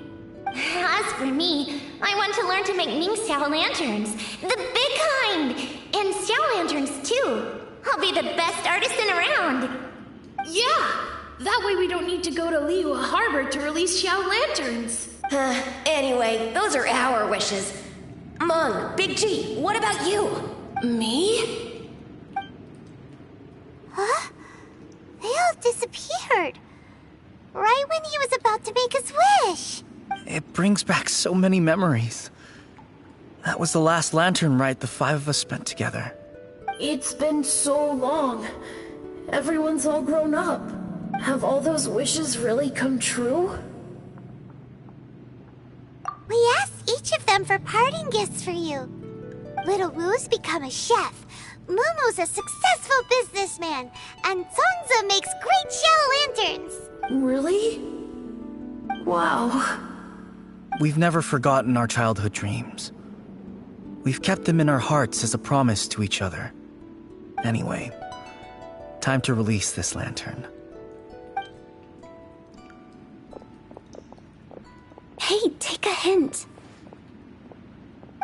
Speaker 3: As for me, I want to learn to make Ming Xiao lanterns. The big kind! And Xiao lanterns, too. I'll be the best artisan around.
Speaker 14: Yeah! That way we don't need to go to Liyue Harbor to release Xiao lanterns.
Speaker 16: Anyway, those are our wishes. Mung, Big G, what about you?
Speaker 14: Me?
Speaker 5: Huh? They all disappeared. Right when he was about to make his wish.
Speaker 8: It brings back so many memories. That was the last lantern ride the 5 of us spent together.
Speaker 14: It's been so long. Everyone's all grown up. Have all those wishes really come true?
Speaker 5: We asked each of them for parting gifts for you. Little Wu's become a chef. Momo's a successful businessman. And Zongza makes great shell lanterns.
Speaker 14: Really? Wow.
Speaker 8: We've never forgotten our childhood dreams. We've kept them in our hearts as a promise to each other. Anyway, time to release this lantern.
Speaker 7: Hey, take a hint.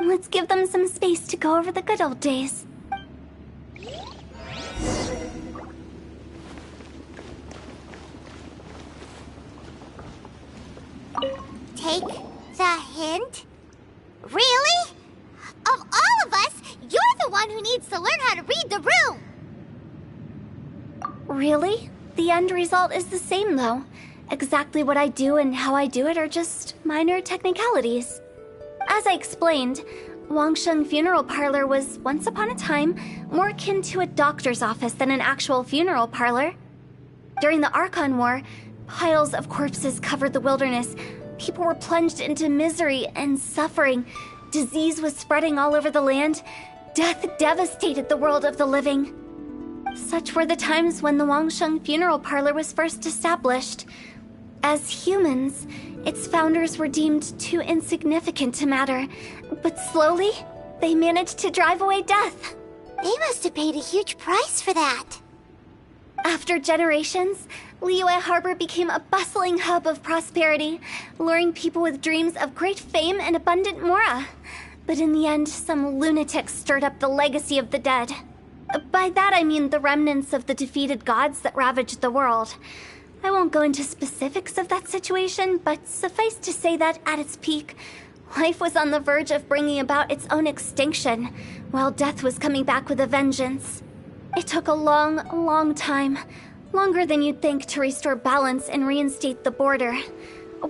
Speaker 7: Let's give them some space to go over the good old days.
Speaker 5: Take the hint? Really? Of all of us, you're the one who needs to learn how to read the room!
Speaker 7: Really? The end result is the same, though. Exactly what I do and how I do it are just minor technicalities. As I explained, Wangsheng Funeral Parlor was, once upon a time, more akin to a doctor's office than an actual funeral parlor. During the Archon War, piles of corpses covered the wilderness. People were plunged into misery and suffering. Disease was spreading all over the land. Death devastated the world of the living. Such were the times when the Wangsheng Funeral Parlor was first established. As humans, its founders were deemed too insignificant to matter, but slowly, they managed to drive away death.
Speaker 5: They must have paid a huge price for that.
Speaker 7: After generations, Liyue Harbor became a bustling hub of prosperity, luring people with dreams of great fame and abundant mora. But in the end, some lunatics stirred up the legacy of the dead. By that I mean the remnants of the defeated gods that ravaged the world. I won't go into specifics of that situation, but suffice to say that at its peak, life was on the verge of bringing about its own extinction, while death was coming back with a vengeance. It took a long time, longer than you'd think, to restore balance and reinstate the border.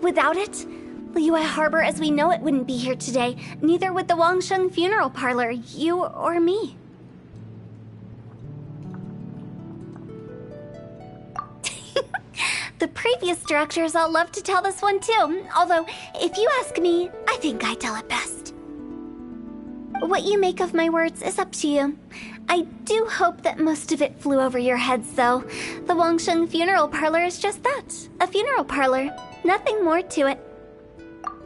Speaker 7: Without it, Liyue Harbor as we know it wouldn't be here today, neither would the Wangsheng Funeral Parlor, you or me. The previous directors all love to tell this one too, although, if you ask me, I think I tell it best. What you make of my words is up to you. I do hope that most of it flew over your heads, though. The Wangsheng Funeral Parlor is just that, a funeral parlor. Nothing more to it.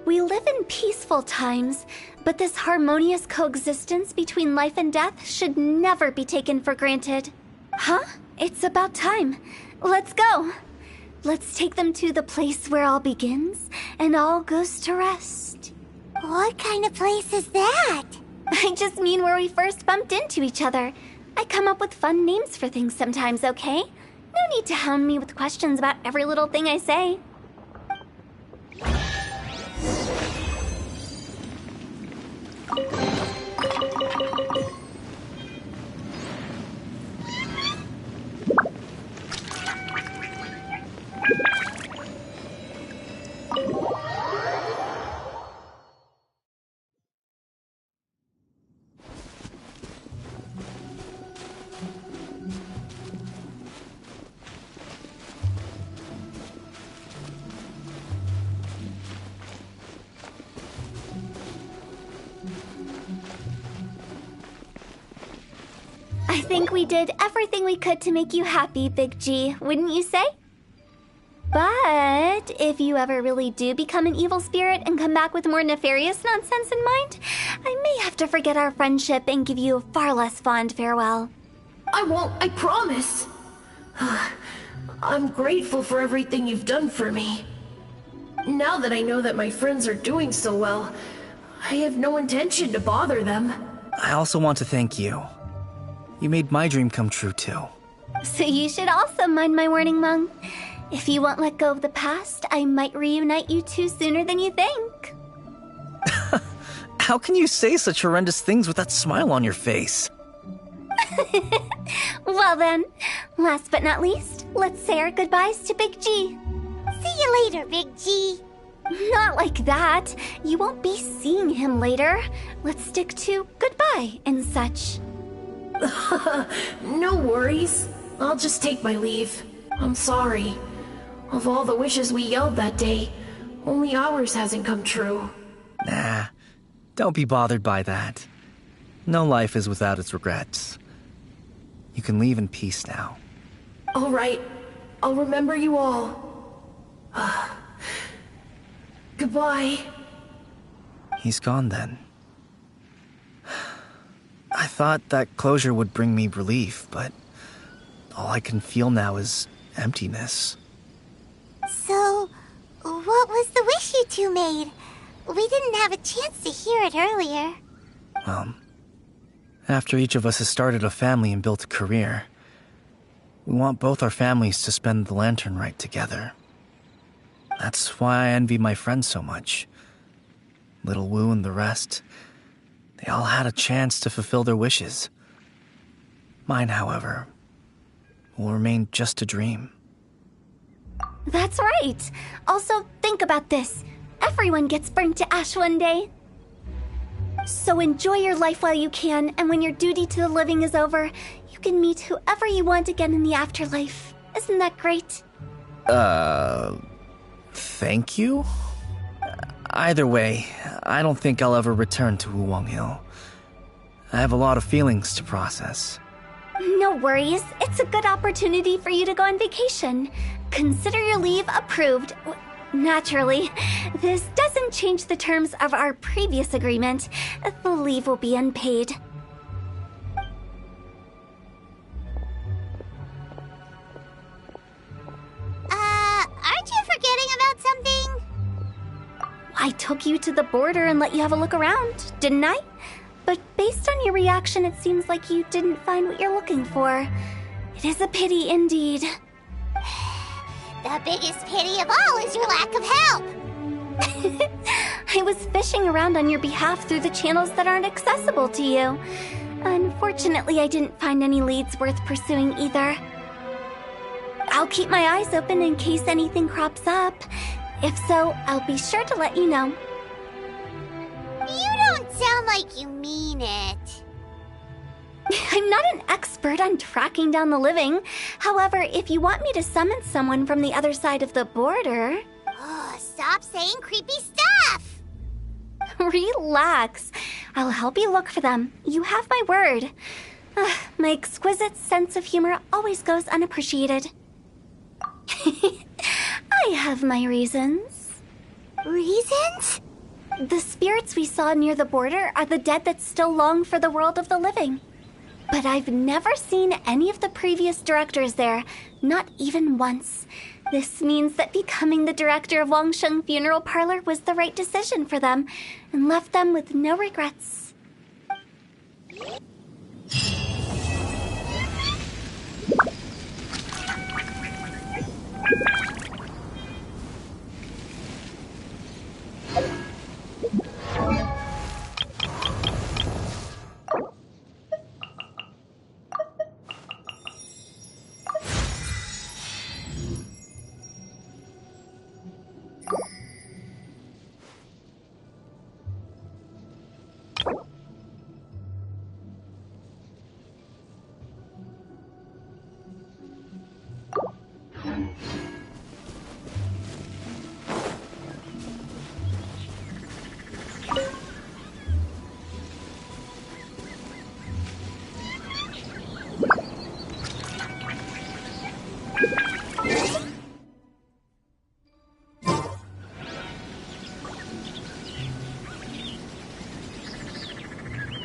Speaker 7: We live in peaceful times, but this harmonious coexistence between life and death should never be taken for granted. Huh? It's about time. Let's go. Let's take them to the place where all begins and all goes to rest.
Speaker 5: What kind of place is that?
Speaker 7: I just mean where we first bumped into each other. I come up with fun names for things sometimes, okay? No need to hound me with questions about every little thing I say. I think we did everything we could to make you happy, Big G, wouldn't you say? But if you ever really do become an evil spirit and come back with more nefarious nonsense in mind, I may have to forget our friendship and give you a far less fond farewell.
Speaker 14: I won't, I promise. I'm grateful for everything you've done for me. Now that I know that my friends are doing so well, I have no intention to bother them.
Speaker 8: I also want to thank you. You made my dream come true, too.
Speaker 7: So you should also mind my warning, Mung. If you won't let go of the past, I might reunite you two sooner than you think.
Speaker 8: How can you say such horrendous things with that smile on your face?
Speaker 7: Well then, last but not least, let's say our goodbyes to Big G.
Speaker 5: See you later, Big G.
Speaker 7: Not like that. You won't be seeing him later. Let's stick to goodbye and such.
Speaker 14: No worries. I'll just take my leave. I'm sorry. Of all the wishes we yelled that day, only ours hasn't come true.
Speaker 8: Nah, don't be bothered by that. No life is without its regrets. You can leave in peace now.
Speaker 14: All right. I'll remember you all. Goodbye.
Speaker 8: He's gone then. I thought that closure would bring me relief, but all I can feel now is emptiness.
Speaker 5: So, what was the wish you two made? We didn't have a chance to hear it earlier.
Speaker 8: After each of us has started a family and built a career, we want both our families to spend the Lantern Rite together. That's why I envy my friends so much. Little Wu and the rest, they all had a chance to fulfill their wishes. Mine, however, will remain just a dream.
Speaker 7: That's right. Also, think about this. Everyone gets burnt to ash one day. So enjoy your life while you can, and when your duty to the living is over, you can meet whoever you want again in the afterlife. Isn't that great?
Speaker 8: Thank you? Either way, I don't think I'll ever return to Wuwang Hill. I have a lot of feelings to process.
Speaker 7: No worries. It's a good opportunity for you to go on vacation. Consider your leave approved. Naturally, this doesn't change the terms of our previous agreement. The leave will be unpaid.
Speaker 5: Aren't you forgetting about something?
Speaker 7: I took you to the border and let you have a look around, didn't I? But based on your reaction, it seems like you didn't find what you're looking for. It is a pity indeed.
Speaker 5: The biggest pity of all is your lack of help.
Speaker 7: I was fishing around on your behalf through the channels that aren't accessible to you. Unfortunately, I didn't find any leads worth pursuing either. I'll keep my eyes open in case anything crops up. If so, I'll be sure to let you know.
Speaker 5: You don't sound like you mean it.
Speaker 7: I'm not an expert on tracking down the living. However, if you want me to summon someone from the other side of the border...
Speaker 5: Oh, stop saying creepy stuff!
Speaker 7: Relax. I'll help you look for them. You have my word. My exquisite sense of humor always goes unappreciated. I have my reasons.
Speaker 5: Reasons?
Speaker 7: The spirits we saw near the border are the dead that still long for the world of the living. But I've never seen any of the previous directors there, not even once. This means that becoming the director of Wangsheng Funeral Parlor was the right decision for them, and left them with no regrets.